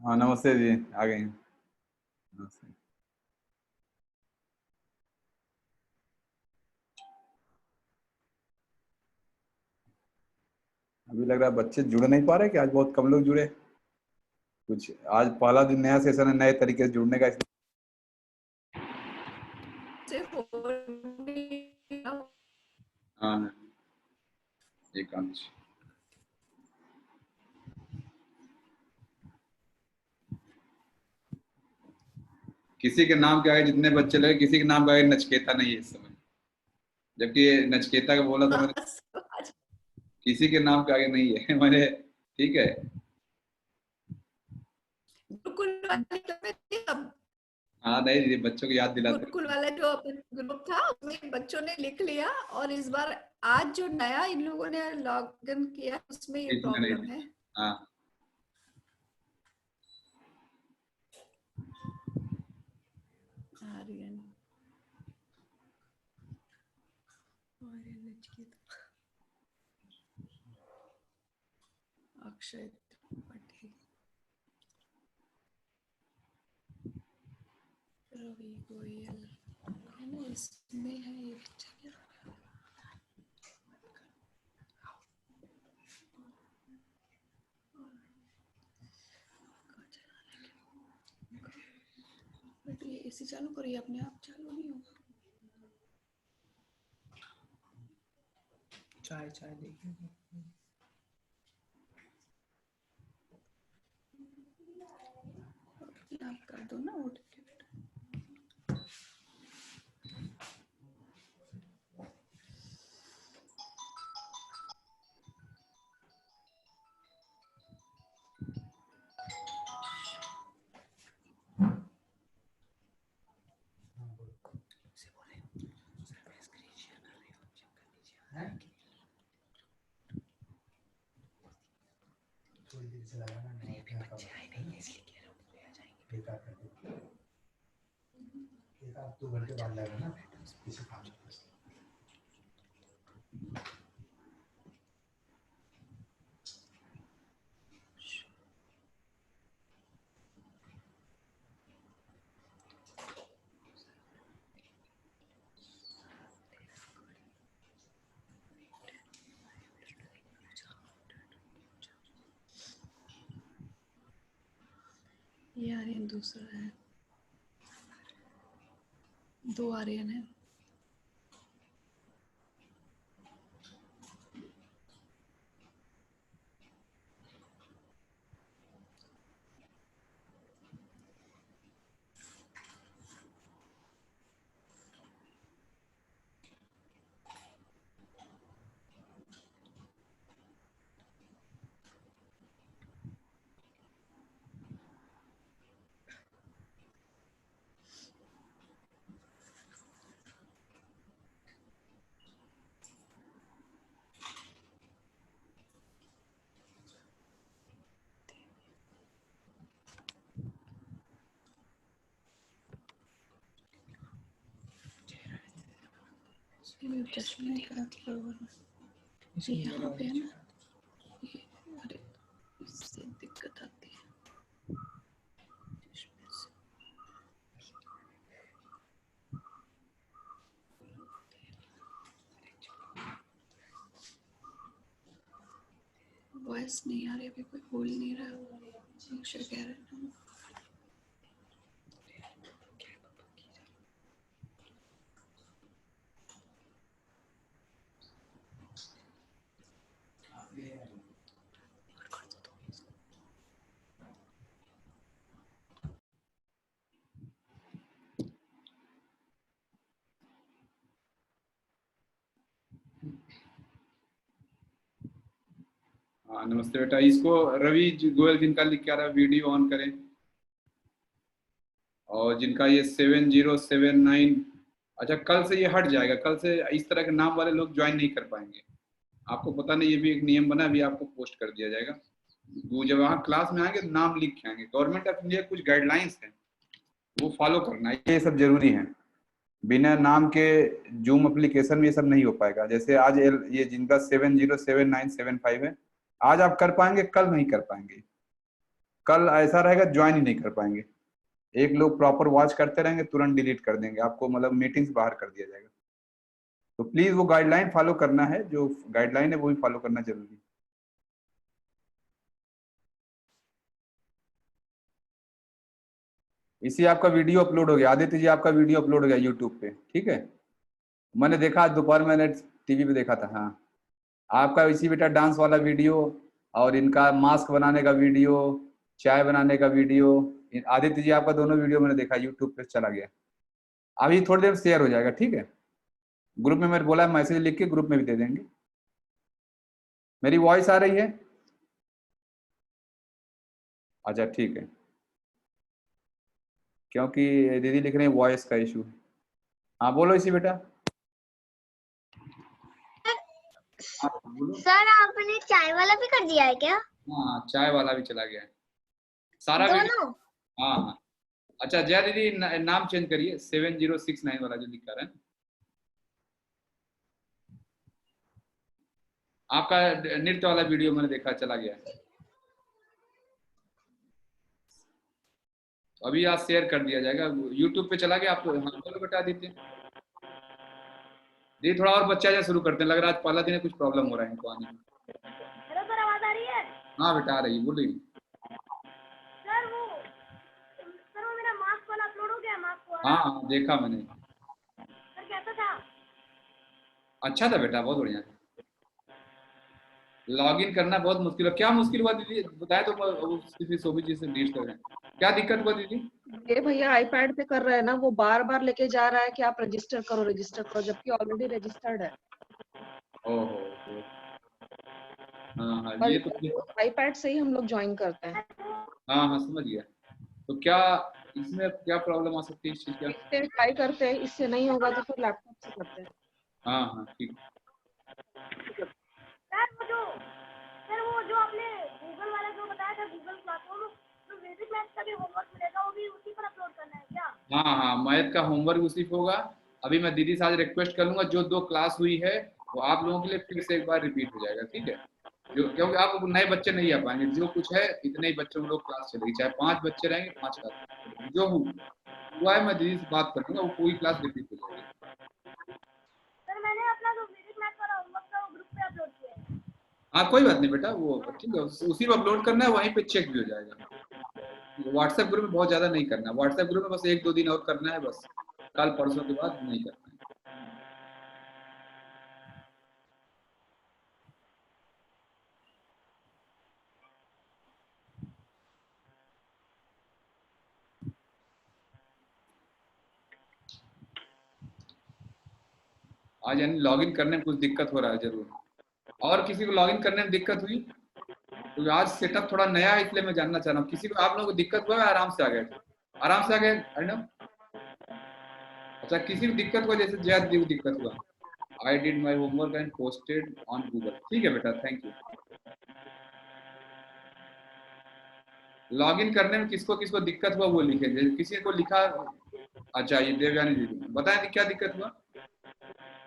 हाँ नमस्ते जी। आ गए हैं। नमस्ते। अभी लग रहा है बच्चे जुड़ नहीं पा रहे कि आज बहुत कम लोग जुड़े। कुछ आज पहला दिन नया सेशन है, नए तरीके से जुड़ने का। से हो नहीं रहा। हाँ एक अंश। किसी के नाम के आगे जितने बच्चे लगे, किसी के नाम के आगे नचकेता नहीं है इस समय। जबकि ये नचकेता का बोला था मैंने, किसी के नाम के आगे नहीं है मैंने। ठीक है। गुरुकुल वाले club में थे सब। हाँ नहीं, ये बच्चों को याद दिलाते गुरुकुल हैं। वाला जो अपन ग्रुप था उसमें बच्चों ने लिख लिया, और इस बार आज जो नया इन लोगों ने लॉग इन किया उसमें ये किसी ने नहीं प्रॉब्लम है। दिया। हाँ आर्यन आर्यन नचिकेता अक्षय पटेल रवि गोयल है ना, इसमें है ये बच्चा क्या? बट ये एसी चालू करो, ये अपने आप चालू नहीं होगा। चाय चाय देखिए। अपने आप कर दो ना उठ के। थोड़ी देर से लगाना नहीं, अभी बच्चे आए नहीं है इसलिए कह रहा हूँ ले आ जाएंगे। बेकार कर दो, एक आध 2 घंटे बाद लगेगा ना किसी काम में। ये आर्यन दूसरा है, 2 आर्यन है। चश्मे का ये यहाँ पे है ना, ये अरे इससे दिक्कत आती है। वॉइस नहीं आ रही, अभी कोई बोल नहीं रहा। अक्षर कह रहे हैं हाँ नमस्ते बेटा। इसको रवि गोयल जिनका लिख के आ रहा है वीडियो ऑन करें। और जिनका ये 7079, अच्छा कल से ये हट जाएगा। कल से इस तरह के नाम वाले लोग ज्वाइन नहीं कर पाएंगे। आपको पता नहीं, ये भी एक नियम बना, अभी आपको पोस्ट कर दिया जाएगा। वो जब वहाँ क्लास में आएंगे नाम लिख के आएंगे। गवर्नमेंट ऑफ इंडिया कुछ गाइडलाइंस है, वो फॉलो करना है, ये सब जरूरी है। बिना नाम के जूम एप्लीकेशन में ये सब नहीं हो पाएगा। जैसे आज ये जिनका 707975 है, आज आप कर पाएंगे, कल नहीं कर पाएंगे। कल ऐसा रहेगा ज्वाइन ही नहीं कर पाएंगे। एक लोग प्रॉपर वॉच करते रहेंगे, तुरंत डिलीट कर देंगे आपको, मतलब मीटिंग से बाहर कर दिया जाएगा। तो प्लीज वो गाइडलाइन फॉलो करना है, जो गाइडलाइन है वो भी फॉलो करना जरूरी है। इसी आपका वीडियो अपलोड हो गया, आदित्य जी आपका वीडियो अपलोड हो गया यूट्यूब पे, ठीक है। मैंने देखा आज दोपहर मैंने टीवी पे देखा था। हाँ, आपका इसी बेटा डांस वाला वीडियो और इनका मास्क बनाने का वीडियो, चाय बनाने का वीडियो, आदित्य जी आपका दोनों वीडियो मैंने देखा यूट्यूब पे चला गया। अभी थोड़ी देर शेयर हो जाएगा, ठीक है। ग्रुप में मैंने बोला मैसेज लिख के ग्रुप में भी दे देंगे। मेरी वॉइस आ रही है? अच्छा ठीक है, क्योंकि दीदी लिख रहे हैं वॉइस का इशू। हाँ बोलो इसी बेटा। हाँ, बोलो। सर आपने चाय वाला भी कर दिया है क्या? हाँ चाय वाला भी चला गया है सारा दोनों? हाँ हाँ। अच्छा जया दीदी नाम चेंज करिए, 7069 वाला जो लिखा रहा है। आपका नृत्य वाला वीडियो मैंने देखा चला गया है, तो अभी आज शेयर कर दिया जाएगा। यूट्यूब पे चला गया आपको। हाँ बोलो बेटा आदित्य। दीदी थोड़ा और बच्चा जैसा शुरू करते हैं, लग रहा है आज पहला दिन है, कुछ प्रॉब्लम हो रहा है इनको आने में। हेलो सर, आवाज आ रही है? हाँ बेटा आ रही है, बोलिए। सर वो मेरा मास्क वाला अपलोड हो गया, मास्क वाला। हाँ हाँ देखा मैंने। सर कैसा था? अच्छा था बेटा, बहुत बढ़िया। लॉगिन करना बहुत मुश्किल है। क्या मुश्किल हुआ दीदी बताए तो शोभित जी से डील करें। क्या दिक्कत हुआ दीदी? ये भैया आईपैड पे कर रहा है ना, वो बार बार लेके जा रहा है कि आप रजिस्टर करो, जबकि ऑलरेडी रजिस्टर्ड है। ओहो हाँ हाँ और ये तो आईपैड से ही हम लोग ज्वाइन करते हैं। हाँ हाँ समझ गया। तो क्या इसमें क्या प्रॉब्लम आ सकती है इस चीज का? इससे ट्राई करते हैं, इससे नहीं होगा तो फिर लैपटॉप से करते हैं। हाँ हाँ ठीक। सर वो जो आपने गूगल वाला जो बताया था, गूगल क्लासरूम, तो बेसिक मैथ्स का भी होमवर्क मिलेगा, वो भी उसी पर अपलोड करना है क्या? हाँ हाँ मैथ का होमवर्क उसी पे होगा। अभी मैं दीदी से आज रिक्वेस्ट कर लूंगा, जो 2 क्लास हुई है वो आप लोगों के लिए फिर से एक बार रिपीट हो जाएगा, ठीक है। जो क्योंकि आप नए बच्चे नहीं आ पाएंगे, जो कुछ है इतने ही बच्चों लोग क्लास चलेगी, चाहे 5 बच्चे रहेंगे 5 क्लास जो हुआ है। मैं दीदी से बात कर लूंगा, वो पूरी क्लास रिपीट हो जाएगी। सर मैंने अपना जो बेसिक मैथ्स वाला होमवर्क था वो ग्रुप पे अपलोड किया है। हाँ कोई बात नहीं बेटा, वो ठीक है उसी में अपलोड करना है, वहीं पे चेक भी हो जाएगा। व्हाट्सएप ग्रुप में बहुत ज्यादा नहीं करना, व्हाट्सएप ग्रुप में बस 1-2 दिन और करना है, बस कल परसों के बाद नहीं करना है। आज यानी लॉगिन करने में कुछ दिक्कत हो रहा है जरूर। और किसी को लॉगिन करने में दिक्कत हुई? तो आज सेटअप थोड़ा नया है इसलिए मैं जानना चाह रहा हूँ, किसी को आप लोगों को दिक्कत हुआ है? आराम से आ गए? आराम से आ गए अर्णव? अच्छा किसी को दिक्कत हुआ, जैसे जैद जी को दिक्कत हुआ? I did my homework and posted on Google. ठीक है बेटा थैंक यू। लॉगिन करने में किसको किसको दिक्कत हुआ वो लिखे, किसी को लिखा। अच्छा ये देवयानी दीदी बताएं क्या दिक्कत हुआ?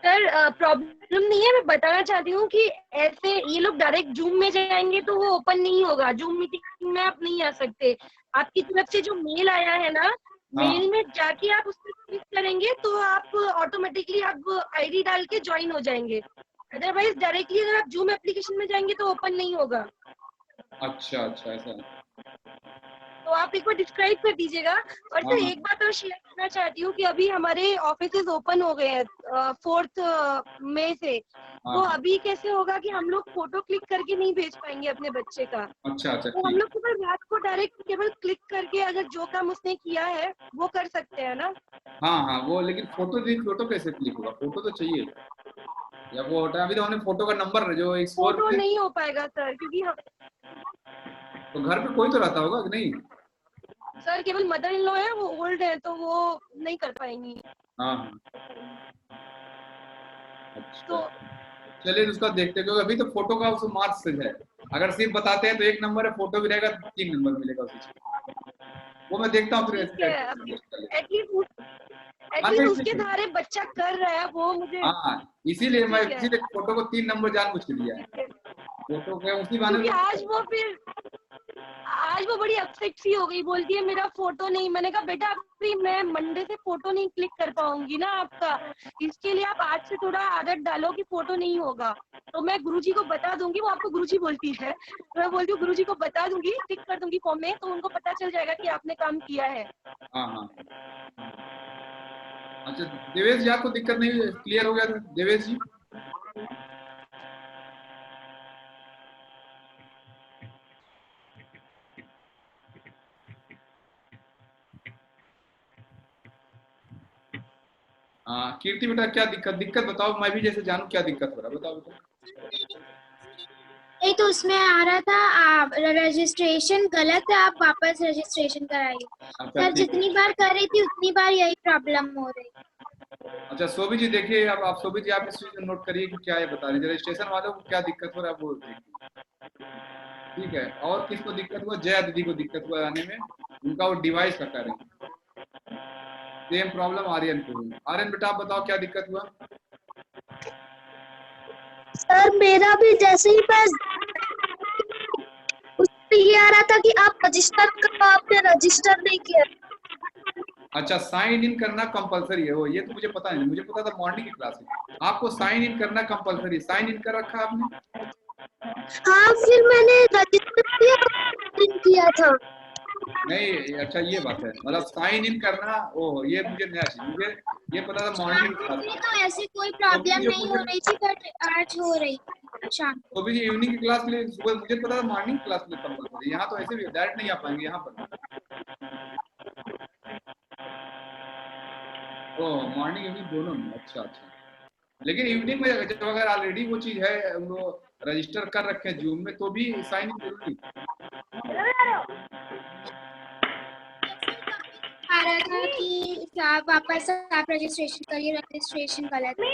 सर प्रॉब्लम नहीं है, मैं बताना चाहती हूँ कि ऐसे ये लोग डायरेक्ट जूम में जाएंगे तो वो ओपन नहीं होगा, जूम मीटिंग में आप नहीं आ सकते। आपकी तरफ से जो मेल आया है ना, मेल में जाके आप उस पर क्लिक करेंगे तो आप ऑटोमेटिकली आप आईडी डाल के ज्वाइन हो जाएंगे। अदरवाइज डायरेक्टली अगर आप जूम एप्लीकेशन में जाएंगे तो ओपन नहीं होगा। अच्छा अच्छा ऐसा। तो आप एक बार डिस्क्राइब कर दीजिएगा। और सर एक बात और शेयर करना चाहती हूँ कि अभी हमारे ऑफिसेज ओपन हो गए हैं 4 मई से। तो अभी कैसे होगा कि हम लोग फोटो क्लिक करके नहीं भेज पाएंगे अपने बच्चे का। अच्छा अच्छा तो हम लोग केवल रात को डायरेक्ट केवल क्लिक करके अगर जो काम उसने किया है वो कर सकते हैं ना? हाँ हाँ वो, लेकिन फोटो कैसे क्लिक होगा? फोटो तो चाहिए या वो होता है। अभी तो हमने फोटो का नंबर जो फोटो नहीं हो पाएगा सर, क्योंकि तो घर पे कोई तो रहता होगा कि नहीं? सर केवल मदर इन लॉ है, वो ओल्ड है तो वो नहीं कर पाएंगी। हाँ अच्छा तो चलिए उसका देखते हैं, अभी तो फोटो का उसको मार्क्स है। अगर सिर्फ बताते हैं तो 1 नंबर है, फोटो भी रहेगा 3 नंबर मिलेगा उसी। वो मैं देखता हूँ एटलीस्ट उसके धारे बच्चा कर रहा है वो मुझे। हाँ इसीलिए मैं फोटो को 3 नंबर जानबूझ के दिया है। फोटो क्या उसी बहाने आज वो बड़ी अपसेट सी हो गई, बोलती है मेरा फोटो नहीं। मैंने कहा बेटा अभी मैं मंडे से फोटो नहीं क्लिक कर पाऊंगी ना आपका, इसके लिए आप आज से थोड़ा आदत डालो कि फोटो नहीं होगा। तो मैं गुरुजी को बता दूंगी, वो आपको गुरुजी बोलती है, मैं बोलती हूँ गुरुजी को बता दूंगी, टिक कर दूंगी फॉर्म में, तो उनको पता चल जाएगा कि आपने काम किया है। हाँ हाँ। अच्छा देवेश जी, आपको दिक्कत नहीं, क्लियर हो गया था देवेश जी? हाँ कीर्ति बेटा, क्या दिक्कत बताओ, मैं भी जैसे जानूं क्या दिक्कत हो रहा है, बताओ बेटा। नहीं तो उसमें आ रहा था आप रजिस्ट्रेशन गलत है, आप वापस रजिस्ट्रेशन कराइए। अच्छा सर ठीक जितनी बार कर रही थी उतनी बार यही प्रॉब्लम हो रही। अच्छा सोभी जी देखिए, अब आप सोभी जी आप इस चीज नोट करिए कि क्या ये बता रहे हैं, रजिस्ट्रेशन वालों को क्या दिक्कत हो रहा है वो देखिए, ठीक है। और किसको दिक्कत हुआ? जया दीदी को दिक्कत हुआ आने में, उनका वो डिवाइस का कारण, सेम प्रॉब्लम आर्यन को हुई। आर्यन बेटा आप बताओ क्या दिक्कत हुआ? सर मेरा भी जैसे ही मैं उसमें ये आ रहा था कि आप रजिस्टर करो, आपने रजिस्टर नहीं किया। अच्छा साइन इन करना कंपलसरी है वो, ये तो मुझे पता नहीं, मुझे पता था मॉर्निंग की क्लास में आपको साइन इन करना कंपलसरी है। साइन इन कर रखा आपने? हाँ फिर मैंने रजिस्टर किया था। नहीं अच्छा ये बात है, मतलब साइन इन करना, ओह ये मुझे नया चीज, मुझे ये पता था मॉर्निंग की क्लास मुझे में। तो ऐसी कोई प्रॉब्लम नहीं हो रही थी, बट आज हो रही थी शाम को। तो भी इवनिंग की क्लास के लिए सुबह मुझे पता था मॉर्निंग क्लास में कंपलसरी, यहाँ तो ऐसे भी डायरेक्ट नहीं आ पाएंगे यहाँ पर। ओह मॉर्निंग इवनिंग दोनों में, अच्छा अच्छा। लेकिन इवनिंग में जब अगर ऑलरेडी वो चीज है, वो रजिस्टर कर रखे हैं जूम में, तो भी साइन इन जरूरी आ रहा था कि आप वापस आप रजिस्ट्रेशन करिए, रजिस्ट्रेशन गलत है।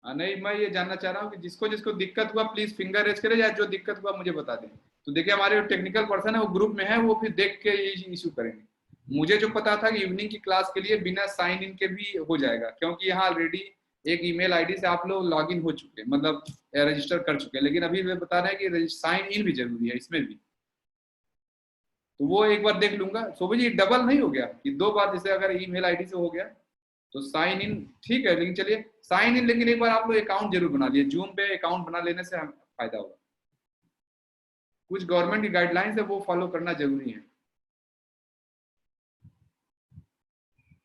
नहीं मैं ये जानना चाह रहा हूँ कि जिसको जिसको दिक्कत हुआ प्लीज फिंगर रेज करे, या जो दिक्कत हुआ मुझे बता दें। तो देखिए हमारे जो टेक्निकल पर्सन है वो ग्रुप में है, वो फिर देख के ये इशू करेंगे। मुझे जो पता था कि इवनिंग की क्लास के लिए बिना साइन इन के भी हो जाएगा, क्योंकि यहाँ ऑलरेडी एक ईमेल आईडी से आप लोग लॉग इन हो चुके हैं, मतलब रजिस्टर कर चुके हैं। लेकिन अभी वे बता रहे हैं कि साइन इन भी जरूरी है इसमें भी, तो वो एक बार देख लूंगा। शोभा जी डबल नहीं हो गया कि 2 बार, जैसे अगर ईमेल आईडी से हो गया तो साइन इन ठीक है, लेकिन चलिए साइन इन, लेकिन एक बार आप लोग अकाउंट जरूर बना लिए, जूम पे अकाउंट बना लेने से फायदा होगा। कुछ गवर्नमेंट की गाइडलाइंस है वो फॉलो करना जरूरी है।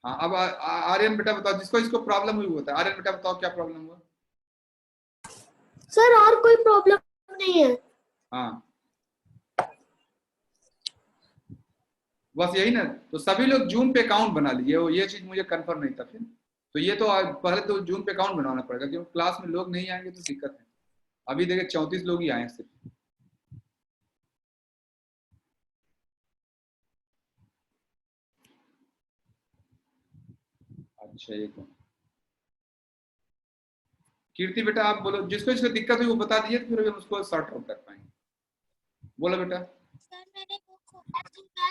हाँ अब आर्यन बेटा बताओ, जिसको जिसको प्रॉब्लम हुई होता है, आर्यन बेटा बताओ क्या प्रॉब्लम हुआ? सर और कोई प्रॉब्लम नहीं है। हाँ बस यही ना, तो सभी लोग जूम पे अकाउंट बना लीजिए, ये चीज मुझे कंफर्म नहीं था फिर। तो ये तो पहले तो जूम पे अकाउंट बनाना पड़ेगा, क्योंकि क्लास में लोग नहीं आएंगे तो दिक्कत है। अभी देखिए 34 लोग ही आए हैं सिर्फ। अच्छा ये कौन? कीर्ति बेटा आप बोलो, जिसको जिसको दिक्कत हुई वो बता दीजिए, फिर हम उसको सॉर्ट आउट कर पाएंगे। बोलो बेटा। सर मैंने वो खोला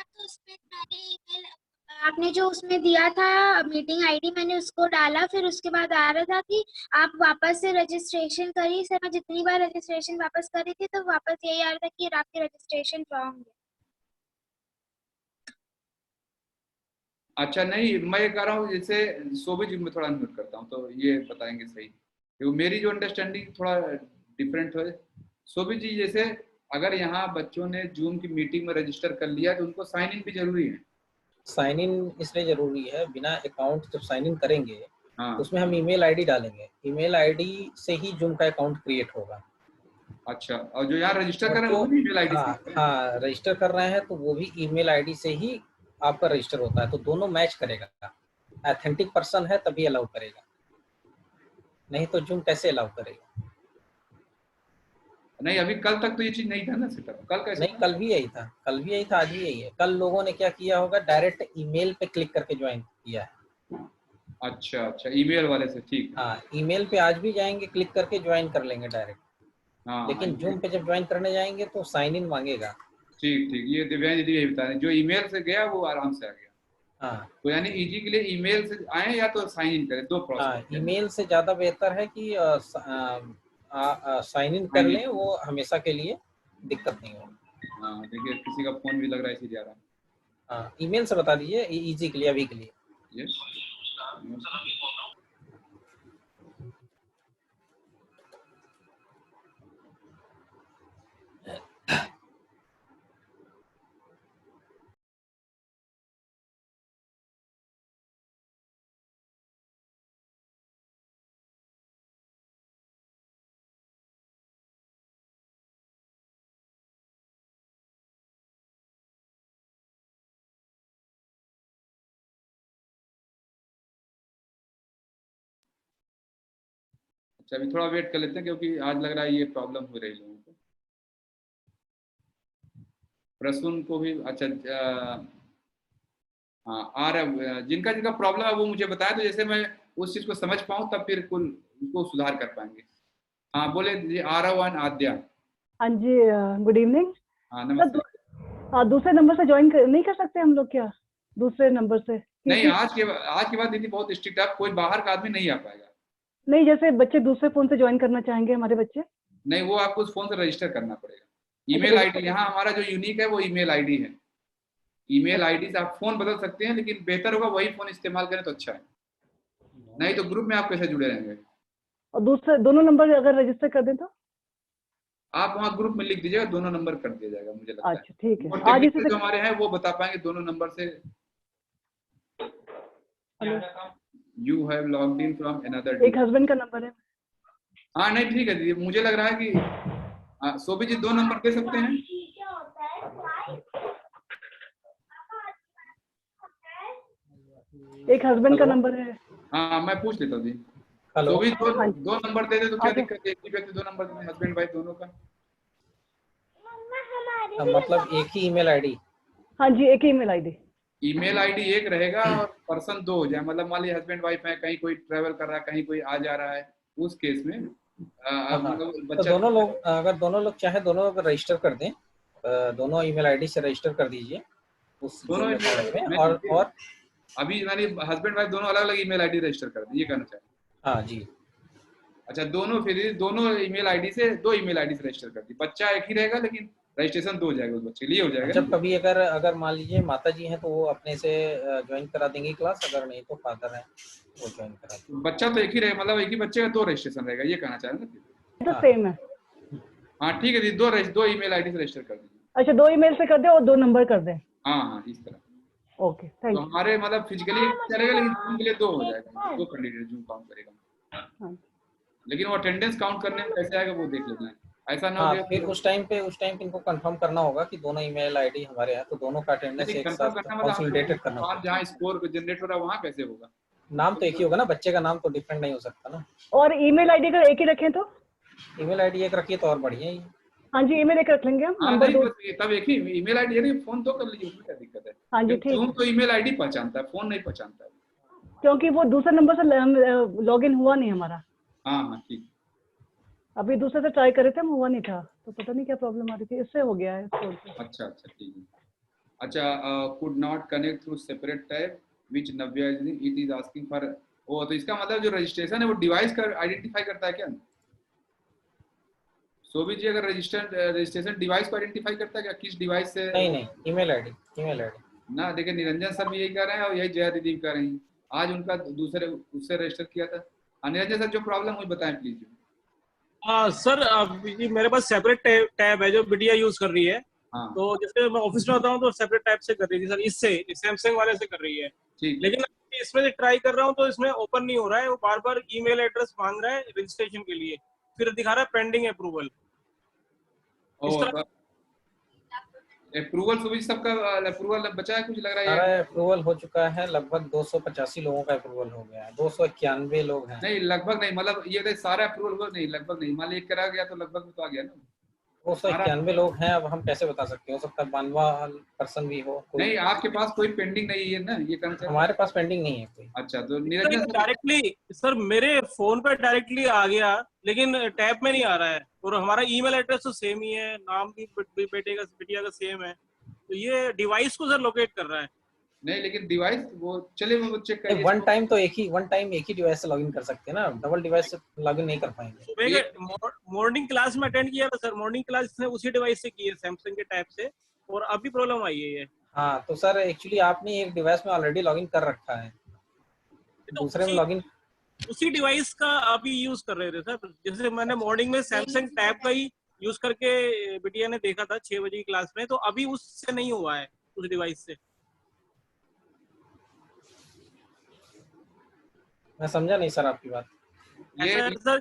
तो उसमें मैंने ईमेल आपने जो उसमें दिया था मीटिंग आईडी, मैंने उसको डाला, फिर उसके बाद आ रहा था कि आप वापस से रजिस्ट्रेशन करिए। सर मैं जितनी बार रजिस्ट्रेशन वापस करी थी तो वापस यही आ रहा था कि आपके रजिस्ट्रेशन रॉन्ग है। अच्छा नहीं मैं ये कह रहा हूँ, जैसे सोभी जी में थोड़ा म्यूट करता हूँ तो ये बताएंगे सही, क्योंकि मेरी जो अंडरस्टैंडिंग थोड़ा डिफरेंट है। सोभी जी जैसे अगर यहाँ बच्चों ने जूम की मीटिंग में रजिस्टर कर लिया तो उनको साइन इन भी जरूरी है। साइन इन इसलिए जरूरी है, बिना अकाउंट जब साइन इन करेंगे हाँ तो उसमें हम ईमेल आईडी डालेंगे, ईमेल आईडी से ही जूम का अकाउंट क्रिएट होगा। अच्छा, और जो यहाँ रजिस्टर कर रहे हैं तो वो भी ईमेल आईडी से? हाँ रजिस्टर कर रहे हैं तो वो भी ईमेल आईडी से ही आपका रजिस्टर होता है, तो दोनों मैच करेगा। ऑथेंटिक पर्सन है तभी अलाउ करेगा, नहीं तो जूम कैसे अलाउ करेगा? नहीं अभी कल तक तो ये चीज नहीं था ना सेटअप, कल कैसे? नहीं कल भी यही था, कल भी यही था, आज भी यही है। कल लोगों ने क्या किया होगा, डायरेक्ट ईमेल पे क्लिक करके ज्वाइन किया है। अच्छा अच्छा ईमेल वाले से, ठीक। हाँ ईमेल पे आज भी जाएंगे, क्लिक करके ज्वाइन कर लेंगे डायरेक्ट। हाँ लेकिन जूम पे जब ज्वाइन करने जाएंगे तो साइन इन मांगेगा। ठीक ठीक, ये दिव्यांग दीदी यही बता रहे हैं, जो ईमेल से गया वो आराम से आ गया। हाँ तो यानी इजी के लिए ईमेल से आए या तो साइन इन करें, दो हाँ प्रोसेस। ईमेल से ज़्यादा बेहतर है कि साइन इन कर लें, वो हमेशा के लिए दिक्कत नहीं होगी। हाँ देखिए किसी का फोन भी लग रहा है इसीलिए आ रहा है। हाँ, ईमेल से बता दीजिए, इजी के लिए, अभी के लिए। यस अच्छा, अभी थोड़ा वेट कर लेते हैं क्योंकि आज लग रहा है ये प्रॉब्लम हो रही है लोगों को। प्रसून को भी अच्छा हाँ आ रहा है। जिनका जिनका प्रॉब्लम है वो मुझे बताया, तो जैसे मैं उस चीज को समझ पाऊँ तब फिर कुल उसको सुधार कर पाएंगे। हाँ बोले जी, आरव एंड आद्या। हाँ जी, गुड इवनिंग। हाँ नमस्ते। दूसरे नंबर से ज्वाइन नहीं कर सकते हम लोग क्या? दूसरे नंबर से नहीं, आज के बाद दीदी बहुत स्ट्रिक्ट है, कोई बाहर का आदमी नहीं आ पाएगा। नहीं, जैसे बच्चे दूसरे फोन से ज्वाइन करना चाहेंगे, हमारे बच्चे। नहीं, वो आपको उस फोन से रजिस्टर करना पड़ेगा। ईमेल आईडी यहाँ हमारा जो यूनिक है वो ईमेल आईडी है। ईमेल आईडी से आप फोन बदल सकते हैं, लेकिन बेहतर होगा वही फोन इस्तेमाल करें तो अच्छा है, नहीं तो ग्रुप में आप कैसे जुड़े रहेंगे। और दूसरे दोनों नंबर अगर रजिस्टर कर दें तो आप वहाँ ग्रुप में लिख दीजिएगा, दोनों नंबर कर दिया जाएगा मुझे लगता है। अच्छा ठीक है। और आज इसी टेक्निकल जो हमारे हैं वो बता पाएंगे दोनों नंबर से। You have logged in from another. एक हस्बैंड का नंबर है। हाँ नहीं ठीक है दीदी, मुझे लग रहा है कि सोबी जी 2 नंबर दे सकते हैं। एक हस्बैंड का नंबर है। हाँ मैं पूछ लेता हूँ जी। हेलो, सोबी दो नंबर दे दे तो क्या ओके। दिक्कत है? एक ही व्यक्ति 2 नंबर दे, हस्बैंड वाइफ दोनों का। मतलब एक ही ईमेल आईडी। हाँ जी, एक ही ईमेल आईडी। ईमेल आईडी एक रहेगा और पर्सन 2 हो जाए, मतलब मान लीजिए हस्बैंड वाइफ है, कहीं कोई ट्रेवल कर रहा है, कहीं कोई आ जा रहा है, उस केस में तो बच्चा दोनों लोग, अगर दोनों लोग चाहे दोनों लोग रजिस्टर कर दें, दोनों ईमेल आईडी से रजिस्टर कर दीजिए उस दोनों अकाउंट में। email- और अभी यानी हस्बैंड वाइफ दोनों अलग अलग ईमेल आईडी रजिस्टर कर दें, ये कहना चाहिए। हाँ जी, अच्छा, दोनों ईमेल आईडी से 2 ईमेल आईडी से रजिस्टर कर दी। बच्चा एक ही रहेगा लेकिन रजिस्ट्रेशन 2 हो जाएगा, उस बच्चे के लिए हो जाएगा। जब कभी अगर मान लीजिए माता जी हैं तो वो अपने से ज्वाइन करा देंगे क्लास, अगर नहीं तो फादर है वो ज्वाइन करा देंगे। बच्चा तो एक ही रहेगा, मतलब एक ही बच्चे का 2 रजिस्ट्रेशन रहेगा, ये कहना चाह रहे हैं ना? तो सेम है। हाँ ठीक है दीदी, 2 ईमेल आईडी से रजिस्टर कर दीजिए। अच्छा, 2 ईमेल से कर दे और 2 नंबर कर दे। हाँ इस तरह। ओके, थैंक तो यू। हमारे मतलब फिजिकली चलेगा लेकिन जूम के लिए 2 हो जाएगा, 2 कैंडिडेट जूम काउंट करेगा। हाँ। लेकिन वो अटेंडेंस काउंट करने में कैसे आएगा वो देख लेना है, ऐसा ना हाँ, हो फिर उस टाइम पे इनको कंफर्म करना होगा कि दोनों ईमेल आईडी हमारे हैं, तो दोनों का अटेंडेंस एक साथ कंसोलिडेटेड करना होगा। जहाँ स्कोर जनरेट हो रहा है वहाँ कैसे होगा? नाम तो एक ही होगा ना, बच्चे का नाम तो डिफरेंट नहीं हो सकता ना। और ईमेल आईडी अगर एक ही रखें तो? ईमेल आईडी एक रखिए तो और बढ़िया ही। हाँ जी, ईमेल एक रख लेंगे हम। हाँ नंबर नहीं, 2। बस तब एक ही ईमेल आईडी है ना, फोन तो कर लीजिए, उसमें क्या दिक्कत है? हाँ जी ठीक है। तो ईमेल आईडी पहचानता है, फोन नहीं पहचानता है। क्योंकि वो दूसरे नंबर से लॉग इन हुआ नहीं हमारा। हाँ ठीक। अभी दूसरे से ट्राई करे थे, हम हुआ नहीं था, तो पता नहीं क्या प्रॉब्लम आ रही थी, इससे हो गया है। अच्छा ठीक है। अच्छा, could not connect through separate tab which नव्या इट इज आस्किंग फॉर। ओ तो इसका मतलब जो रजिस्ट्रेशन है वो डिवाइस का आइडेंटिफाई करता है क्या? सोभी जी, अगर रजिस्ट्रेशन डिवाइस को आइडेंटिफाई करता है क्या, किस डिवाइस से? नहीं, ईमेल आईडी ना। देखिए निरंजन सर भी यही कह रहे हैं और यही जया दीदी भी कह रही हैं, आज उनका दूसरे उससे रजिस्टर किया था। निरंजन सर जो प्रॉब्लम हुई बताएं प्लीज। सर ये मेरे पास सेपरेट टैब है जो बिटिया यूज कर रही है। हाँ। तो जैसे मैं ऑफिस में होता हूँ तो सेपरेट टैब से कर रही थी सर, इससे सैमसंग वाले से कर रही है। ठीक। लेकिन इसमें से ट्राई कर रहा हूँ तो इसमें ओपन नहीं हो रहा है, वो बार बार ईमेल एड्रेस मांग रहा है रजिस्ट्रेशन के लिए, फिर दिखा रहा है पेंडिंग अप्रूवल। अप्रूवल सुबह सबका अप्रूवल बचा है कुछ लग रहा है? सारा अप्रूवल हो चुका है, लगभग 285 लोगों का अप्रूवल हो गया है। 291 लोग हैं। नहीं लगभग नहीं, मतलब ये सारा अप्रूवल हुआ नहीं, लगभग नहीं, मान लीजिए करा गया तो लगभग में तो आ गया ना। 291 लोग हैं, अब हम कैसे बता सकते हो, सकता है 92 पर्सन भी हो। नहीं आपके पास कोई पेंडिंग नहीं है ना, ये कंसेप्ट? हमारे पास पेंडिंग नहीं है कोई। अच्छा, तो निरंजन डायरेक्टली सर मेरे फोन पे डायरेक्टली आ गया, लेकिन टैब में नहीं आ रहा है, और हमारा ईमेल एड्रेस तो सेम ही है, नाम भी बिटिया का सेम है, तो ये डिवाइस को सर लोकेट कर रहा है। नहीं, लेकिन डिवाइस वो चले, वो चेक करिए। वन टाइम एक ही डिवाइस से लॉगिन कर सकते हैं ना, डबल डिवाइस से लॉगिन नहीं कर पाएंगे। सुबह के मॉर्निंग क्लास में अटेंड किया था सर, मॉर्निंग क्लास इसने उसी डिवाइस से की है, सैमसंग के टैब से, और अभी प्रॉब्लम आई है ये। हाँ तो सर एक्चुअली आपने एक डिवाइस में ऑलरेडी लॉगिन कर रखा है, तो दूसरे में लॉगिन उसी डिवाइस का आप ही यूज कर रहे थे सर। जैसे मैंने मॉर्निंग में सैमसंग टैब का ही यूज करके बिटिया ने देखा था 6 बजे की क्लास में, तो अभी उससे नहीं हुआ है, उस डिवाइस से। मैं समझा नहीं सर आपकी बात। ऐसा सर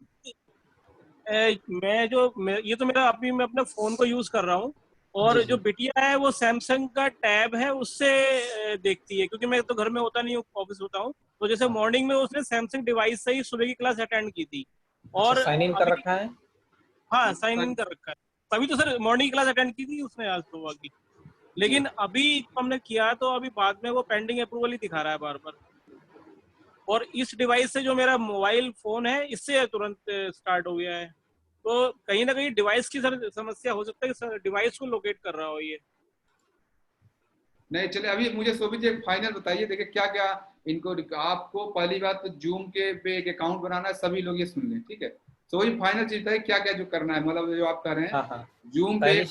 ये तो मेरा अभी मैं अपने फोन को यूज कर रहा हूँ, और जो बिटिया है वो सैमसंग का टैब है उससे देखती है, क्योंकि मैं तो घर में होता नहीं हूँ, ऑफिस होता हूँ। तो जैसे मॉर्निंग में उसने सैमसंग डिवाइस से ही सुबह की क्लास अटेंड की थी, और साइन इन कर रखा है। हाँ साइन इन कर रखा है, तभी तो सर मॉर्निंग क्लास अटेंड की थी उसने आज सुबह की। लेकिन अभी हमने किया तो अभी बाद में वो पेंडिंग अप्रूवल ही दिखा रहा है बार बार। और इस डिवाइस से जो मेरा मोबाइल फोन है इससे तुरंत स्टार्ट हो गया है, तो कहीं ना कहीं डिवाइस की सर समस्या हो सकता है कि सर डिवाइस को लोकेट कर रहा हो ये। नहीं चले, अभी मुझे शोभित जी एक फाइनल बताइए, देखिए क्या क्या इनको, आपको पहली बात तो जूम के पे एक अकाउंट बनाना है, सभी लोग ये सुन लें, ठीक है। तो वही फाइनल चीज है, क्या क्या जो करना है, मतलब जो आप कह रहे हैं। हाँ। जूम पे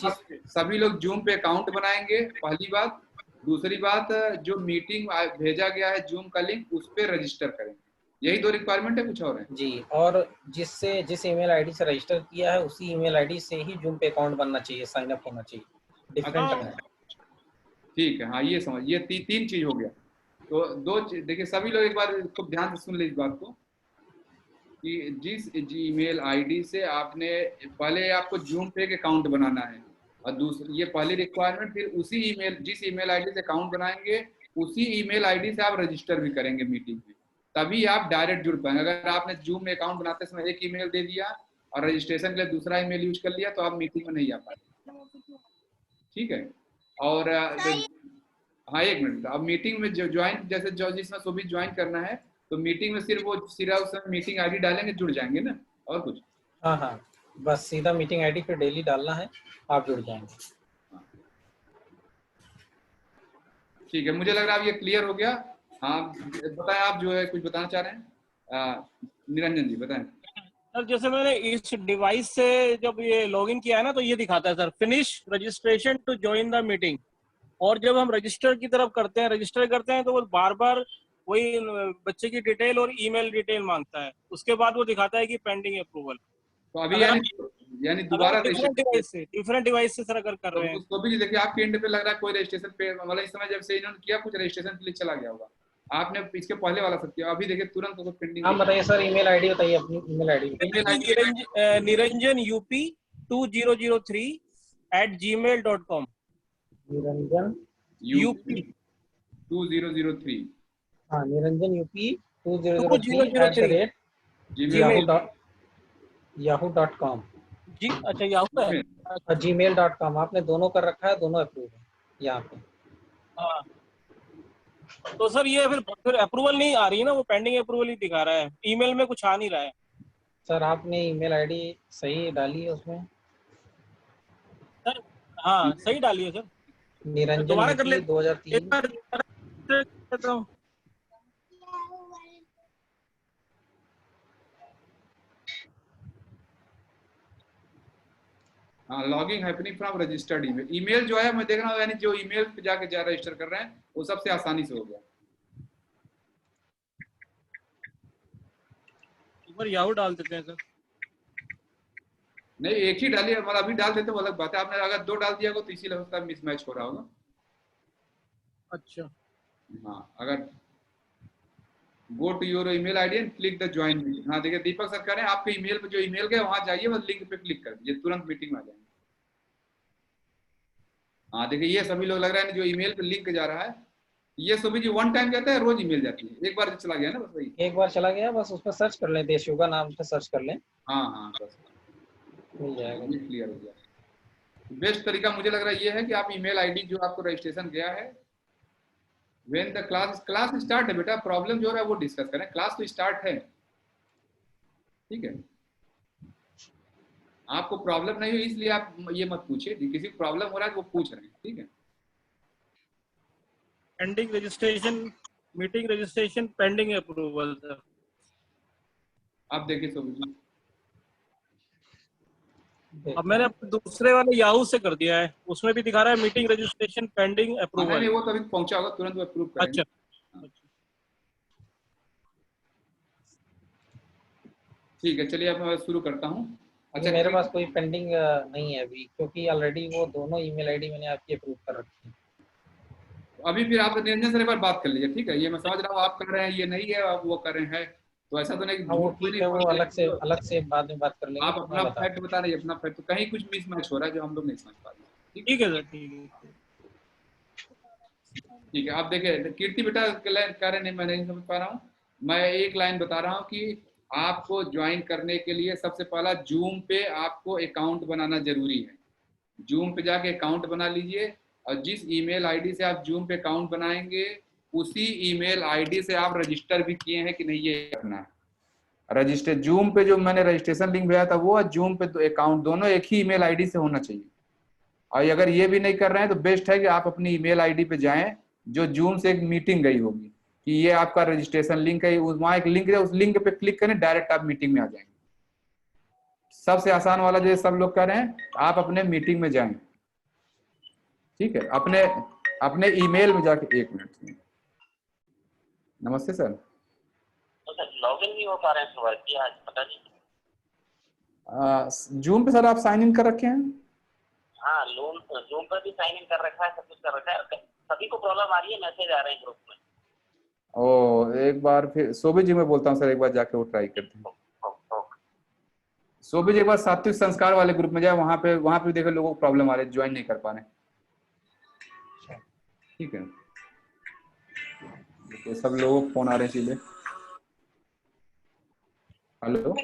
सभी लोग जूम पे अकाउंट बनाएंगे, पहली बात। दूसरी बात, जो मीटिंग भेजा गया है जूम का लिंक, उस पर रजिस्टर करेंगे। यही 2 रिक्वायरमेंट है, कुछ और है जी। और जिस ईमेल आईडी से रजिस्टर किया है उसी ईमेल आईडी से ही जूम पे अकाउंट बनना चाहिए, साइन अप होना चाहिए, डिफरेंट है। ठीक है, हाँ ये समझ, ये 3 चीज हो गया। तो 2 चीज देखिए, सभी लोग एक बार खूब ध्यान से सुन ले इस बात को, कि जिस ईमेल आईडी से आपने, पहले आपको जूम पे एक अकाउंट बनाना है, और दूसरी, ये पहली रिक्वायरमेंट, फिर उसी ईमेल, जिस ईमेल आईडी से अकाउंट बनाएंगे उसी ईमेल आईडी से आप रजिस्टर भी करेंगे मीटिंग में, तभी आप डायरेक्ट जुड़ पाएंगे। अगर आपने जूम में अकाउंट बनाते समय एक ईमेल दे दिया और रजिस्ट्रेशन के लिए दूसरा ईमेल यूज कर लिया, तो आप मीटिंग में नहीं आ पाएंगे, ठीक है। और हाँ 1 मिनट, अब मीटिंग में जो ज्वाइन, जैसे जो जिसमें शोभित ज्वाइन करना है, तो मीटिंग में सिर्फ वो सीधा उसमें मीटिंग आईडी डालेंगे, जुड़ जाएंगे ना, और कुछ। हाँ बस सीधा मीटिंग आईडी पे डेली डालना है, आप जुड़ जाएंगे। ठीक है, मुझे लग रहा है अब ये क्लियर हो गया। हाँ बताएं, आप जो है कुछ बताना चाह रहे हैं, निरंजन जी बताएं। सर जैसे मैंने इस डिवाइस से जब ये लॉगिन किया है ना, तो ये दिखाता है sir finish registration to join the meeting, और जब हम रजिस्टर की तरफ रजिस्टर करते हैं तो वो बार बार वही बच्चे की डिटेल और ईमेल डिटेल मांगता है, उसके बाद वो दिखाता है कि पेंडिंग अप्रूवल। तो अभी यानी दोबारा डिफरेंट डिवाइस से सर अगर कर रहे हैं तो भी देखिए, आपके एंड पे लग रहा है कोई रजिस्ट्रेशन पे, मतलब इस समय जब से इन्होंने किया कुछ रजिस्ट्रेशन के लिए चला गया होगा, आपने इसके पहले वाला सब किया, अभी देखिए तुरंत तो पेंडिंग। हाँ बताइए सर, ईमेल आईडी बताइए, अपनी email ID. Niranjan UP 2003@gmail.com। Niranjan UP 2003। हाँ, निरंजन UP 2003 yahoo.com। जी अच्छा, याहू है, gmail.com आपने दोनों कर रखा है, दोनों अप्रूव है यहाँ पे। हाँ तो सर ये फिर अप्रूवल नहीं आ रही है ना, वो पेंडिंग अप्रूवल ही दिखा रहा है, ईमेल में कुछ आ नहीं रहा है। सर आपने ईमेल आईडी सही डाली है उसमें? सर हाँ सही डाली है सर, निरंजन दोबारा कर ले 2003। हाँ, logging happening from registered email. Email जो है मैं देख रहा हूँ, यानी जो ईमेल पे जाके रजिस्टर कर रहे हैं वो सबसे आसानी से हो गया। याहू डाल देते हैं सर। नहीं, एक ही डालिए, मतलब अभी डाल देते वो अलग बात है, आपने अगर 2 डाल दिया हो तो इसीलिए होता है, मिसमैच हो रहा होगा। अच्छा हाँ, अगर go to your email ID and click the join meeting. हाँ देखिए, दीपक सर कह रहे हैं आपके ईमेल पे जो ईमेल गए वहां जाइए, बस लिंक पे क्लिक कर दीजिए, तुरंत मीटिंग में आ जाएंगे। हाँ देखिए, ये सभी लोग लग रहा है जो ईमेल पे लिंक जा रहा है, ये सभी जी 1 टाइम जाता है, रोज ईमेल जाती है, एक बार चला गया ना, बस वही एक बार चला गया, बस उस पर सर्च कर लें, देश योगा नाम से सर्च कर लें। हाँ बस मिल जाएगा, क्लियर हो गया। बेस्ट तरीका मुझे लग रहा है ये है कि आप ईमेल आईडी जो आपको रजिस्ट्रेशन गया है, व्हेन द क्लास स्टार्ट है बेटा, प्रॉब्लम जो है वो डिस्कस करें, क्लास तो स्टार्ट है, ठीक है। आपको प्रॉब्लम नहीं हो इसलिए आप ये मत पूछिए, किसी को प्रॉब्लम हो रहा है तो वो पूछ रहे हैं, ठीक है। Pending registration, meeting registration pending approval sir. आप देखिए सोबी जी। अब मैंने दूसरे वाले याहू से कर दिया है, उसमें भी दिखा रहा है मीटिंग रजिस्ट्रेशन पेंडिंग नहीं अप्रूवल। वो तो अभी पहुंचा होगा, तुरंत वो अप्रूव करेंगे। अच्छा ठीक है, चलिए अब मैं शुरू करता हूँ। अच्छा, मेरे पास कोई पेंडिंग नहीं है अभी, क्योंकि ऑलरेडी वो दोनों ईमेल आईडी मैंने आपकी अप्रूव कर रखी है। अभी फिर आप निरंजन सर एक बार बात कर लीजिए, ठीक है? ये मैं समझ रहा हूँ आप कर रहे हैं, ये नहीं है, आप वो कर रहे हैं, तो ऐसा तो नहीं। वो ठीक है, वो अलग से बाद में बात कर लेंगे। आप अपना फैक्ट बता रहे हैं, अपना फैक्ट, तो कहीं कुछ मिसमैच हो रहा है जो हम लोग नहीं समझ पा रहे हैं। ठीक है सर, ठीक है ठीक है। आप देखिए कीर्ति बेटा कह रहे नहीं, मैं नहीं समझ पा रहा हूँ। मैं एक लाइन बता रहा हूँ कि आपको ज्वाइन करने के लिए सबसे पहला जूम पे आपको अकाउंट बनाना जरूरी है। जूम पे जाके अकाउंट बना लीजिए, और जिस ईमेल आईडी से आप जूम पे अकाउंट बनाएंगे उसी ईमेल आईडी से आप रजिस्टर भी किए हैं कि नहीं ये करना है। रजिस्टर जूम पे जो मैंने रजिस्ट्रेशन लिंक भेजा था वो जूम पे अकाउंट दोनों एक ही ईमेल आईडी से होना चाहिए। और अगर ये भी नहीं कर रहे हैं तो बेस्ट है कि आप अपनी ईमेल आईडी पे जाएं जो जूम से एक मीटिंग गई होगी कि ये आपका रजिस्ट्रेशन लिंक है, वहां एक लिंक है, उस लिंक पे क्लिक करें, डायरेक्ट आप मीटिंग में आ जाएंगे। सबसे आसान वाला जो सब लोग कर रहे हैं, आप अपने मीटिंग में जाएं, ठीक है? अपने ईमेल में जाके, एक मिनट। नमस्ते सर। लॉगिन नहीं हो पा रहे हैं सुबह की, आज पता नहीं। जूम पे सर आप साइन इन कर रखे हैं? हाँ, जूम पर भी साइन इन कर रखा है, सब कुछ कर रखा है, सभी को प्रॉब्लम आ रही है, मैसेज आ रहे हैं ग्रुप में। ओ, एक बार फिर सोबी जी मैं बोलता हूँ सर, एक बार जाके वो ट्राई करते हैं। सोबी जी एक बार सात्विक संस्कार वाले ग्रुप में जाए, वहां पे देखो लोगों को प्रॉब्लम आ रही है, ज्वाइन नहीं कर पा रहे। ठीक है, तो सब लोगों को फोन आ रहे हैं सीधे। हेलो,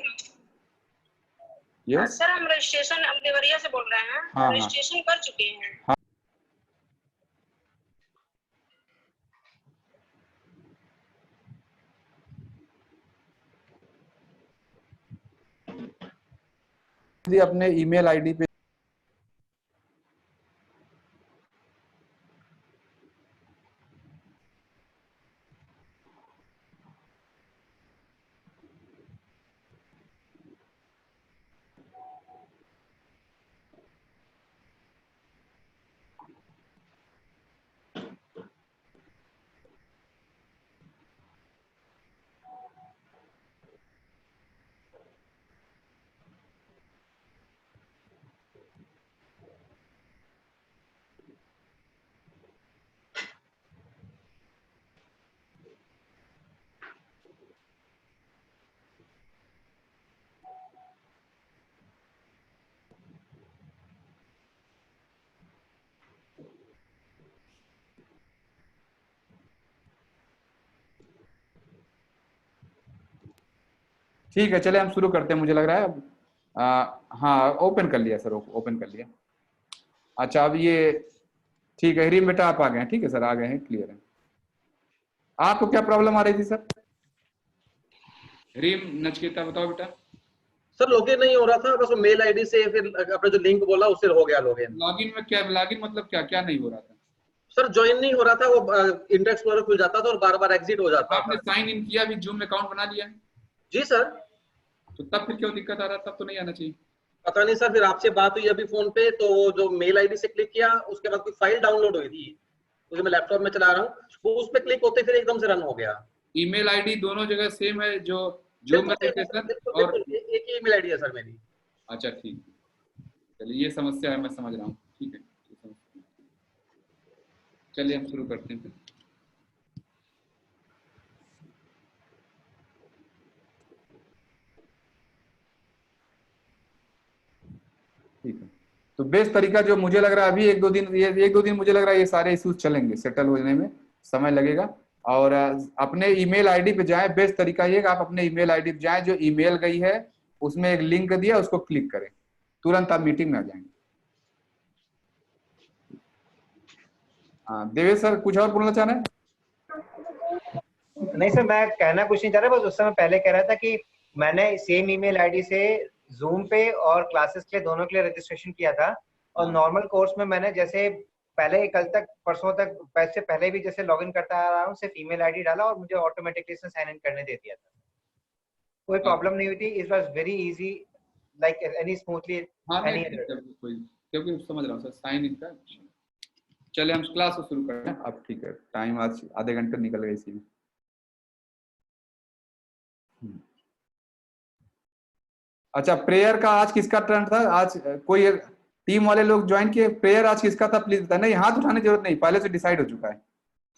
यस सर, हम रजिस्ट्रेशन देवरिया से बोल रहे हैं। हाँ, रजिस्ट्रेशन कर चुके हैं। हाँ। अपने ईमेल आईडी पे ठीक है, चले हम शुरू करते हैं। मुझे लग रहा है हाँ, ओपन कर लिया सर, ओपन कर लिया। अच्छा, अब ये ठीक है, रीम बेटा आप आ गए हैं? ठीक है सर, आ गए हैं, क्लियर है। आपको क्या प्रॉब्लम आ रही थी सर? रीम नचकेता बताओ बेटा। सर लॉगिन नहीं हो रहा था, बस मेल आईडी से, फिर आपने जो लिंक बोला उससे हो गया लॉगिन। लॉगिन में क्या, लॉगिन मतलब क्या नहीं हो रहा था? सर ज्वाइन नहीं हो रहा था, वो इंडेक्स एक्सप्लोरर खुल जाता था और बार-बार एग्जिट हो जाता था। आपने साइन इन किया, भी जूम अकाउंट बना लिया? जी सर। तो तब फिर क्यों दिक्कत आ रहा? तब तो नहीं आना चाहिए। पता नहीं सर, फिर आपसे बात हुई अभी फोन पे, तो जो मेल आईडी से क्लिक किया, उसके बाद कोई फाइल डाउनलोड हुई थी, क्योंकि मैं लैपटॉप में चला रहा हूँ, वो उस पे क्लिक होते फिर एकदम से रन हो गया। ईमेल आईडी दोनों जगह सेम है जो में और एक ही ईमेल आईडी है सर मेरी। अच्छा ठीक है, चलिए ये समस्या है, मैं समझ रहा हूँ। ठीक है, चलिए हम शुरू करते हैं। ठीक है, तो बेस्ट तरीका जो मुझे लग रहा है, अभी एक दो दिन मुझे लग रहा है ये सारे इश्यूज चलेंगे, सेटल होने में समय लगेगा। और अपने ईमेल आईडी पे जाएं। बेस्ट तरीका ये कि आप अपने ईमेल आईडी पे जाएं, जो ईमेल गई है उसमें एक लिंक दिया, उसको क्लिक करें, तुरंत आप मीटिंग में आ जाएंगे। हाँ देवेश सर, कुछ और बोलना चाह रहे हैं? नहीं सर, मैं कहना कुछ नहीं चाह रहा, बस उस समय पहले कह रहा था कि मैंने सेम ईमेल आईडी से जूम पे और क्लासेस के दोनों के लिए रजिस्ट्रेशन किया था, और नॉर्मल कोर्स में मैंने जैसे पहले कल तक परसों तक वैसे पहले भी जैसे लॉगिन करता आ रहा हूँ, सिर्फ ईमेल आईडी डाला और मुझे ऑटोमेटिकली इसने साइन इन करने दे दिया था। कोई प्रॉब्लम नहीं हुई थी। It was very easy like any smoothly हाँ नहीं एनी ठीक अदर। है, कोई क्योंकि समझ रहा हूँ सर साइन इन का। चले हम क्लास को शुरू करते हैं। अब ठीक है, टाइम आज आधे घंटे निकल गए इसी में। अच्छा, प्रेयर का आज किसका टर्न था? आज कोई टीम वाले लोग ज्वाइन किए? प्रेयर आज किसका था प्लीज बता। नहीं, हाथ उठाने की जरूरत नहीं, पहले से डिसाइड हो चुका है।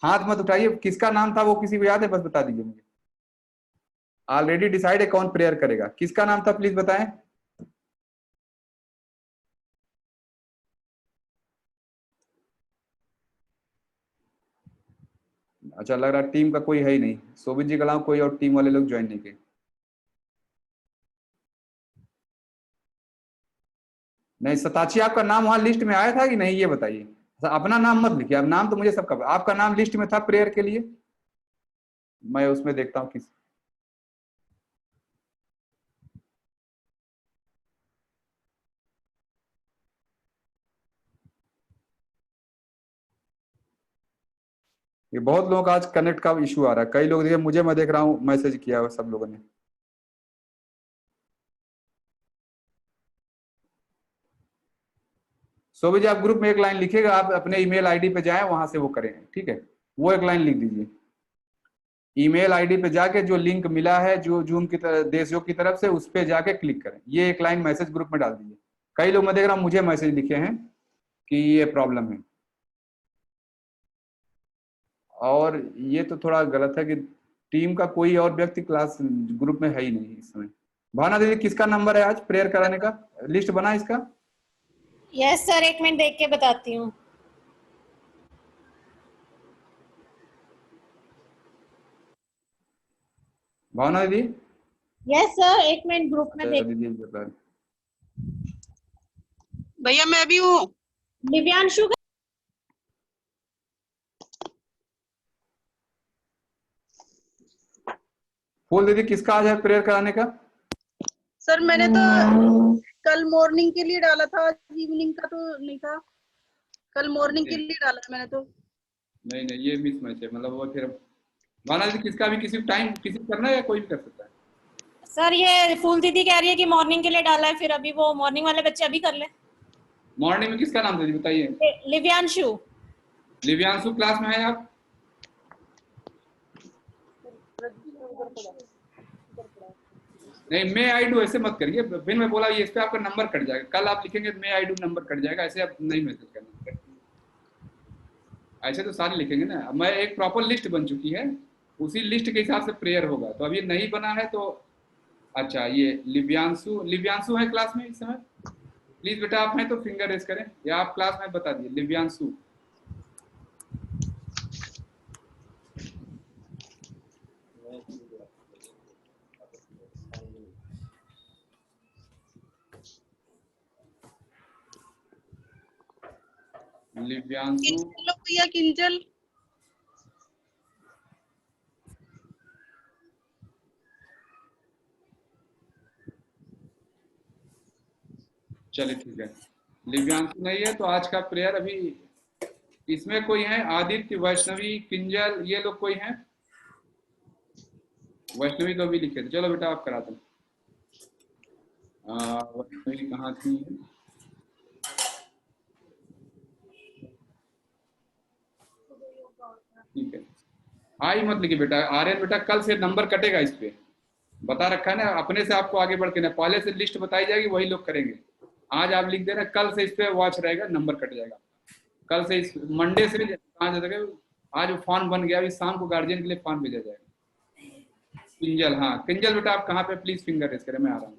हाथ मत उठाइए। किसका नाम था वो किसी को याद है? बस बता दीजिए मुझे। ऑलरेडी डिसाइड है कौन प्रेयर करेगा। किसका नाम था प्लीज बताएं। अच्छा, लग रहा है टीम का कोई है ही नहीं। शोभित जी के अलावा कोई और टीम वाले लोग ज्वाइन नहीं किए। नहीं, सताची आपका नाम वहां लिस्ट में आया था कि नहीं ये बताइए। अपना नाम मत लिखिए, अब नाम तो मुझे सबका, आपका नाम लिस्ट में था प्रेयर के लिए? मैं उसमें देखता हूँ किस। ये बहुत लोगों का आज कनेक्ट का इशू आ रहा है। कई लोग देखिए, मुझे मैं देख रहा हूँ मैसेज किया हुआ सब लोगों ने। शोभित जी आप ग्रुप में एक लाइन लिखिएगा, आप अपने ईमेल आईडी पे जाएं, वहां से वो करें, ठीक है? वो एक लाइन लिख दीजिए। ईमेल आईडी पे जाके जो लिंक मिला है जो जूम की तरफ देशों की तरफ से, उस पे जाके क्लिक करें। ये एक लाइन मैसेज ग्रुप में डाल दीजिए। कई लोग मैं देख रहा हूँ मुझे मैसेज लिखे हैं कि ये प्रॉब्लम है, और ये तो थोड़ा गलत है कि टीम का कोई और व्यक्ति क्लास ग्रुप में है ही नहीं इस समय। भावना दीदी किसका नंबर है आज प्रेयर कराने का? लिस्ट बना इसका? यस सर, एक मिनट देख के बताती हूँ। भावना दीदी? यस सर, एक मिनट ग्रुप में देख। दीदी बता रही। भैया मैं भी हूँ। दिव्यांशु का फूल दीदी किसका आज है प्रेयर कराने का? सर मैंने तो कल मॉर्निंग के लिए डाला था, इवनिंग का तो नहीं था। कल मॉर्निंग के लिए डाला मैंने तो। नहीं ये मिस मैच है, मतलब वो फिर भावना दीदी किसका भी किसी टाइम किसी को करना है या कोई भी कर सकता है? सर ये फूल दीदी कह रही है कि मॉर्निंग के लिए डाला है, फिर अभी वो मॉर्निंग वाले बच्चे अभी कर ले। मॉर्निंग में किसका नाम दीदी बताइए? लिव्यांशु। लिव्यांशु क्लास में है आप? नहीं, मे आई डू ऐसे मत करिए। फिर मैं बोला ये इस पे आपका नंबर कट जाएगा। कल आप लिखेंगे मे आई डू नंबर कट जाएगा, ऐसे आप नहीं मैसेज करना। ऐसे तो सारे लिखेंगे ना। मैं एक प्रॉपर लिस्ट बन चुकी है, उसी लिस्ट के हिसाब से प्रेयर होगा। तो अभी नहीं बना है तो अच्छा, ये लिव्यांशु है क्लास में इस समय? प्लीज बेटा आप हैं तो फिंगर रेस करें, या आप क्लास में बता दिए लिव्यांशु। लिव्यांशु भैया किंजल। चलिए ठीक है, लिव्यांशु नहीं है तो आज का प्रेयर अभी इसमें कोई है? आदित्य, वैष्णवी, किंजल, ये लोग कोई हैं? वैष्णवी को भी लिखे थे। चलो बेटा आप करा दो। वैष्णवी कहाँ थी? ठीक है, आई मत लिखिए बेटा। आर्यन बेटा कल से नंबर कटेगा इस पे, बता रखा है ना। अपने से आपको आगे बढ़ के ना, पहले से लिस्ट बताई जाएगी वही लोग करेंगे। आज आप लिख देना, कल से इस पे वॉच रहेगा, नंबर कट जाएगा। कल से इस मंडे से कहाँ जाएगा? आज वो फॉर्म बन गया, अभी शाम को गार्जियन के लिए फॉर्म भेजा जाएगा। किंजल, हाँ किंजल बेटा आप कहाँ पे? प्लीज फिंगर रेस करें, मैं आ रहा हूँ।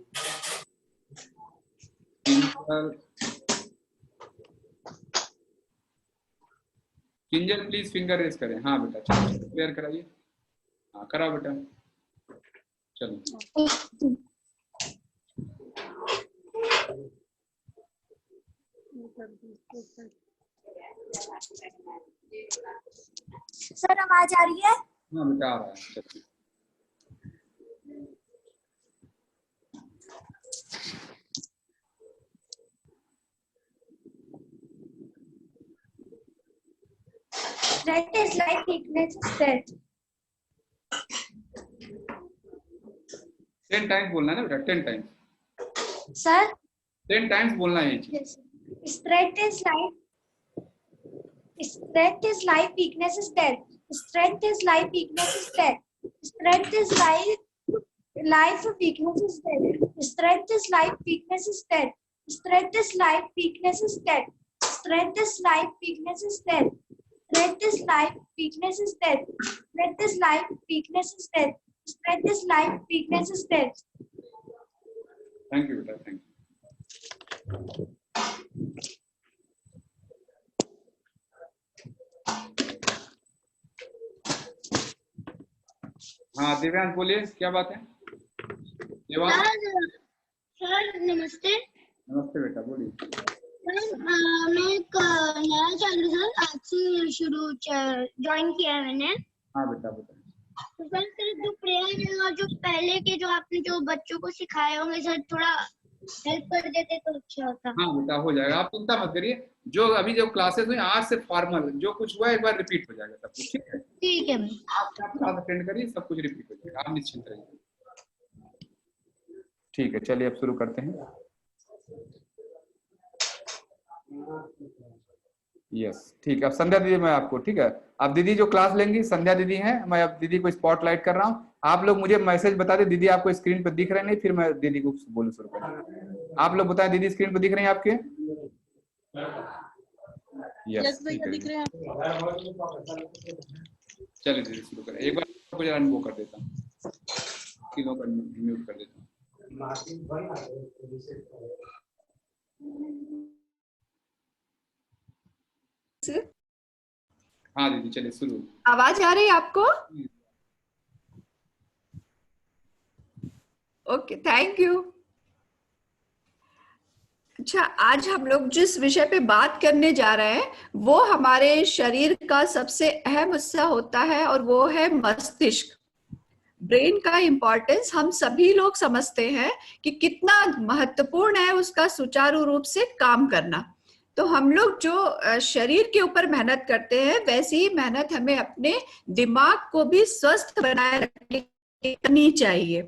किंजल प्लीज फिंगर रेस करें। हाँ बेटा चलो क्लियर कराइए। हाँ कराओ बेटा, चलो। सर आवाज आ रही है? हाँ बेटा आ रहा है, चलो। Strength is life, weakness is death. 10 times बोलना है ना बेटा, 10 टाइम्स, Sir, 10 टाइम्स बोलना है ये चीज। yes. Strength is life. Strength is life, weakness is death. Strength is life, weakness is death. Strength is life, weakness is death. Strength is life, weakness is death. Strength is life, weakness is death. Strength is life, weakness is death. Strength is life, weakness is death. Strength is life, weakness is death. Strength is life, weakness is death. Thank you बेटा, thank you. हाँ दिव्यांश बोलिए, क्या बात है? Sir नमस्ते। नमस्ते बेटा, बोलिए। मैं एक नया चालू सर, आज से शुरू ज्वाइन किया है मैंने। हाँ बेटा बेटा। तो सर जो प्रेयर है और जो पहले के जो आपने जो बच्चों को सिखाए होंगे सर, थोड़ा हेल्प कर देते तो अच्छा होता। हाँ बेटा हो जाएगा, आप चिंता मत करिए। जो अभी जो क्लासेस हुई आज से फॉर्मल जो कुछ हुआ एक बार रिपीट हो जाएगा सब कुछ, ठीक है? ठीक है। आप क्लास अटेंड करिए, सब कुछ रिपीट हो जाएगा, आप निश्चिंत रहिए। ठीक है, चलिए अब शुरू करते हैं। यस ठीक है, अब संध्या दीदी मैं आपको, ठीक है, अब दीदी जो क्लास लेंगी संध्या दीदी हैं, मैं अब दीदी को स्पॉटलाइट कर रहा हूँ। आप लोग मुझे मैसेज बता दें दीदी आपको स्क्रीन पर दिख रहे नहीं, फिर मैं दीदी को बोलूं शुरू करूँ। आप लोग बताएं दीदी स्क्रीन पर दिख रहे हैं आपके? यस दिख रहे हैं। चलिए दीदी शुरू करें, एक बार आपको जरा अनुभव कर देता हूँ, तीनों को म्यूट कर देता हूँ। हाँ दीदी चलिए शुरू। आवाज आ रही है आपको? Okay thank you. अच्छा, आज हम लोग जिस विषय पे बात करने जा रहे हैं वो हमारे शरीर का सबसे अहम हिस्सा होता है और वो है मस्तिष्क। ब्रेन का इम्पोर्टेंस हम सभी लोग समझते हैं कि कितना महत्वपूर्ण है उसका सुचारू रूप से काम करना। तो हम लोग जो शरीर के ऊपर मेहनत करते हैं वैसी ही मेहनत हमें अपने दिमाग को भी स्वस्थ बनाए रखने करनी चाहिए।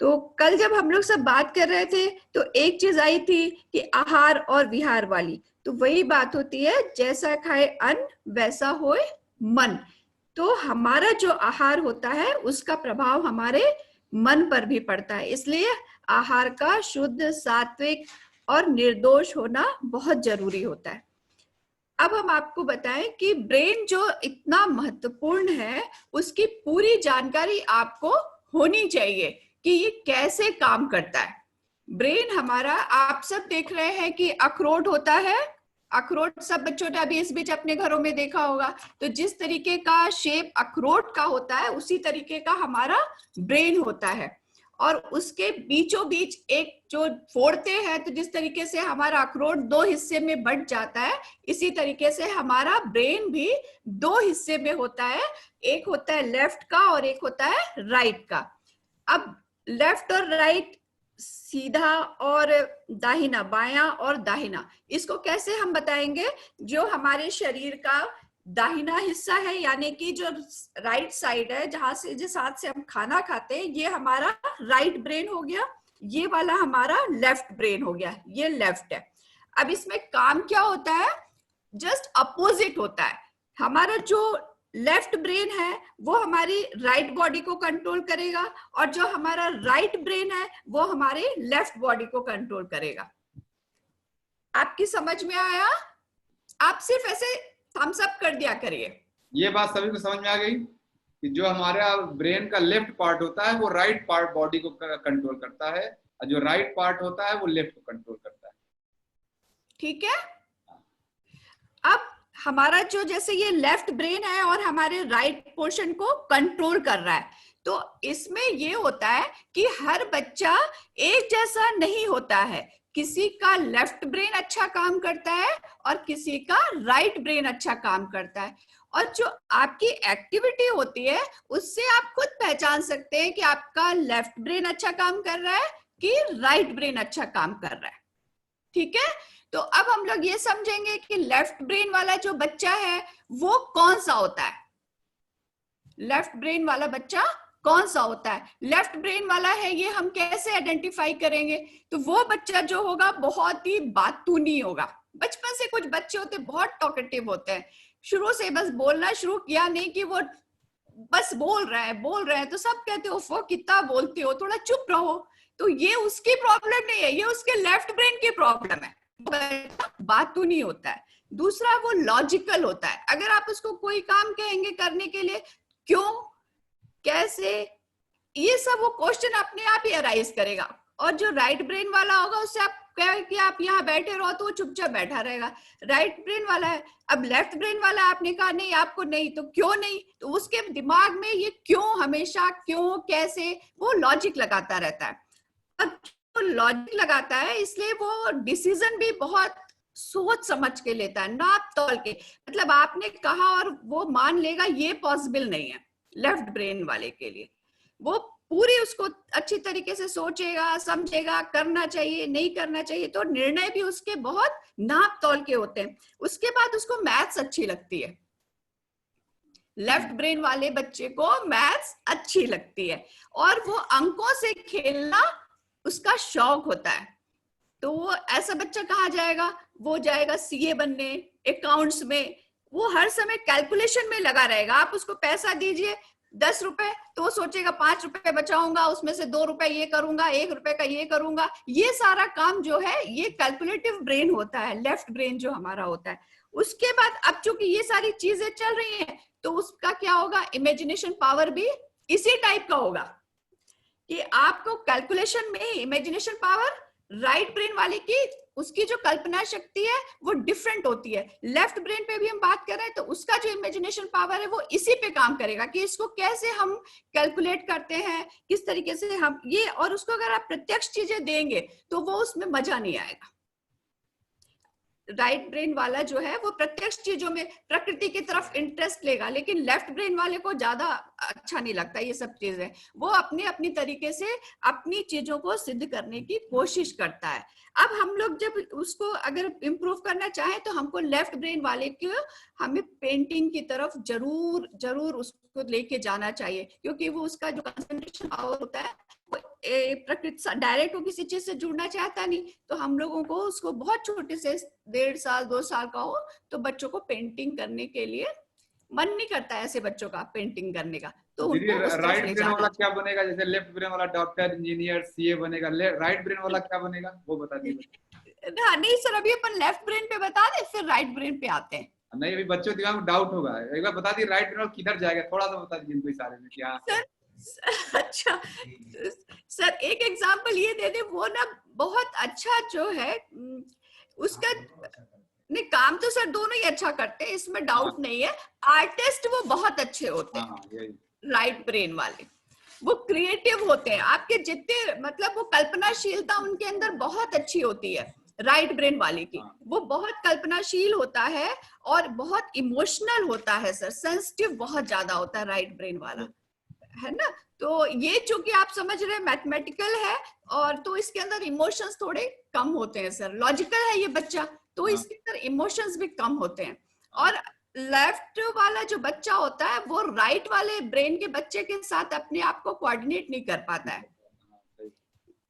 तो कल जब हम लोग सब बात कर रहे थे तो एक चीज आई थी कि आहार और विहार वाली, तो वही बात होती है, जैसा खाए अन्न वैसा होए मन। तो हमारा जो आहार होता है उसका प्रभाव हमारे मन पर भी पड़ता है, इसलिए आहार का शुद्ध, सात्विक और निर्दोष होना बहुत जरूरी होता है। अब हम आपको बताएं कि ब्रेन जो इतना महत्वपूर्ण है उसकी पूरी जानकारी आपको होनी चाहिए कि ये कैसे काम करता है। ब्रेन हमारा, आप सब देख रहे हैं कि अखरोट होता है, अखरोट सब बच्चों ने अभी इस बीच अपने घरों में देखा होगा। तो जिस तरीके का शेप अखरोट का होता है उसी तरीके का हमारा ब्रेन होता है, और उसके बीचों बीच एक जो फोड़ते हैं तो जिस तरीके से हमारा अखरोट दो हिस्से में बंट जाता है, इसी तरीके से हमारा ब्रेन भी दो हिस्से में होता है, एक होता है लेफ्ट का और एक होता है राइट का। अब लेफ्ट और राइट, सीधा और दाहिना, बायां और दाहिना, इसको कैसे हम बताएंगे? जो हमारे शरीर का दाहिना हिस्सा है यानी कि जो राइट साइड है, जहां से जिस हाथ से हम खाना खाते हैं, ये हमारा राइट ब्रेन हो गया, ये वाला हमारा लेफ्ट ब्रेन हो गया, ये लेफ्ट है। अब इसमें काम क्या होता है? जस्ट अपोजिट होता है। हमारा जो लेफ्ट ब्रेन है वो हमारी राइट बॉडी को कंट्रोल करेगा और जो हमारा राइट ब्रेन है वो हमारे लेफ्ट बॉडी को कंट्रोल करेगा। आपकी समझ में आया? आप सिर्फ ऐसे थम्स अप कर दिया करिए। ये बात सभी को समझ में आ गई कि जो हमारा ब्रेन का लेफ्ट पार्ट होता है वो राइट पार्ट बॉडी को कंट्रोल करता है, और जो राइट पार्ट होता है वो लेफ्ट को कंट्रोल करता है। ठीक है। अब हमारा जो, जैसे ये लेफ्ट ब्रेन है और हमारे राइट पोर्शन को कंट्रोल कर रहा है, तो इसमें ये होता है कि हर बच्चा एक जैसा नहीं होता है। किसी का लेफ्ट ब्रेन अच्छा काम करता है और किसी का राइट ब्रेन अच्छा काम करता है, और जो आपकी एक्टिविटी होती है उससे आप खुद पहचान सकते हैं कि आपका लेफ्ट ब्रेन अच्छा काम कर रहा है कि राइट ब्रेन अच्छा काम कर रहा है। ठीक है, तो अब हम लोग ये समझेंगे कि लेफ्ट ब्रेन वाला जो बच्चा है वो कौन सा होता है। लेफ्ट ब्रेन वाला बच्चा कौन सा होता है, लेफ्ट ब्रेन वाला है, ये हम कैसे आइडेंटिफाई करेंगे? तो वो बच्चा जो होगा बहुत ही बातूनी होगा। बचपन से कुछ बच्चे होते बहुत टॉकेटिव होते हैं, शुरू से बस बोलना शुरू किया नहीं कि वो बस बोल रहे हैं तो सब कहते हो वो कितना बोलते हो, थोड़ा चुप रहो। तो ये उसकी प्रॉब्लम नहीं है, ये उसके लेफ्ट ब्रेन की प्रॉब्लम है, बातूनी होता है। दूसरा वो लॉजिकल होता है, अगर आप उसको कोई काम कहेंगे करने के लिए, क्यों, कैसे, ये सब वो क्वेश्चन अपने आप ही अराइज करेगा। और जो राइट ब्रेन वाला होगा उससे आप कहे कि आप यहाँ बैठे रहो तो वो चुपचाप बैठा रहेगा, राइट ब्रेन वाला है। अब लेफ्ट ब्रेन वाला आपने कहा नहीं आपको नहीं, तो क्यों नहीं, तो उसके दिमाग में ये क्यों, हमेशा क्यों, कैसे, वो लॉजिक लगाता रहता है। अब वो लॉजिक लगाता है इसलिए वो डिसीजन भी बहुत सोच समझ के लेता है, नाप तोल के। मतलब आपने कहा और वो मान लेगा, ये पॉसिबल नहीं है लेफ्ट ब्रेन वाले के लिए। वो पूरी उसको अच्छी तरीके से सोचेगा, समझेगा, करना चाहिए नहीं करना चाहिए, तो निर्णय भी उसके बहुत नाप तोल के होते हैं। उसके बाद उसको मैथ्स अच्छी लगती है, लेफ्ट ब्रेन वाले बच्चे को मैथ्स अच्छी लगती है और वो अंकों से खेलना उसका शौक होता है। तो वो ऐसा बच्चा कहाँ जाएगा, वो जाएगा सीए बनने, अकाउंट्स में, वो हर समय कैलकुलेशन में लगा रहेगा। आप उसको पैसा दीजिए 10 रुपए तो वो सोचेगा 5 रुपए बचाऊंगा, उसमें से 2 रुपए ये करूंगा, 1 रुपए का ये करूंगा। ये सारा काम जो है ये कैलकुलेटिव ब्रेन होता है, लेफ्ट ब्रेन जो हमारा होता है। उसके बाद अब चूंकि ये सारी चीजें चल रही हैं तो उसका क्या होगा, इमेजिनेशन पावर भी इसी टाइप का होगा कि आपको कैलकुलेशन में इमेजिनेशन पावर राइट ब्रेन वाले की, उसकी जो कल्पना शक्ति है वो डिफरेंट होती है। लेफ्ट ब्रेन पे भी हम बात कर रहे हैं तो उसका जो इमेजिनेशन पावर है वो इसी पे काम करेगा कि इसको कैसे हम कैलकुलेट करते हैं, किस तरीके से हम ये, और उसको अगर आप प्रत्यक्ष चीजें देंगे तो वो उसमें मजा नहीं आएगा। राइट ब्रेन वाला जो है वो प्रत्यक्ष चीजों में, प्रकृति की तरफ इंटरेस्ट लेगा, लेकिन लेफ्ट ब्रेन वाले को ज्यादा अच्छा नहीं लगता ये सब चीजें। वो अपने अपनी तरीके से अपनी चीजों को सिद्ध करने की कोशिश करता है। अब हम लोग जब उसको अगर इम्प्रूव करना चाहें तो हमको लेफ्ट ब्रेन वाले को हमें पेंटिंग की तरफ जरूर उसको लेके जाना चाहिए, क्योंकि वो उसका जो कंसंट्रेशन पावर होता है प्रकृति डायरेक्ट वो किसी चीज से जुड़ना चाहता नहीं। तो हम लोगों को उसको बहुत छोटे से 1.5 साल 2 साल का हो तो बच्चों को पेंटिंग करने के लिए मन नहीं करता है, ऐसे बच्चों का पेंटिंग करने का। तो उनको राइट ब्रेन वाला क्या बनेगा, जैसे लेफ्ट ब्रेन वाला डॉक्टर, इंजीनियर, सीए बनेगा, राइट ब्रेन वाला क्या बनेगा वो बता दीजिए। हाँ नहीं सर, अभी अपन लेफ्ट ब्रेन पे बता दे फिर राइट ब्रेन पे आते हैं। नहीं, अभी बच्चों दिमाग में डाउट होगा, एक बार बता दी राइट ब्रेन वाला किधर जाएगा, थोड़ा सा बता दीजिए इनको इशारे में क्या। अच्छा सर एक एग्जांपल ये दे दे, वो ना बहुत अच्छा जो है उसका नहीं, काम तो सर दोनों ही अच्छा करते हैं, इसमें डाउट नहीं है। आर्टिस्ट वो बहुत अच्छे होते हैं राइट ब्रेन वाले, वो क्रिएटिव होते हैं। आपके जितने मतलब वो कल्पनाशीलता उनके अंदर बहुत अच्छी होती है राइट ब्रेन वाले की, वो बहुत कल्पनाशील होता है और बहुत इमोशनल होता है सर, सेंसिटिव बहुत ज्यादा होता है राइट ब्रेन वाला, है ना। तो ये चूंकि आप समझ रहे हैं मैथमेटिकल है और तो इसके अंदर इमोशंस थोड़े कम होते हैं सर। लॉजिकल है ये बच्चा तो इसके अंदर इमोशंस भी कम होते हैं। और लेफ्ट वाला जो बच्चा होता है वो राइट वाले ब्रेन के बच्चे के साथ अपने आप को कोऑर्डिनेट नहीं कर पाता है।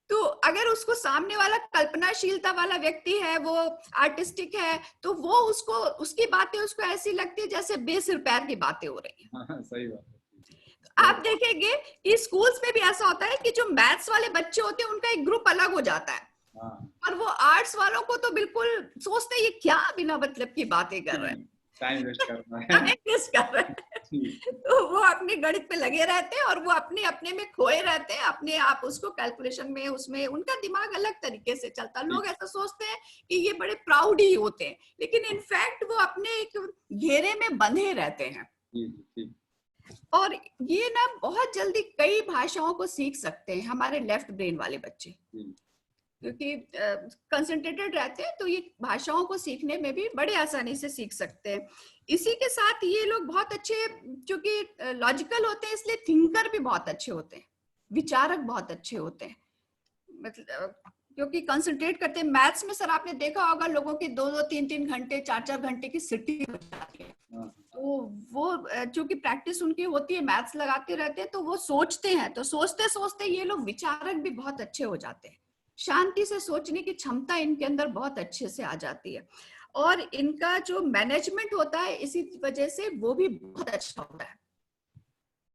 तो अगर उसको सामने वाला कल्पनाशीलता वाला व्यक्ति है, वो आर्टिस्टिक है, तो वो उसको उसकी बातें उसको ऐसी लगती है जैसे बेसिर पैर की बातें हो रही हैं। सही बात। आप देखेंगे कि स्कूल्स में भी ऐसा होता है कि जो मैथ्स वाले बच्चे होते हैं उनका एक ग्रुप अलग हो जाता है और वो आर्ट्स वालों को तो बिल्कुल सोचते हैं ये क्या बिना मतलब की बातें कर रहे हैं, टाइम वेस्ट कर रहे हैं। तो वो अपने गणित पे लगे रहते हैं और वो अपने में खोए रहते हैं, अपने आप उसको कैलकुलेशन में, उसमें उनका दिमाग अलग तरीके से चलता है। लोग ऐसा सोचते हैं कि ये बड़े प्राउड ही होते हैं, लेकिन इनफैक्ट वो अपने एक घेरे में बंधे रहते हैं। और ये ना बहुत जल्दी कई भाषाओं को सीख सकते हैं हमारे लेफ्ट ब्रेन वाले बच्चे, क्योंकि कंसंट्रेटेड रहते हैं तो ये भाषाओं को सीखने में भी बड़े आसानी से सीख सकते हैं। इसी के साथ ये लोग बहुत अच्छे, क्योंकि लॉजिकल होते हैं इसलिए थिंकर भी बहुत अच्छे होते हैं, विचारक बहुत अच्छे होते हैं। मतलब क्योंकि कंसंट्रेट करते हैं। मैथ्स में सर आपने देखा होगा लोगों की 2-2, 3-3 घंटे, 4-4 घंटे की सिटिंग हो जाती है। तो वो चूंकि प्रैक्टिस उनकी होती है, मैथ्स लगाते रहते हैं, तो वो सोचते हैं, तो सोचते सोचते ये लोग विचारक भी बहुत अच्छे हो जाते हैं। शांति से सोचने की क्षमता इनके अंदर बहुत अच्छे से आ जाती है, और इनका जो मैनेजमेंट होता है इसी वजह से वो भी बहुत अच्छा होता है।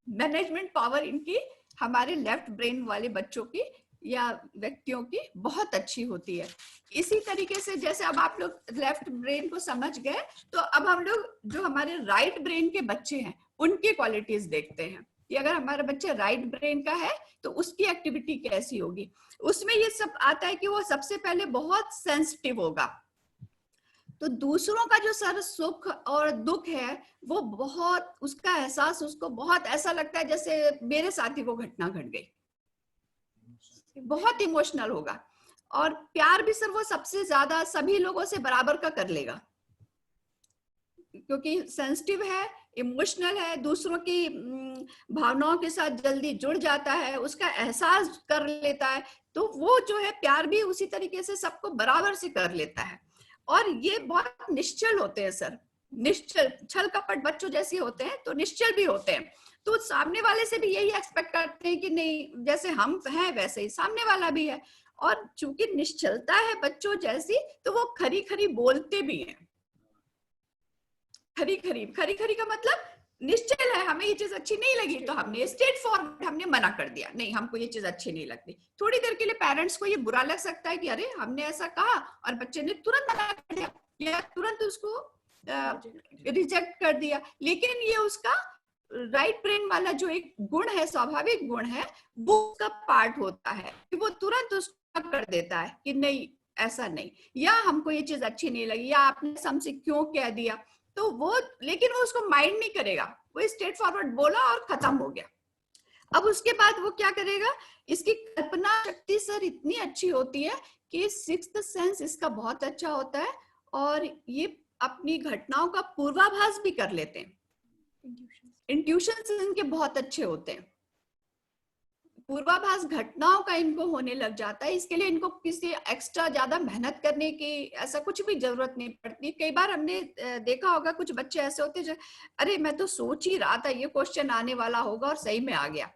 मैनेजमेंट पावर इनकी हमारे लेफ्ट ब्रेन वाले बच्चों की या व्यक्तियों की बहुत अच्छी होती है। इसी तरीके से जैसे अब आप लोग लेफ्ट ब्रेन को समझ गए, तो अब हम लोग जो हमारे राइट ब्रेन के बच्चे हैं उनकी क्वालिटीज देखते हैं कि अगर हमारा बच्चा राइट ब्रेन का है तो उसकी एक्टिविटी कैसी होगी। उसमें ये सब आता है कि वो सबसे पहले बहुत सेंसिटिव होगा, तो दूसरों का जो सर सुख और दुख है वो बहुत, उसका एहसास उसको बहुत ऐसा लगता है जैसे मेरे साथ ही वो घटना घट गई, बहुत इमोशनल होगा। और प्यार भी सर वो सबसे ज्यादा सभी लोगों से बराबर का कर लेगा, क्योंकि सेंसिटिव है, इमोशनल है, दूसरों की भावनाओं के साथ जल्दी जुड़ जाता है, उसका एहसास कर लेता है, तो वो जो है प्यार भी उसी तरीके से सबको बराबर से कर लेता है। और ये बहुत निश्चल होते हैं सर, निश्चल, छल कपट बच्चों जैसे होते हैं तो निश्चल भी होते हैं, तो सामने वाले से भी यही एक्सपेक्ट करते हैं कि नहीं जैसे हम हैं वैसे ही सामने वाला भी है। और चूंकि निश्चलता है बच्चों जैसी, तो वो खरी खरी बोलते भी हैं। खरी खरी का मतलब निश्चल है, हमें ये चीज अच्छी नहीं लगी तो हमने स्ट्रेट फॉरवर्ड हमने मना कर दिया, नहीं हमको ये चीज अच्छी नहीं लगती। थोड़ी देर के लिए पेरेंट्स को ये बुरा लग सकता है कि अरे हमने ऐसा कहा और बच्चे ने तुरंत मना कर दिया या तुरंत उसको रिजेक्ट कर दिया, लेकिन ये उसका राइट ब्रेन वाला जो एक गुण है, स्वाभाविक गुण है, वो उसका पार्ट होता है कि वो तुरंत उसको कर देता है कि नहीं ऐसा नहीं, या हमको ये चीज अच्छी नहीं लगी, या आपने हमसे क्यों कह दिया, तो वो, लेकिन वो उसको माइंड नहीं करेगा, वो स्ट्रेट फॉरवर्ड बोला और खत्म हो गया। अब उसके बाद वो क्या करेगा, इसकी कल्पना शक्ति सर इतनी अच्छी होती है कि सिक्स्थ सेंस इसका बहुत अच्छा होता है, और ये अपनी घटनाओं का पूर्वाभास भी कर लेते हैं। इंट्यूशंस इनके बहुत अच्छे होते हैं, पूर्वाभास घटनाओं का इनको होने लग जाता है। इसके लिए इनको किसी एक्स्ट्रा ज्यादा मेहनत करने की ऐसा कुछ भी जरूरत नहीं पड़ती। कई बार हमने देखा होगा कुछ बच्चे ऐसे होते हैं जो अरे मैं तो सोच ही रहा था ये क्वेश्चन आने वाला होगा और सही में आ गया,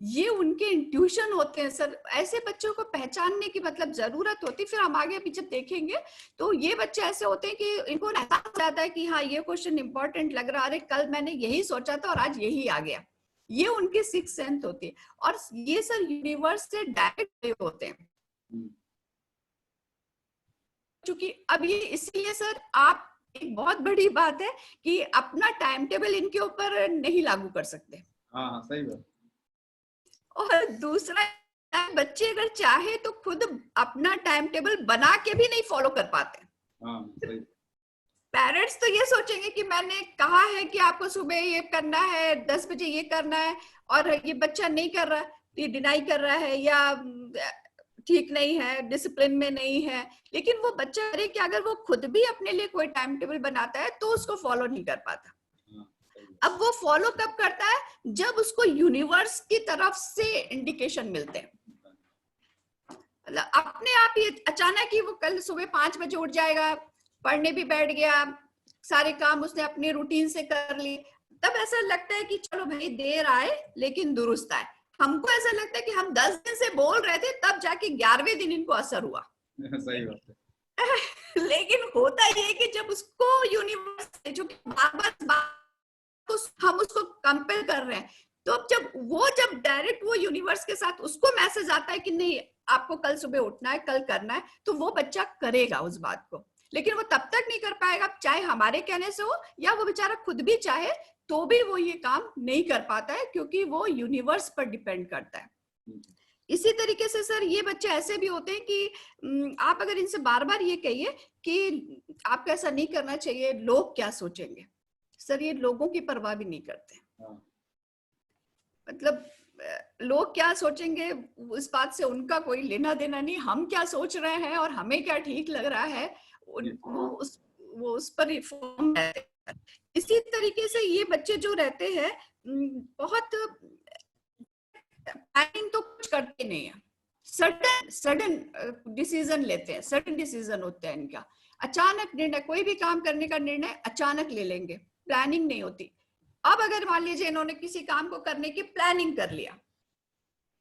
ये उनके इंट्यूशन होते हैं सर। ऐसे बच्चों को पहचानने की मतलब जरूरत होती, फिर हम आगे पीछे देखेंगे तो ये बच्चे ऐसे होते हैं कि इनको एहसास जाता है कि हाँ ये क्वेश्चन इंपॉर्टेंट लग रहा है, अरे कल मैंने यही सोचा था और आज यही आ गया। ये उनकी सिक्स्थ सेंस होती है, और ये सर यूनिवर्स से डायरेक्ट होते हैं। क्योंकि अब ये इसलिए सर आप, एक बहुत बड़ी बात है कि अपना टाइम टेबल इनके ऊपर नहीं लागू कर सकते। हाँ सही बात। और दूसरा, बच्चे अगर चाहे तो खुद अपना टाइम टेबल बना के भी नहीं फॉलो कर पाते। हाँ सही। पेरेंट्स तो ये सोचेंगे कि मैंने कहा है कि आपको सुबह ये करना है, 10 बजे ये करना है, और ये बच्चा नहीं कर रहा, ये डिनाई कर रहा है या ठीक नहीं है, डिसिप्लिन में नहीं है। लेकिन वो बच्चा करे कि अगर वो खुद भी अपने लिए कोई टाइम टेबल बनाता है तो उसको फॉलो नहीं कर पाता। अब वो फॉलो कब करता है, जब उसको यूनिवर्स की तरफ से इंडिकेशन मिलते हैं। अपने आप ही अचानक ही वो कल सुबह 5 बजे उठ जाएगा, पढ़ने भी बैठ गया, सारे काम उसने अपने रूटीन से कर लिए, तब ऐसा लगता है कि चलो भाई देर आए लेकिन दुरुस्त आए। हमको ऐसा लगता है कि हम 10 दिन से बोल रहे थे, तब जाके 11वें दिन इनको असर हुआ। सही बात है। लेकिन होता ये कि जब उसको यूनिवर्स जो बार-बार हम उसको कंपेल कर रहे हैं, तो जब डायरेक्ट वो यूनिवर्स के साथ उसको मैसेज आता है कि नहीं आपको कल सुबह उठना है, कल करना है, तो वो बच्चा करेगा उस बात को। लेकिन वो तब तक नहीं कर पाएगा चाहे हमारे कहने से हो, या वो बेचारा खुद भी चाहे तो भी वो ये काम नहीं कर पाता है, क्योंकि वो यूनिवर्स पर डिपेंड करता है। इसी तरीके से सर ये बच्चे ऐसे भी होते हैं कि आप अगर इनसे बार बार ये कहिए कि आपको ऐसा नहीं करना चाहिए, लोग क्या सोचेंगे, सर ये लोगों की परवाह भी नहीं करते। मतलब लोग क्या सोचेंगे उस बात से उनका कोई लेना देना नहीं, हम क्या सोच रहे हैं और हमें क्या ठीक लग रहा है वो उस पर रिफॉर्म रहते हैं। इसी तरीके से ये बच्चे जो रहते हैं बहुत प्लानिंग तो कुछ करते नहीं है, सडन डिसीजन लेते हैं, सडन डिसीजन होते हैं इनका, अचानक निर्णय, कोई भी काम करने का निर्णय अचानक ले लेंगे, प्लानिंग नहीं होती। अब अगर मान लीजिए इन्होंने किसी काम को करने की प्लानिंग कर लिया,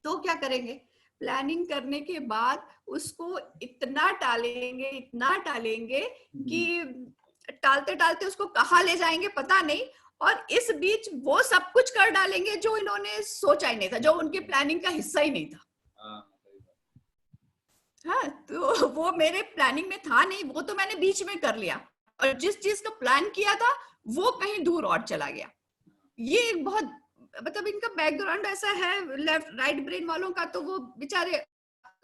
तो क्या करेंगे? प्लानिंग करने के बाद उसको इतना टालेंगे कि टालते टालते उसको कहाँ ले जाएंगे पता नहीं, और इस बीच वो सब कुछ कर डालेंगे जो इन्होंने सोचा ही नहीं था, जो उनकी प्लानिंग का हिस्सा ही नहीं था। हाँ, तो वो मेरे प्लानिंग में था नहीं, वो तो मैंने बीच में कर लिया, और जिस चीज का प्लान किया था वो कहीं दूर और चला गया। ये एक बहुत, मतलब इनका बैकग्राउंड ऐसा है लेफ्ट राइट ब्रेन वालों का, तो वो बेचारे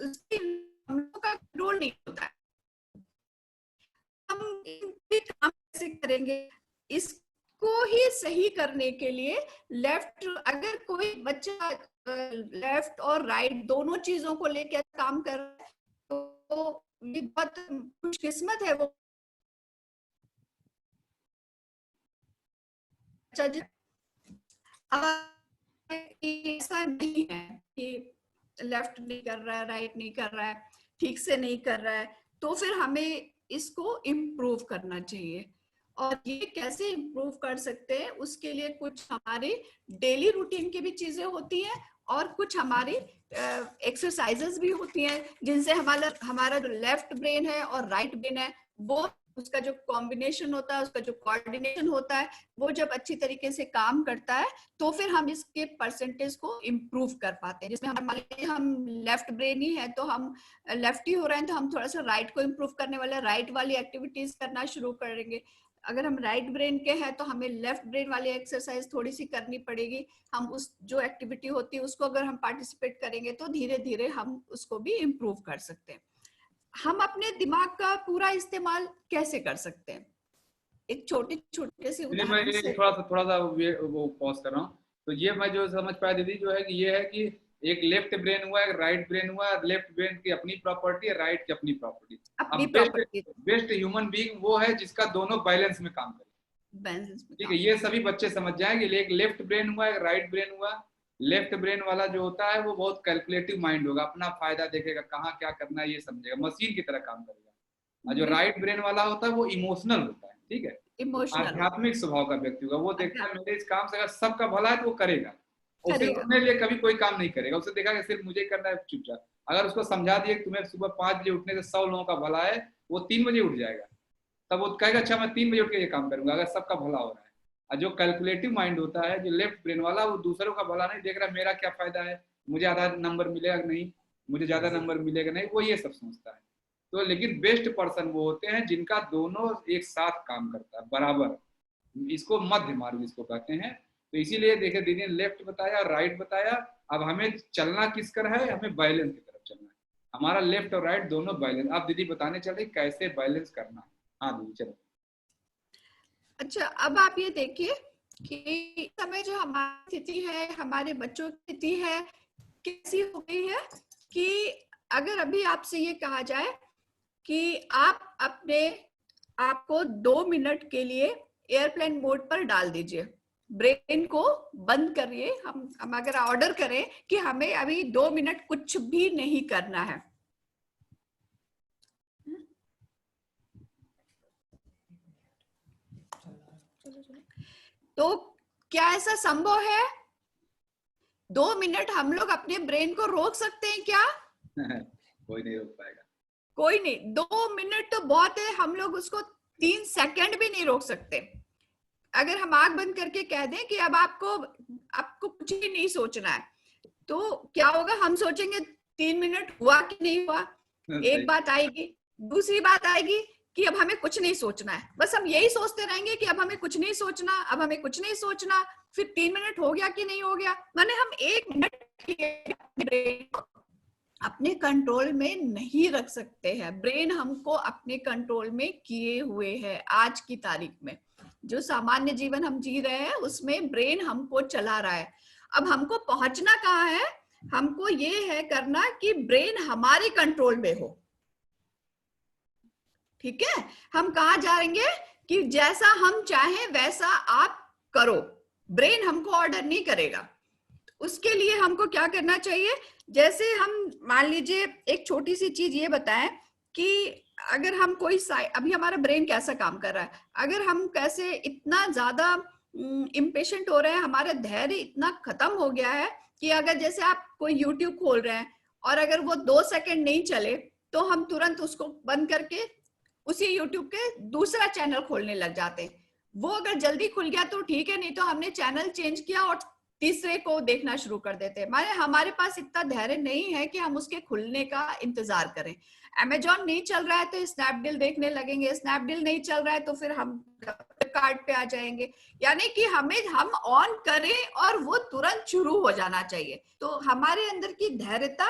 हम लोगों का कंट्रोल नहीं होता है। हम काम कैसे करेंगे? इसको ही सही करने के लिए लेफ्ट, अगर कोई बच्चा लेफ्ट और राइट दोनों चीजों को लेकर काम कर रहा है तो ये बहुत खुशकिस्मत है वो बच्चा। ऐसा नहीं है कि लेफ्ट नहीं कर रहा है, राइट नहीं कर रहा है, ठीक से नहीं कर रहा है, तो फिर हमें इसको इम्प्रूव करना चाहिए। और ये कैसे इम्प्रूव कर सकते हैं, उसके लिए कुछ हमारी डेली रूटीन की भी चीजें होती हैं और कुछ हमारी एक्सरसाइजेस भी होती हैं, जिनसे हमारा जो लेफ्ट ब्रेन है और राइट ब्रेन है, वो उसका जो कॉम्बिनेशन होता है, उसका जो कोऑर्डिनेशन होता है, वो जब अच्छी तरीके से काम करता है तो फिर हम इसके परसेंटेज को इम्प्रूव कर पाते हैं। जिसमें हम लेफ्ट ब्रेन ही है तो हम लेफ्ट ही हो रहे हैं, तो हम थोड़ा सा राइट को इम्प्रूव करने वाले राइट वाली एक्टिविटीज करना शुरू करेंगे। अगर हम राइट ब्रेन के हैं तो हमें लेफ्ट ब्रेन वाली एक्सरसाइज थोड़ी सी करनी पड़ेगी। हम उस जो एक्टिविटी होती है उसको अगर हम पार्टिसिपेट करेंगे तो धीरे धीरे हम उसको भी इम्प्रूव कर सकते हैं। हम अपने दिमाग का पूरा इस्तेमाल कैसे कर सकते हैं? एक छोटे से उदाहरण से थोड़ा सा वो पॉज कर रहा हूँ। तो ये मैं जो समझ पाया दीदी, जो है कि ये है कि एक लेफ्ट ब्रेन हुआ, एक राइट ब्रेन हुआ। लेफ्ट ब्रेन की अपनी प्रॉपर्टी है, राइट की अपनी प्रॉपर्टी। बेस्ट ह्यूमन बीइंग वो है जिसका दोनों बैलेंस में काम करे। ठीक है, ये सभी बच्चे समझ जाएंगे। एक लेफ्ट ब्रेन हुआ, एक राइट ब्रेन हुआ। लेफ्ट ब्रेन वाला जो होता है वो बहुत कैलकुलेटिव माइंड होगा, अपना फायदा देखेगा, कहाँ क्या करना है ये समझेगा, मशीन की तरह काम करेगा। और जो राइट ब्रेन वाला होता है वो इमोशनल होता है। ठीक है, आध्यात्मिक स्वभाव का व्यक्ति होगा। वो देखता है मेरे इस काम से अगर सबका भला है तो वो करेगा, और सिर्फ अपने लिए कभी कोई काम नहीं करेगा। उसे देखा कि सिर्फ मुझे करना है चुपचाप। अगर उसको समझा दिए तुम्हें सुबह 5 बजे उठने से 100 लोगों का भला है, वो 3 बजे उठ जाएगा। तब वो कहेगा अच्छा मैं 3 बजे उठ के ये काम करूंगा अगर सबका भला हो रहा है। और जो कैलकुलेटिव माइंड होता है, जो लेफ्ट ब्रेन वाला, वो दूसरों का भला नहीं देख रहा, मेरा क्या फायदा है, मुझे आधा नंबर मिलेगा नहीं, मुझे ज्यादा नंबर मिलेगा नहीं, वो ये सब सोचता है। तो लेकिन बेस्ट पर्सन वो होते हैं जिनका दोनों एक साथ काम करता है बराबर। इसको मध्य मार्ग इसको कहते हैं। तो इसीलिए देखे दीदी ने लेफ्ट बताया, राइट बताया। अब हमें चलना किस कर है, हमें बैलेंस की तरफ चलना है। हमारा लेफ्ट और राइट दोनों बैलेंस। अब दीदी बताने चले कैसे बैलेंस करना है। हाँ दीदी चलो। अच्छा, अब आप ये देखिए कि इस समय जो हमारी स्थिति है, हमारे बच्चों की स्थिति है, कैसी हो गई है कि अगर अभी आपसे ये कहा जाए कि आप अपने आप को 2 मिनट के लिए एयरप्लेन मोड पर डाल दीजिए, ब्रेन को बंद करिए। हम अगर ऑर्डर करें कि हमें अभी 2 मिनट कुछ भी नहीं करना है, तो क्या ऐसा संभव है? 2 मिनट हम लोग अपने ब्रेन को रोक सकते हैं क्या? कोई नहीं रोक पाएगा। कोई नहीं। 2 मिनट तो बहुत है, हम लोग उसको 3 सेकंड भी नहीं रोक सकते। अगर हम आंख बंद करके कह दें कि अब आपको कुछ भी नहीं सोचना है, तो क्या होगा? हम सोचेंगे 3 मिनट हुआ कि नहीं हुआ। एक बात आएगी, दूसरी बात आएगी कि अब हमें कुछ नहीं सोचना है। बस हम यही सोचते रहेंगे कि अब हमें कुछ नहीं सोचना, अब हमें कुछ नहीं सोचना। फिर 3 मिनट हो गया कि नहीं हो गया। माने हम 1 मिनट अपने कंट्रोल में नहीं रख सकते हैं। ब्रेन हमको अपने कंट्रोल में किए हुए है। आज की तारीख में जो सामान्य जीवन हम जी रहे हैं उसमें ब्रेन हमको चला रहा है। अब हमको पहुंचना कहाँ है? हमको ये है करना कि ब्रेन हमारे कंट्रोल में हो। ठीक है, हम कहाँ जाएंगे कि जैसा हम चाहें वैसा आप करो। ब्रेन हमको ऑर्डर नहीं करेगा। उसके लिए हमको क्या करना चाहिए? जैसे हम मान लीजिए एक छोटी सी चीज ये बताएं कि अगर हम कोई अभी हमारा ब्रेन कैसा काम कर रहा है, अगर हम कैसे इतना ज्यादा इम्पेशेंट हो रहे हैं, हमारा धैर्य इतना खत्म हो गया है कि अगर जैसे आप कोई यूट्यूब खोल रहे हैं और अगर वो 2 सेकंड नहीं चले तो हम तुरंत उसको बंद करके उसी यूट्यूब के दूसरा चैनल खोलने लग जाते हैं। वो अगर जल्दी खुल गया तो ठीक है, नहीं तो हमने चैनल चेंज किया और तीसरे को देखना शुरू कर देते हैं। माने हमारे पास इतना धैर्य नहीं है कि हम उसके खुलने का इंतजार करें। अमेजॉन नहीं चल रहा है तो स्नैपडील देखने लगेंगे, स्नैपडील नहीं चल रहा है तो फिर हम फ्लिपकार्ट पे आ जाएंगे। यानी कि हम ऑन करें और वो तुरंत शुरू हो जाना चाहिए। तो हमारे अंदर की धैर्यता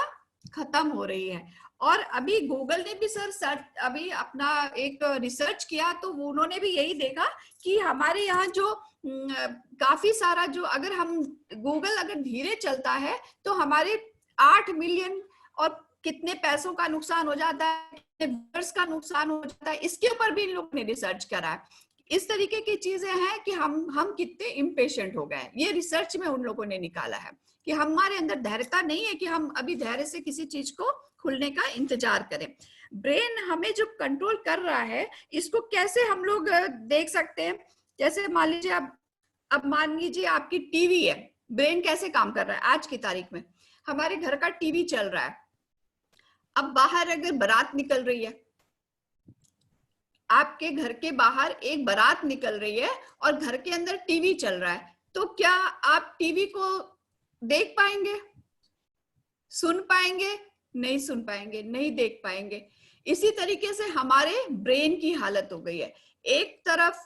खत्म हो रही है। और अभी गूगल ने भी सर अभी अपना एक रिसर्च किया तो उन्होंने भी यही देखा कि हमारे यहाँ जो काफी सारा जो अगर हम गूगल अगर धीरे चलता है तो हमारे 8 मिलियन और कितने पैसों का नुकसान हो जाता है, कितने व्यूअर्स का नुकसान हो जाता है, इसके ऊपर भी इन लोगों ने रिसर्च करा है। इस तरीके की चीजें हैं कि हम कितने इम्पेशेंट हो गए। ये रिसर्च में उन लोगों ने निकाला है कि हमारे अंदर धैर्यता नहीं है कि हम अभी धैर्य से किसी चीज को खुलने का इंतजार करें। ब्रेन हमें जो कंट्रोल कर रहा है इसको कैसे हम लोग देख सकते हैं। जैसे मान लीजिए अब मान लीजिए आपकी टीवी है, ब्रेन कैसे काम कर रहा है। आज की तारीख में हमारे घर का टीवी चल रहा है। अब बाहर अगर बारात निकल रही है, आपके घर के बाहर एक बारात निकल रही है और घर के अंदर टीवी चल रहा है, तो क्या आप टीवी को देख पाएंगे, सुन पाएंगे? नहीं सुन पाएंगे, नहीं देख पाएंगे। इसी तरीके से हमारे ब्रेन की हालत हो गई है। एक तरफ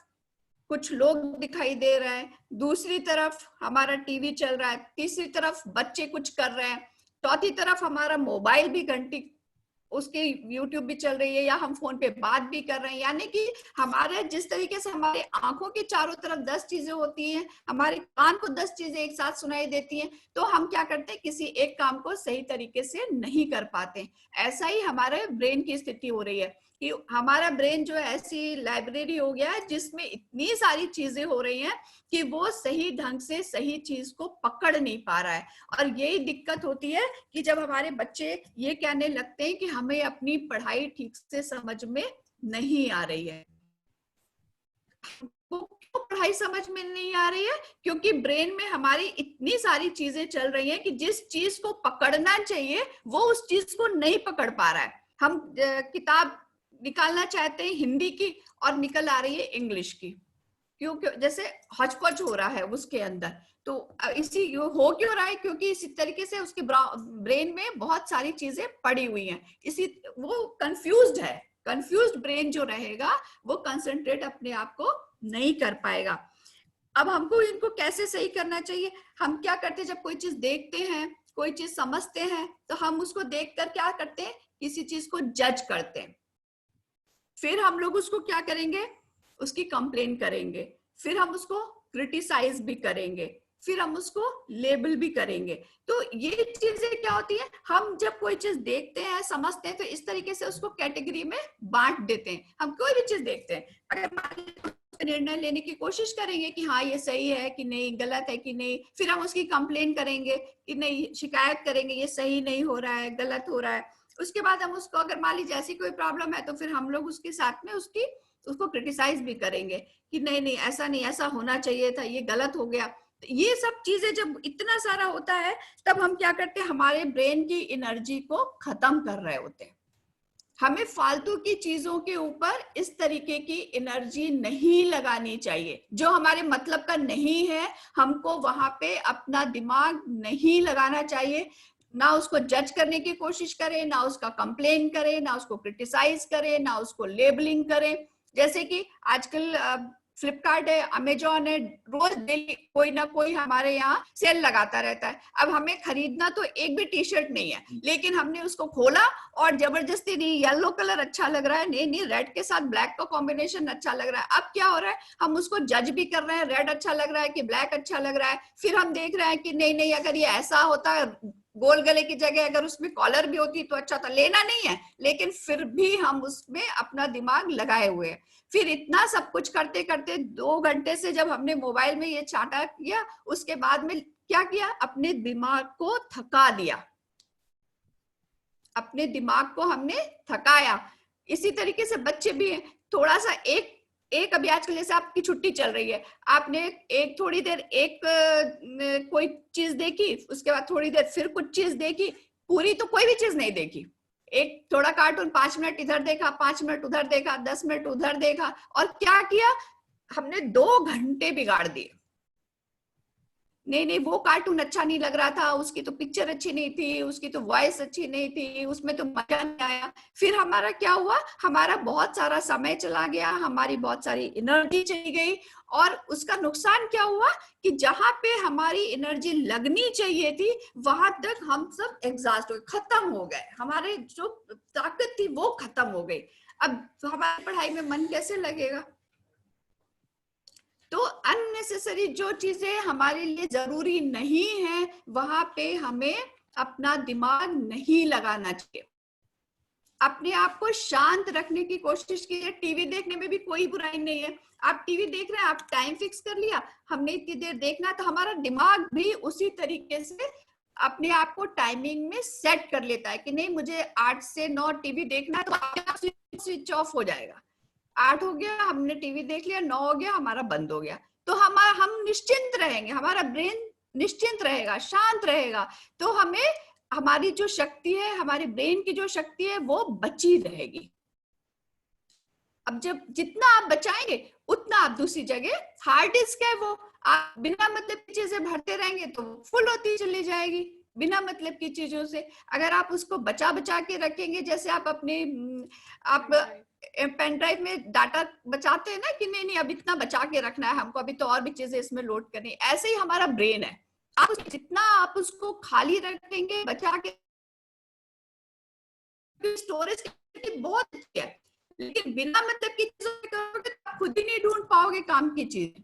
कुछ लोग दिखाई दे रहे हैं, दूसरी तरफ हमारा टीवी चल रहा है, तीसरी तरफ बच्चे कुछ कर रहे हैं, चौथी तरफ हमारा मोबाइल भी घंटी उसके यूट्यूब भी चल रही है या हम फोन पे बात भी कर रहे हैं। यानी कि हमारे जिस तरीके से हमारे आंखों के चारों तरफ 10 चीजें होती हैं, हमारे कान को 10 चीजें एक साथ सुनाई देती हैं, तो हम क्या करते हैं, किसी एक काम को सही तरीके से नहीं कर पाते। ऐसा ही हमारे ब्रेन की स्थिति हो रही है कि हमारा ब्रेन जो ऐसी लाइब्रेरी हो गया है जिसमें इतनी सारी चीजें हो रही हैं कि वो सही ढंग से सही चीज को पकड़ नहीं पा रहा है। और यही दिक्कत होती है कि जब हमारे बच्चे ये कहने लगते हैं कि हमें अपनी पढ़ाई ठीक से समझ में नहीं आ रही है। वो क्यों पढ़ाई समझ में नहीं आ रही है? क्योंकि ब्रेन में हमारी इतनी सारी चीजें चल रही हैं कि जिस चीज को पकड़ना चाहिए वो उस चीज को नहीं पकड़ पा रहा है। हम किताब निकालना चाहते हैं हिंदी की और निकल आ रही है इंग्लिश की, क्योंकि जैसे हचपच हो रहा है उसके अंदर। तो इसी हो क्यों रहा है? क्योंकि इसी तरीके से उसके ब्रेन में बहुत सारी चीजें पड़ी हुई हैं, इसी वो कंफ्यूज्ड है। कंफ्यूज्ड ब्रेन जो रहेगा वो कंसंट्रेट अपने आप को नहीं कर पाएगा। अब हमको इनको कैसे सही करना चाहिए? हम क्या करते हैं, जब कोई चीज देखते हैं, कोई चीज समझते हैं, तो हम उसको देखकर क्या करते हैं, किसी चीज को जज करते हैं। फिर हम लोग उसको क्या करेंगे, उसकी कंप्लेन करेंगे, फिर हम उसको क्रिटिसाइज भी करेंगे, फिर हम उसको लेबल भी करेंगे। तो ये चीजें क्या होती है, हम जब कोई चीज देखते हैं, समझते हैं, तो इस तरीके से उसको कैटेगरी में बांट देते हैं। हम कोई भी चीज देखते हैं, अगर निर्णय लेने की कोशिश करेंगे कि हाँ ये सही है कि नहीं, गलत है कि नहीं, फिर हम उसकी कंप्लेन करेंगे कि नहीं, शिकायत करेंगे ये सही नहीं हो रहा है, गलत हो रहा है। उसके बाद हम उसको, अगर मान लीजिए ऐसी कोई प्रॉब्लम है, तो फिर हम लोग उसके साथ में उसको क्रिटिसाइज भी करेंगे कि नहीं नहीं ऐसा नहीं, ऐसा होना चाहिए था, ये गलत हो गया। तो ये सब चीजें जब इतना सारा होता है तब हम क्या करते हैं, हमारे ब्रेन की एनर्जी को खत्म कर रहे होते हैं। हमें फालतू की चीजों के ऊपर इस तरीके की एनर्जी नहीं लगानी चाहिए जो हमारे मतलब का नहीं है। हमको वहां पे अपना दिमाग नहीं लगाना चाहिए। ना उसको जज करने की कोशिश करें, ना उसका कंप्लेन करें, ना उसको क्रिटिसाइज करें, ना उसको लेबलिंग करें। जैसे कि आजकल फ्लिपकार्ट है, अमेजॉन है, रोज डेली कोई ना कोई हमारे यहाँ सेल लगाता रहता है। अब हमें खरीदना तो एक भी टी शर्ट नहीं है, लेकिन हमने उसको खोला और जबरदस्ती, नहीं येलो कलर अच्छा लग रहा है, नहीं रेड के साथ ब्लैक का कॉम्बिनेशन अच्छा लग रहा है। अब क्या हो रहा है, हम उसको जज भी कर रहे हैं, रेड अच्छा लग रहा है कि ब्लैक अच्छा लग रहा है। फिर हम देख रहे हैं कि नहीं नहीं, अगर ये ऐसा होता है, गोल गले की जगह अगर उसमें कॉलर भी होती तो अच्छा था, लेना नहीं है, लेकिन फिर भी हम उसमें अपना दिमाग लगाए हुए हैं। फिर इतना सब कुछ करते करते 2 घंटे से जब हमने मोबाइल में ये चाटा किया, उसके बाद में क्या किया, अपने दिमाग को थका दिया। अपने दिमाग को हमने थकाया। इसी तरीके से बच्चे भी हैं, थोड़ा सा एक अभी आजकल जैसे आपकी छुट्टी चल रही है, आपने एक थोड़ी देर कोई चीज देखी, उसके बाद थोड़ी देर फिर कुछ चीज देखी, पूरी तो कोई भी चीज नहीं देखी। एक थोड़ा कार्टून 5 मिनट इधर देखा, 5 मिनट उधर देखा, 10 मिनट उधर देखा, और क्या किया हमने 2 घंटे बिगाड़ दिए। नहीं, वो कार्टून अच्छा नहीं लग रहा था, उसकी तो पिक्चर अच्छी नहीं थी, उसकी तो वॉइस अच्छी नहीं थी, उसमें तो मजा नहीं आया। फिर हमारा क्या हुआ, हमारा बहुत सारा समय चला गया, हमारी बहुत सारी एनर्जी चली गई, और उसका नुकसान क्या हुआ कि जहां पे हमारी एनर्जी लगनी चाहिए थी वहां तक हम सब एग्जॉस्ट हो गए, खत्म हो गए, हमारे जो ताकत थी वो खत्म हो गई। अब हमारी पढ़ाई में मन कैसे लगेगा? तो अननेसेसरी जो चीजें हमारे लिए जरूरी नहीं है वहां पे हमें अपना दिमाग नहीं लगाना चाहिए। अपने आप को शांत रखने की कोशिश कीजिए। टीवी देखने में भी कोई बुराई नहीं है। आप टीवी देख रहे हैं, आप टाइम फिक्स कर लिया, हमने इतनी देर देखना, तो हमारा दिमाग भी उसी तरीके से अपने आप को टाइमिंग में सेट कर लेता है कि नहीं मुझे 8 से 9 टीवी देखना है, तो स्विच ऑफ हो जाएगा। 8 हो गया, हमने टीवी देख लिया, 9 हो गया, हमारा बंद हो गया, तो हम निश्चिंत रहेंगे, हमारा ब्रेन निश्चिंत रहेगा, शांत रहेगा, तो हमें हमारी जो शक्ति है, हमारे ब्रेन की जो शक्ति है वो बची रहेगी। अब जब जितना आप बचाएंगे उतना आप दूसरी जगह, हार्ड डिस्क है वो, आप बिना मतलब की चीजें भरते रहेंगे तो फुल होती चली जाएगी बिना मतलब की चीजों से। अगर आप उसको बचा बचा के रखेंगे, जैसे आप अपने पेन ड्राइव में डाटा बचाते हैं ना कि नहीं अब इतना बचा के रखना है हमको, अभी तो और भी चीजें इसमें लोड करनी, ऐसे ही हमारा ब्रेन है। आप जितना आप उसको खाली रखेंगे, बचा के, स्टोरेज बहुत अच्छी है, लेकिन बिना मतलब की चीजों करोगे तो खुद ही नहीं ढूंढ पाओगे काम की चीज।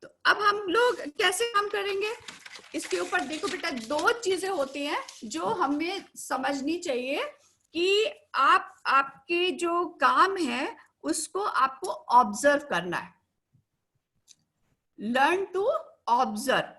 तो अब हम लोग कैसे काम करेंगे इसके ऊपर देखो बेटा, 2 चीजें होती हैं जो हमें समझनी चाहिए कि आपके जो काम है उसको आपको ऑब्जर्व करना है। Learn to observe.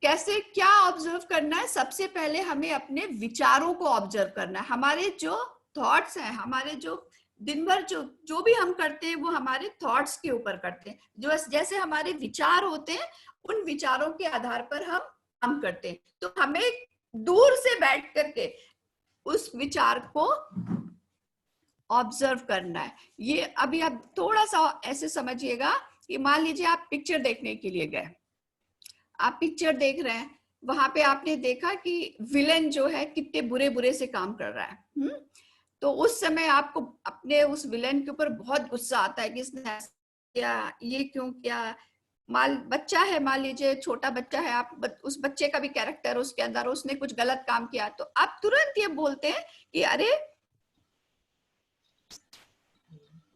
कैसे, क्या ऑब्जर्व करना है? सबसे पहले हमें अपने विचारों को ऑब्जर्व करना है। हमारे जो थॉट्स हैं, हमारे जो दिन भर जो भी हम करते हैं वो हमारे थॉट्स के ऊपर करते हैं। जो जैसे हमारे विचार होते हैं, उन विचारों के आधार पर हम काम करते हैं। तो हमें दूर से बैठ करके उस विचार को ऑब्जर्व करना है। ये अभी आप थोड़ा सा ऐसे समझिएगा कि मान लीजिए आप पिक्चर देखने के लिए गए, आप पिक्चर देख रहे हैं, वहां पे आपने देखा कि विलेन जो है कितने बुरे बुरे से काम कर रहा है। तो उस समय आपको अपने उस विलेन के ऊपर बहुत गुस्सा आता है कि इसने किया, ये क्यों किया। बच्चा है, मान लीजिए छोटा बच्चा है, आप उस बच्चे का भी कैरेक्टर उसके अंदर, उसने कुछ गलत काम किया, तो आप तुरंत ये बोलते हैं कि अरे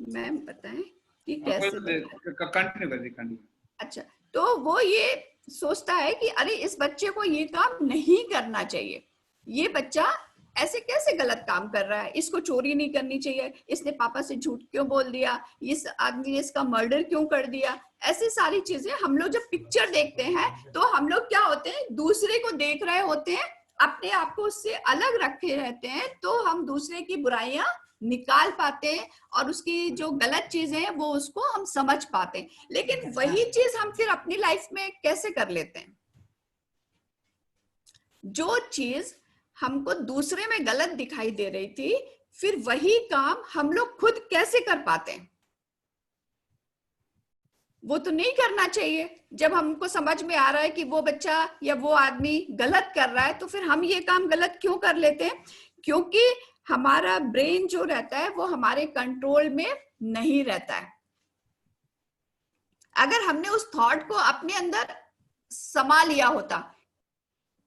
मैम बताएं कि कैसे कंटिन्यू करिए। अच्छा, तो वो ये सोचता है कि अरे इस बच्चे को ये काम नहीं करना चाहिए, ये बच्चा ऐसे कैसे गलत काम कर रहा है, इसको चोरी नहीं करनी चाहिए, इसने पापा से झूठ क्यों बोल दिया, इस आदमी ने इसका मर्डर क्यों कर दिया। ऐसी सारी चीजें हम लोग जब पिक्चर देखते हैं तो हम लोग क्या होते हैं, दूसरे को देख रहे होते हैं, अपने आप को उससे अलग रखे रहते हैं, तो हम दूसरे की बुराइयां निकाल पाते हैं और उसकी जो गलत चीजें हैं वो उसको हम समझ पाते हैं। लेकिन वही चीज हम फिर अपनी लाइफ में कैसे कर लेते हैं? जो चीज हमको दूसरे में गलत दिखाई दे रही थी, फिर वही काम हम लोग खुद कैसे कर पाते हैं? वो तो नहीं करना चाहिए। जब हमको समझ में आ रहा है कि वो बच्चा या वो आदमी गलत कर रहा है, तो फिर हम ये काम गलत क्यों कर लेते हैं? क्योंकि हमारा ब्रेन जो रहता है वो हमारे कंट्रोल में नहीं रहता है। अगर हमने उस थॉट को अपने अंदर समा लिया होता,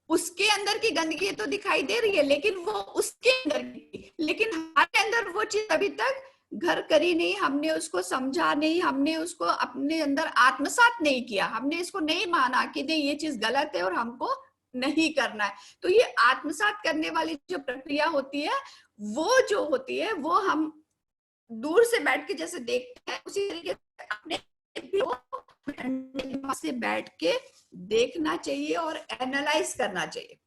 उसके अंदर की गंदगी तो दिखाई दे रही है लेकिन वो उसके अंदर की, लेकिन हमारे अंदर वो चीज अभी तक घर करी नहीं, हमने उसको समझा नहीं, हमने उसको अपने अंदर आत्मसात नहीं किया, हमने इसको नहीं माना कि नहीं ये चीज गलत है और हमको नहीं करना है। तो ये आत्मसात करने वाली जो प्रक्रिया होती है वो जो होती है वो हम दूर से बैठ के जैसे देखते हैं, उसी तरीके से अपने से बैठ के देखना चाहिए और एनालाइज करना चाहिए।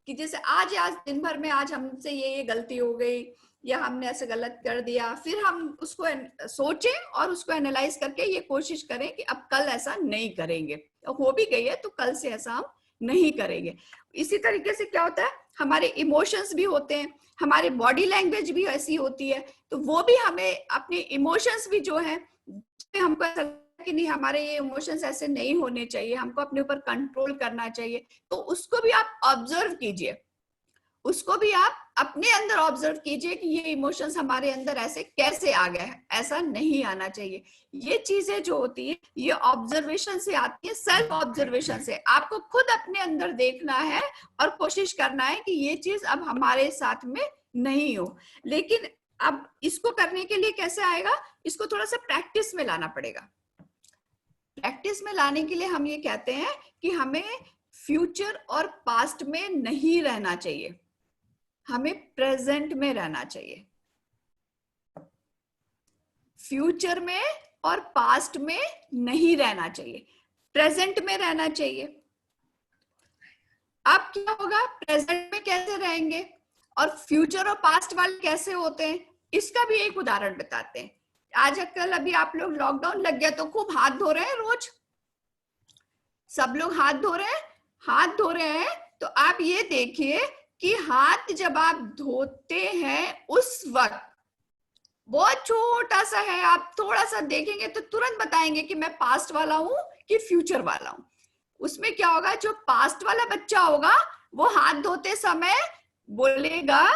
कि जैसे आज दिन भर में आज हमसे ये गलती हो गई या हमने ऐसे गलत कर दिया, फिर हम उसको सोचें और उसको एनालाइज करके ये कोशिश करें कि अब कल ऐसा नहीं करेंगे, और हो भी गई है तो कल से ऐसा हम नहीं करेंगे। इसी तरीके से क्या होता है, हमारे इमोशंस भी होते हैं, हमारी बॉडी लैंग्वेज भी ऐसी होती है, तो वो भी हमें अपने इमोशंस भी जो है, हमको ऐसा कि नहीं हमारे ये इमोशंस ऐसे नहीं होने चाहिए, हमको अपने ऊपर कंट्रोल करना चाहिए, तो उसको भी आप ऑब्जर्व कीजिए, उसको भी आप अपने अंदर ऑब्जर्व कीजिए कि ये इमोशंस हमारे अंदर ऐसे कैसे आ गए हैं, ऐसा नहीं आना चाहिए। ये चीजें जो होती है ये ऑब्जर्वेशन से आती है, सेल्फ ऑब्जर्वेशन से। आपको खुद अपने अंदर देखना है और कोशिश करना है कि ये चीज अब हमारे साथ में नहीं हो। लेकिन अब इसको करने के लिए कैसे आएगा, इसको थोड़ा सा प्रैक्टिस में लाना पड़ेगा। प्रैक्टिस में लाने के लिए हम ये कहते हैं कि हमें फ्यूचर और पास्ट में नहीं रहना चाहिए, हमें प्रेजेंट में रहना चाहिए। फ्यूचर में और पास्ट में नहीं रहना चाहिए, प्रेजेंट में रहना चाहिए। अब क्या होगा, प्रेजेंट में कैसे रहेंगे और फ्यूचर और पास्ट वाले कैसे होते हैं, इसका भी एक उदाहरण बताते हैं। आजकल अभी आप लोग लॉकडाउन लग गया तो खूब हाथ धो रहे हैं, रोज सब लोग हाथ धो रहे हैं। तो आप ये देखिए कि हाथ जब आप धोते हैं उस वक्त बहुत छोटा सा है, आप थोड़ा सा देखेंगे तो तुरंत बताएंगे कि मैं पास्ट वाला हूं कि फ्यूचर वाला हूं। उसमें क्या होगा, जो पास्ट वाला बच्चा होगा वो हाथ धोते समय बोलेगा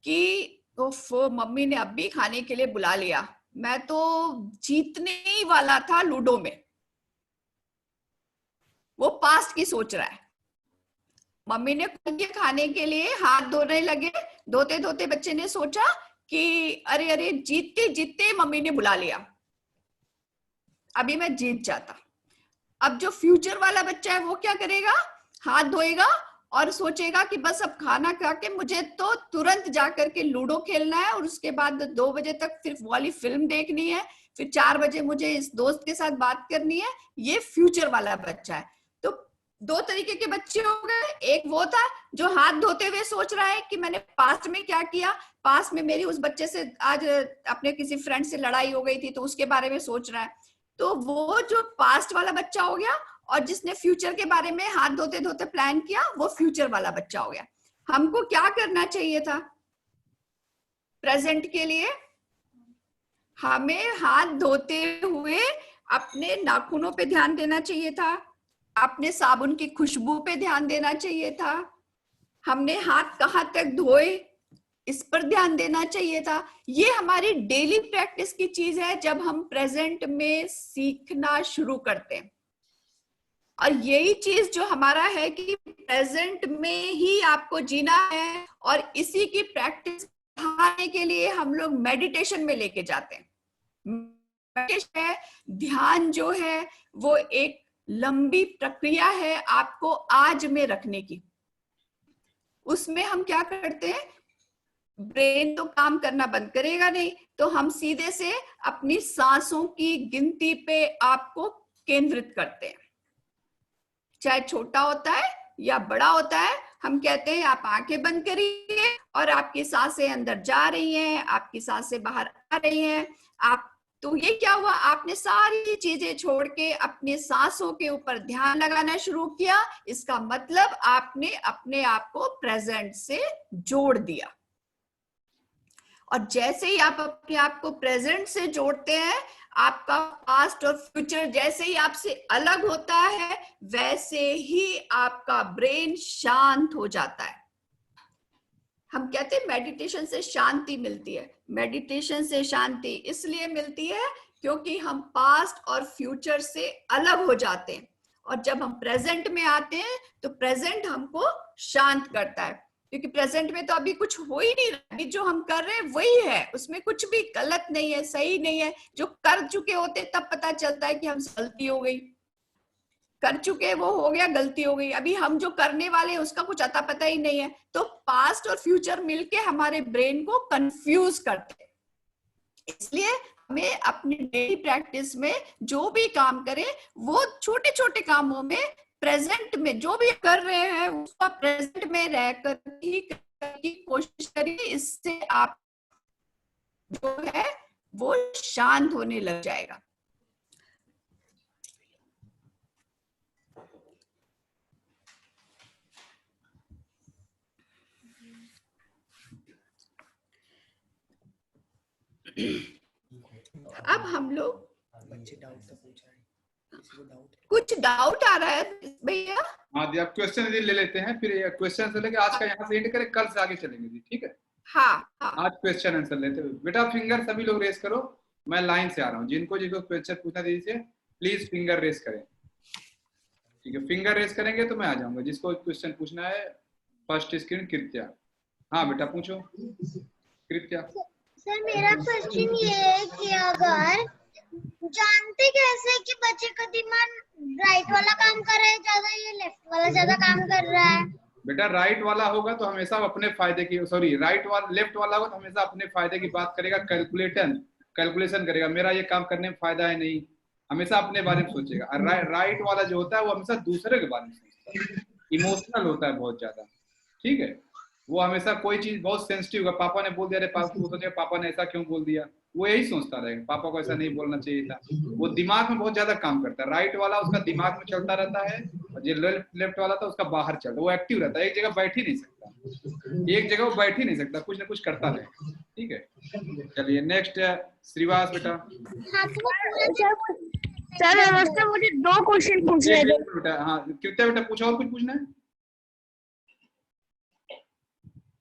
कि ओफो मम्मी ने अभी खाने के लिए बुला लिया, मैं तो जीतने ही वाला था लूडो में। वो पास्ट की सोच रहा है, मम्मी ने खाने के लिए हाथ धोने लगे, धोते धोते बच्चे ने सोचा कि अरे अरे जीतते जीतते मम्मी ने बुला लिया, अभी मैं जीत जाता। अब जो फ्यूचर वाला बच्चा है वो क्या करेगा, हाथ धोएगा और सोचेगा कि बस अब खाना खा के मुझे तो तुरंत जाकर के लूडो खेलना है और उसके बाद 2 बजे तक फिर वाली फिल्म देखनी है, फिर 4 बजे मुझे इस दोस्त के साथ बात करनी है। ये फ्यूचर वाला बच्चा है। तो 2 तरीके के बच्चे हो गए, एक वो था जो हाथ धोते हुए सोच रहा है कि मैंने पास्ट में क्या किया, पास्ट में मेरी उस बच्चे से आज अपने किसी फ्रेंड से लड़ाई हो गई थी तो उसके बारे में सोच रहा है। तो वो जो पास्ट वाला बच्चा हो गया, और जिसने फ्यूचर के बारे में हाथ धोते धोते प्लान किया वो फ्यूचर वाला बच्चा हो गया। हमको क्या करना चाहिए था, प्रेजेंट के लिए हमें हाथ धोते हुए अपने नाखूनों पे ध्यान देना चाहिए था, अपने साबुन की खुशबू पे ध्यान देना चाहिए था, हमने हाथ कहाँ तक धोए इस पर ध्यान देना चाहिए था। ये हमारी डेली प्रैक्टिस की चीज है जब हम प्रेजेंट में सीखना शुरू करते हैं। और यही चीज जो हमारा है कि प्रेजेंट में ही आपको जीना है, और इसी की प्रैक्टिस बढ़ाने के लिए हम लोग मेडिटेशन में लेके जाते हैं। मेडिटेशन है, ध्यान जो है वो एक लंबी प्रक्रिया है आपको आज में रखने की। उसमें हम क्या करते हैं, ब्रेन तो काम करना बंद करेगा नहीं, तो हम सीधे से अपनी सांसों की गिनती पे आपको केंद्रित करते हैं। चाहे छोटा होता है या बड़ा होता है, हम कहते हैं आप आंखें बंद करिए और आपकी सांसें अंदर जा रही हैं, आपकी सांसें बाहर आ रही हैं। आप तो ये क्या हुआ, आपने सारी चीजें छोड़ के अपने सांसों के ऊपर ध्यान लगाना शुरू किया। इसका मतलब आपने अपने आप को प्रेजेंट से जोड़ दिया। और जैसे ही आप अपने आप को प्रेजेंट से जोड़ते हैं, आपका पास्ट और फ्यूचर जैसे ही आपसे अलग होता है, वैसे ही आपका ब्रेन शांत हो जाता है। हम कहते हैं मेडिटेशन से शांति मिलती है। मेडिटेशन से शांति इसलिए मिलती है क्योंकि हम पास्ट और फ्यूचर से अलग हो जाते हैं, और जब हम प्रेजेंट में आते हैं तो प्रेजेंट हमको शांत करता है, क्योंकि प्रेजेंट में तो अभी कुछ हो ही नहीं रहा, अभी जो हम कर रहे हैं वही है, उसमें कुछ भी गलत नहीं है, सही नहीं है। जो कर चुके होते तब पता चलता है कि हमसे गलती हो गई, कर चुके वो हो गया, गलती हो गई। अभी हम जो करने वाले हैं उसका कुछ अता पता ही नहीं है। तो पास्ट और फ्यूचर मिलके हमारे ब्रेन को कंफ्यूज करते हैं। इसलिए हमें अपनी डेली प्रैक्टिस में जो भी काम करें वो छोटे छोटे कामों में प्रेजेंट में जो भी कर रहे हैं उसका प्रेजेंट में रहकर ही करने की कोशिश करिए। इससे आप जो है वो शांत होने लग जाएगा। अब हम लोग कुछ डाउट आ रहा है भैया? हाँ दी, आप क्वेश्चन ले लेते हैं, फिर क्वेश्चन से लेके आज का यहाँ से एंड करें, कल से आगे चलेंगे जी, ठीक है? हाँ, हाँ। आज क्वेश्चन आंसर लेते हैं। बेटा फिंगर सभी लोग रेस करो, मैं लाइन से आ रहा हूँ। जिनको जिनको क्वेश्चन पूछना दीदी से प्लीज फिंगर रेस करें, ठीक है? फिंगर रेस करेंगे तो मैं आ जाऊंगा। जिसको क्वेश्चन पूछना है, फर्स्ट स्क्रीन कृत्या। हाँ बेटा पूछो कृत्या। सर मेरा क्वेश्चन ये है कि अगर जानते कैसे कि बच्चे का दिमाग राइट वाला काम कर रहा है ज्यादा, ये लेफ्ट वाला ज्यादा काम कर रहा है? बेटा राइट वाला होगा तो हमेशा अपने फायदे की, सॉरी राइट वाला, लेफ्ट वाला होगा तो हमेशा अपने फायदे की बात करेगा, कैलकुलेशन करेगा, मेरा ये काम करने में फायदा है नहीं, हमेशा अपने बारे में सोचेगा। और राइट वाला जो होता है वो हमेशा दूसरे के बारे में सोचता है, इमोशनल होता है बहुत ज्यादा, ठीक है? वो हमेशा कोई चीज बहुत सेंसिटिव होगा, पापा ने बोल दिया, अरे पापा ने ऐसा क्यों बोल दिया, वो यही सोचता रहेगा, पापा को ऐसा नहीं बोलना चाहिए था। वो दिमाग में बहुत ज्यादा काम करता है। राइट वाला उसका दिमाग में चलता रहता है, और जो लेफ्ट वाला था उसका बाहर चलता है, वो एक्टिव रहता है, एक जगह बैठ ही नहीं सकता, एक जगह वो बैठ ही नहीं सकता, कुछ ना कुछ करता रहे, ठीक है? चलिए नेक्स्ट श्रीवास बेटा। सर नमस्ते, मुझे 2 क्वेश्चन पूछने थे बेटा। हाँ कृत्या बेटा पूछो, और कुछ पूछना है?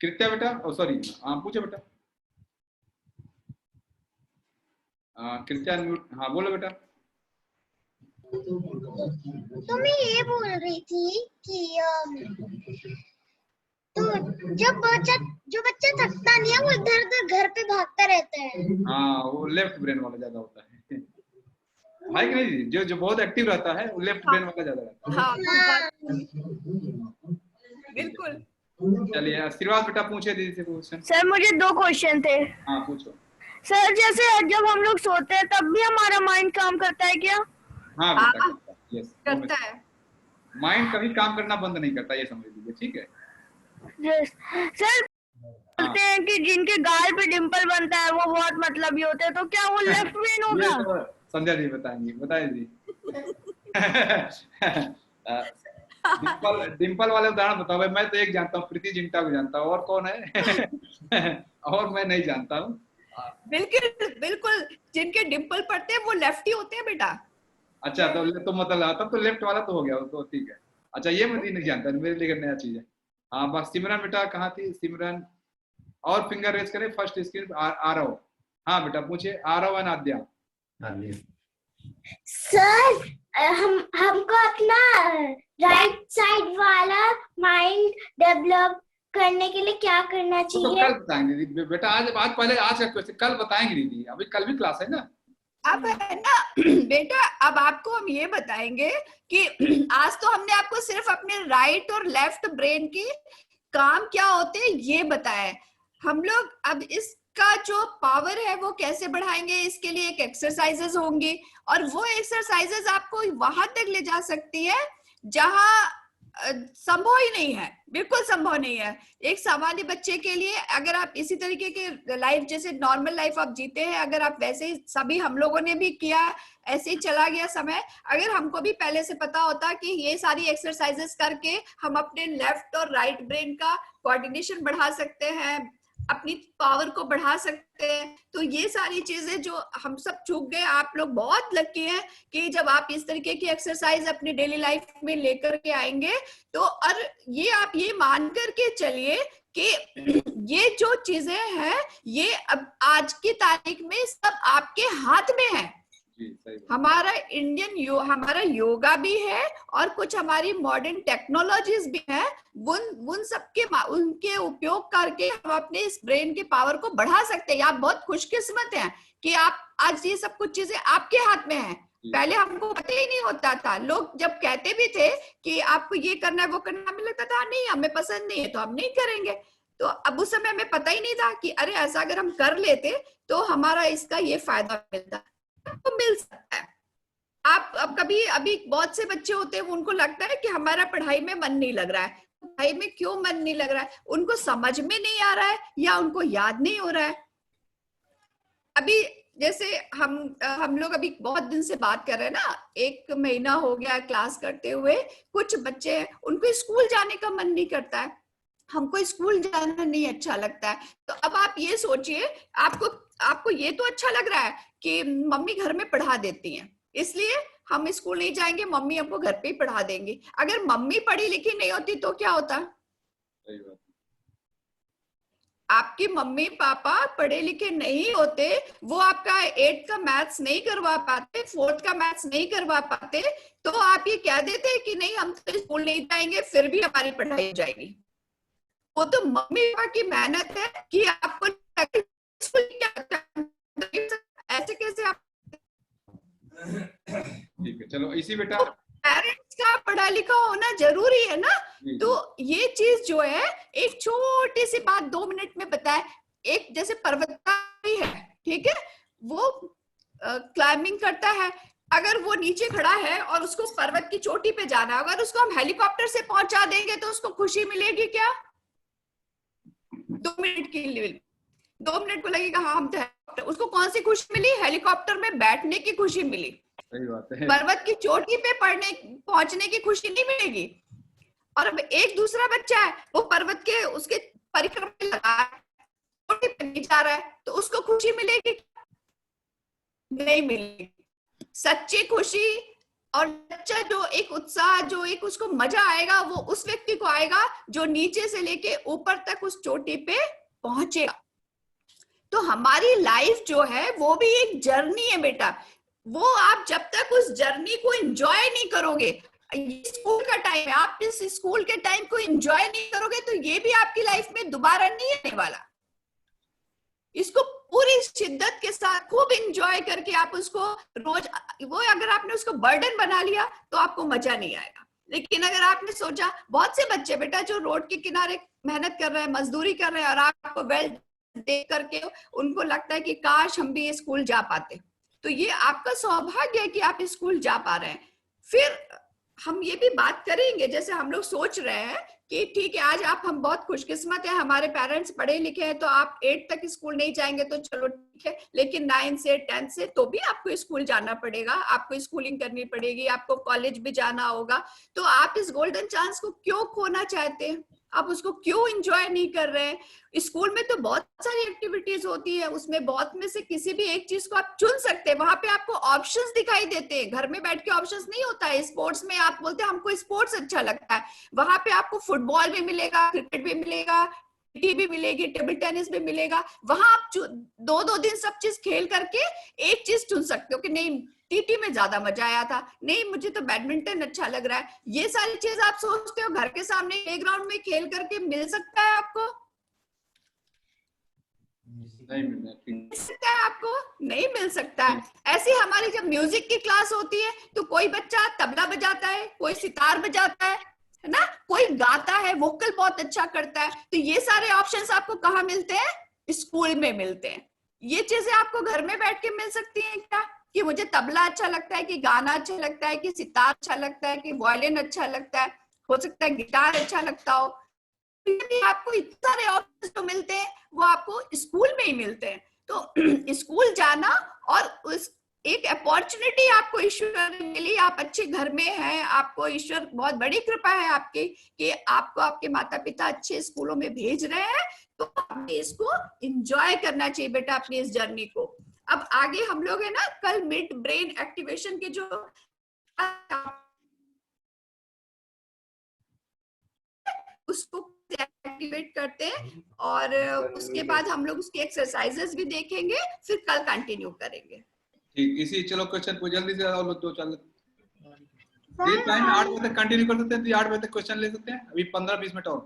कृत्या बेटा, ओ सॉरी, हाँ पूछो बेटा। कृत्या म्यूट, हाँ बोलो बेटा। तो मैं ये बोल रही थी कि तो जो बच्चा थकता नहीं है वो इधर उधर घर पे भागता रहता है। हाँ वो लेफ्ट ब्रेन वाला ज्यादा होता है कि नहीं? जो बहुत एक्टिव रहता है वो लेफ्ट ब्रेन वाला ज्यादा रहता है। बिल्कुल। चलिए श्रीवास बेटा पूछे दीदी से क्वेश्चन। सर मुझे 2 क्वेश्चन थे। हाँ पूछो। सर जैसे जब हम लोग सोते हैं तब भी हमारा माइंड काम करता है क्या? हाँ बेटा यस करता है। माइंड कभी काम करना बंद नहीं करता, ये समझ लीजिए, ठीक है? Yes sir. बोलते हैं कि जिनके गाल पे डिंपल बनता है वो बहुत मतलबी होते हैं, तो क्या वो लेफ्ट ब्रेन होगा? तो संध्या जी बताएंगी, बताइए जी। डिंपल वाले उदाहरण बताओ भाई। मैं तो एक जानता हूँ, प्रीति जिंटा को जानता हूँ, और कौन है? और मैं नहीं जानता हूँ। बिल्कुल बिल्कुल, जिनके डिंपल पड़ते हैं वो लेफ्टी होते हैं बेटा। अच्छा तो मतलब तब तो लेफ्ट वाला तो हो गया, तो ठीक है। अच्छा ये मैं नहीं जानता, मेरे लिए नया चीज है। हाँ बस सिमरन बेटा कहाँ थी सिमरन? और फिंगर रेज करें, फर्स्ट स्क्रीन आरव। हाँ बेटा पूछिए, आरव एंड आद्या। सर हमको अपना राइट साइड वाला माइंड डेवलप करने के लिए क्या करना चाहिए? तो कल बताएंगे दीदी बेटा। आज पहले आज का क्वेश्चन कल बताएंगे दीदी, अभी कल भी क्लास है ना। अब है ना बेटा, अब आपको हम ये बताएंगे कि आज तो हमने आपको सिर्फ अपने राइट और लेफ्ट ब्रेन के काम क्या होते हैं ये बताया है। हम लोग अब इसका जो पावर है वो कैसे बढ़ाएंगे, इसके लिए एक एक्सरसाइजेस होंगी, और वो एक्सरसाइजेस आपको वहां तक ले जा सकती है जहां संभव ही नहीं है, बिल्कुल संभव नहीं है। एक सामान्य बच्चे के लिए अगर आप इसी तरीके के लाइफ, जैसे नॉर्मल लाइफ आप जीते हैं, अगर आप वैसे ही, सभी हम लोगों ने भी किया, ऐसे ही चला गया समय, अगर हमको भी पहले से पता होता कि ये सारी एक्सरसाइजेस करके हम अपने लेफ्ट और राइट ब्रेन का कोऑर्डिनेशन बढ़ा सकते हैं, अपनी पावर को बढ़ा सकते हैं, तो ये सारी चीजें जो हम सब चूक गए, आप लोग बहुत लकी हैं कि जब आप इस तरीके की एक्सरसाइज अपनी डेली लाइफ में लेकर के आएंगे तो, और ये आप ये मान करके चलिए कि ये जो चीजें हैं ये अब आज की तारीख में सब आपके हाथ में है। हमारा हमारा योगा भी है और कुछ हमारी मॉडर्न टेक्नोलॉजीज भी है, उन सबके उनके उपयोग करके हम अपने इस ब्रेन के पावर को बढ़ा सकते हैं। आप बहुत खुशकिस्मत हैं कि आप आज ये सब कुछ चीजें आपके हाथ में है। पहले हमको पता ही नहीं होता था, लोग जब कहते भी थे कि आपको ये करना है वो करना, हमें लगता था नहीं हमें पसंद नहीं है तो हम नहीं करेंगे। तो अब उस समय हमें पता ही नहीं था कि अरे ऐसा अगर हम कर लेते तो हमारा इसका ये फायदा मिलता, तो मिल सकता है। आप अब कभी अभी बहुत से बच्चे होते हैं उनको लगता है कि हमारा पढ़ाई में मन नहीं लग रहा है। पढ़ाई में क्यों मन नहीं लग रहा है? उनको समझ में नहीं आ रहा है या उनको याद नहीं हो रहा है। अभी जैसे हम लोग अभी बहुत दिन से बात कर रहे हैं ना, 1 महीना हो गया क्लास करते हुए। कुछ बच्चे हैं उनको स्कूल जाने का मन नहीं करता है, हमको स्कूल जाना नहीं अच्छा लगता है। तो अब आप ये सोचिए, आपको ये तो अच्छा लग रहा है कि मम्मी घर में पढ़ा देती हैं, इसलिए हम स्कूल नहीं जाएंगे, मम्मी हमको घर पे ही पढ़ा देंगी। अगर मम्मी पढ़ी लिखी नहीं होती तो क्या होता? सही बात। आपके मम्मी पापा पढ़े लिखे नहीं होते, वो आपका 8th का मैथ्स नहीं करवा पाते, 4th का मैथ्स नहीं करवा पाते, तो आप ये कह देते कि नहीं हम तो स्कूल नहीं जाएंगे फिर भी हमारी पढ़ाई हो जाएगी। वो तो मम्मी पापा की मेहनत है कि आपको ऐसे कैसे आप। ठीक है, चलो इसी बेटा। पेरेंट्स का पढ़ा लिखा होना जरूरी है ना। तो ये चीज जो है, एक छोटी सी बात 2 मिनट में बताए। एक जैसे पर्वतारोही है, ठीक है, वो क्लाइंबिंग करता है। अगर वो नीचे खड़ा है और उसको पर्वत की चोटी पे जाना है, अगर उसको हम हेलीकॉप्टर से पहुंचा देंगे तो उसको खुशी मिलेगी क्या? 2 मिनट के लिए, 2 मिनट को लगेगा हाँ हम तो। उसको कौन सी खुशी मिली? हेलीकॉप्टर में बैठने की खुशी मिली। सही बात है। पर्वत की चोटी पे पहुंचने की खुशी नहीं मिलेगी। और अब एक दूसरा बच्चा है, वो पर्वत के उसके परिक्रमा में लगा है, चोटी पे नहीं जा रहा है, तो उसको खुशी मिलेगी? नहीं मिलेगी। सच्ची खुशी और सच्चा जो एक उत्साह, जो एक उसको मजा आएगा, वो उस व्यक्ति को आएगा जो नीचे से लेके ऊपर तक उस चोटी पे पहुंचेगा। तो हमारी लाइफ जो है वो भी एक जर्नी है बेटा। वो आप जब तक उस जर्नी को एंजॉय नहीं करोगे, स्कूल का टाइम है, आप इस स्कूल के टाइम को एंजॉय नहीं करोगे तो ये भी आपकी लाइफ में दोबारा नहीं आने वाला। इसको पूरी शिद्दत के साथ खूब एंजॉय करके आप उसको रोज, वो अगर आपने उसको बर्डन बना लिया तो आपको मजा नहीं आएगा। लेकिन अगर आपने सोचा, बहुत से बच्चे बेटा जो रोड के किनारे मेहनत कर रहे हैं, मजदूरी कर रहे हैं, और आपको वेल देख करके उनको लगता है कि काश हम भी स्कूल जा पाते, तो ये आपका सौभाग्य है कि आप स्कूल जा पा रहे हैं। फिर हम ये भी बात करेंगे, जैसे हम लोग सोच रहे हैं कि ठीक है आज हम बहुत खुशकिस्मत है, हमारे पेरेंट्स पढ़े लिखे हैं, तो आप 8 तक स्कूल नहीं जाएंगे तो चलो ठीक है, लेकिन 9 से 10 से तो भी आपको स्कूल जाना पड़ेगा, आपको स्कूलिंग करनी पड़ेगी, आपको कॉलेज भी जाना होगा। तो आप इस गोल्डन चांस को क्यों खोना चाहते हैं? आप उसको क्यों एंजॉय नहीं कर रहे हैं? स्कूल में तो बहुत सारी एक्टिविटीज होती है, उसमें बहुत में से किसी भी एक चीज को आप चुन सकते हैं। वहां पे आपको ऑप्शंस दिखाई देते हैं, घर में बैठ के ऑप्शंस नहीं होता है। स्पोर्ट्स में आप बोलते हैं हमको स्पोर्ट्स अच्छा लगता है, वहां पे आपको फुटबॉल भी मिलेगा, क्रिकेट भी मिलेगा, टी भी मिलेगी, टेबल टेनिस भी मिलेगा। वहां आप 2-2 दिन सब चीज खेल करके एक चीज चुन सकते हो कि नहीं टीटी में ज्यादा मजा आया था, नहीं मुझे तो बैडमिंटन अच्छा लग रहा है। ये सारी चीज आप सोचते हो घर के सामने प्लेग्राउंड में खेल करके मिल सकता है आपको? नहीं मिल सकता है आपको? नहीं मिल सकता है। ऐसे हमारी जब म्यूजिक की क्लास होती है तो कोई बच्चा तबला बजाता है, कोई सितार बजाता है ना, कोई गाता है, वोकल बहुत अच्छा करता है। तो ये सारे ऑप्शंस आपको कहाँ मिलते हैं? स्कूल में मिलते हैं। ये चीजें आपको घर में बैठ के मिल सकती हैं क्या? कि मुझे तबला अच्छा लगता है, कि गाना अच्छा लगता है, कि सितार अच्छा लगता है, कि वायलिन अच्छा लगता है, हो सकता है गिटार अच्छा लगता हो। आपको इतने सारे ऑप्शंस जो मिलते हैं वो आपको स्कूल में ही मिलते हैं। तो स्कूल जाना और उस एक अपॉर्चुनिटी आपको ईश्वर ने मिली, आप अच्छे घर में हैं, आपको ईश्वर बहुत बड़ी कृपा है आपकी कि आपको आपके माता पिता अच्छे स्कूलों में भेज रहे हैं, तो आपने इसको एंजॉय करना चाहिए बेटा अपनी इस जर्नी को। अब आगे हम लोग है ना कल मिड ब्रेन एक्टिवेशन के जो उसको एक्टिवेट करते हैं और उसके बाद हम लोग उसकी एक्सरसाइजेस भी देखेंगे, फिर कल कंटिन्यू करेंगे। ठीक, इसी चलो क्वेश्चन को जल्दी से और 2-4 ये टाइम 8 बजे तक कंटिन्यू कर सकते हैं, तो 8 बजे तक क्वेश्चन ले सकते हैं, अभी 15-20 मिनट और।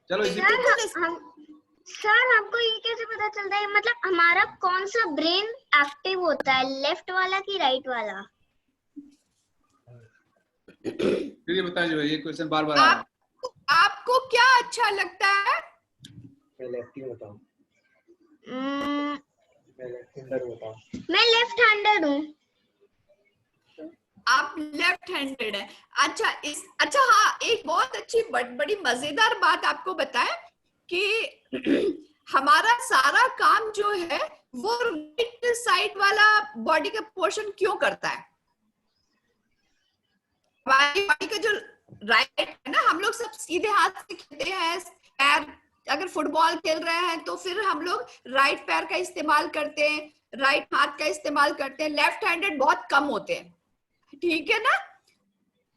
चलो इसी सर हमको ये कैसे पता चलता है, मतलब हमारा कौन सा ब्रेन एक्टिव होता है, लेफ्ट वाला कि राइट वाला? फिर ये बताइए, जो ये क्वेश्चन बार बार आ रहा है। आपको क्या अच्छा लगता है? मैं लेफ्ट बताऊं। मैं लेफ्ट हैंडर हूँ। आप लेफ्ट हैंडेड है। अच्छा हाँ, एक बहुत अच्छी बड़ी मजेदार बात आपको बताएं कि हमारा सारा काम जो है वो राइट साइड वाला बॉडी का पोर्शन क्यों करता है। हमारी बॉडी का जो राइट है ना, हम लोग सब सीधे हाथ से खेलते हैं, पैर अगर फुटबॉल खेल रहे हैं तो फिर हम लोग राइट पैर का इस्तेमाल करते हैं, राइट हाथ का इस्तेमाल करते हैं, लेफ्ट हैंडेड बहुत कम होते हैं, ठीक है ना।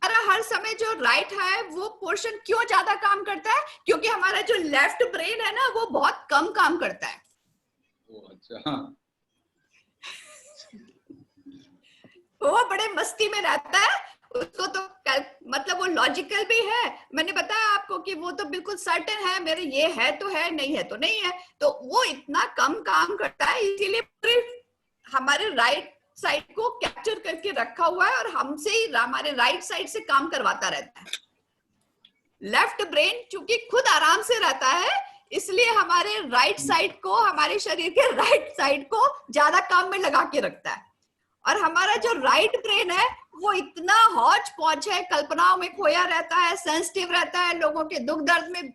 हर समय जो राइट है वो पोर्शन क्यों ज्यादा काम करता है, क्योंकि हमारा जो लेफ्ट ब्रेन है ना वो बहुत कम काम करता है। अच्छा, वो बड़े मस्ती में रहता है, उसको तो मतलब वो लॉजिकल भी है। मैंने बताया आपको कि वो तो बिल्कुल सर्टेन है, मेरे ये है तो है, नहीं है तो नहीं है, तो वो इतना कम काम करता है, इसीलिए हमारे राइट साइड को कैप्चर करके रखा हुआ है और हमसे ही हमारे राइट साइड से काम करवाता रहता है। लेफ्ट ब्रेन चूंकि खुद आराम से रहता है, इसलिए हमारे राइट साइड को, हमारे शरीर के राइट साइड को ज्यादा काम में लगा के रखता है। और हमारा जो राइट ब्रेन है वो इतना हौच पौच है, कल्पनाओं में खोया रहता है, सेंसिटिव रहता है, लोगों के दुख दर्द में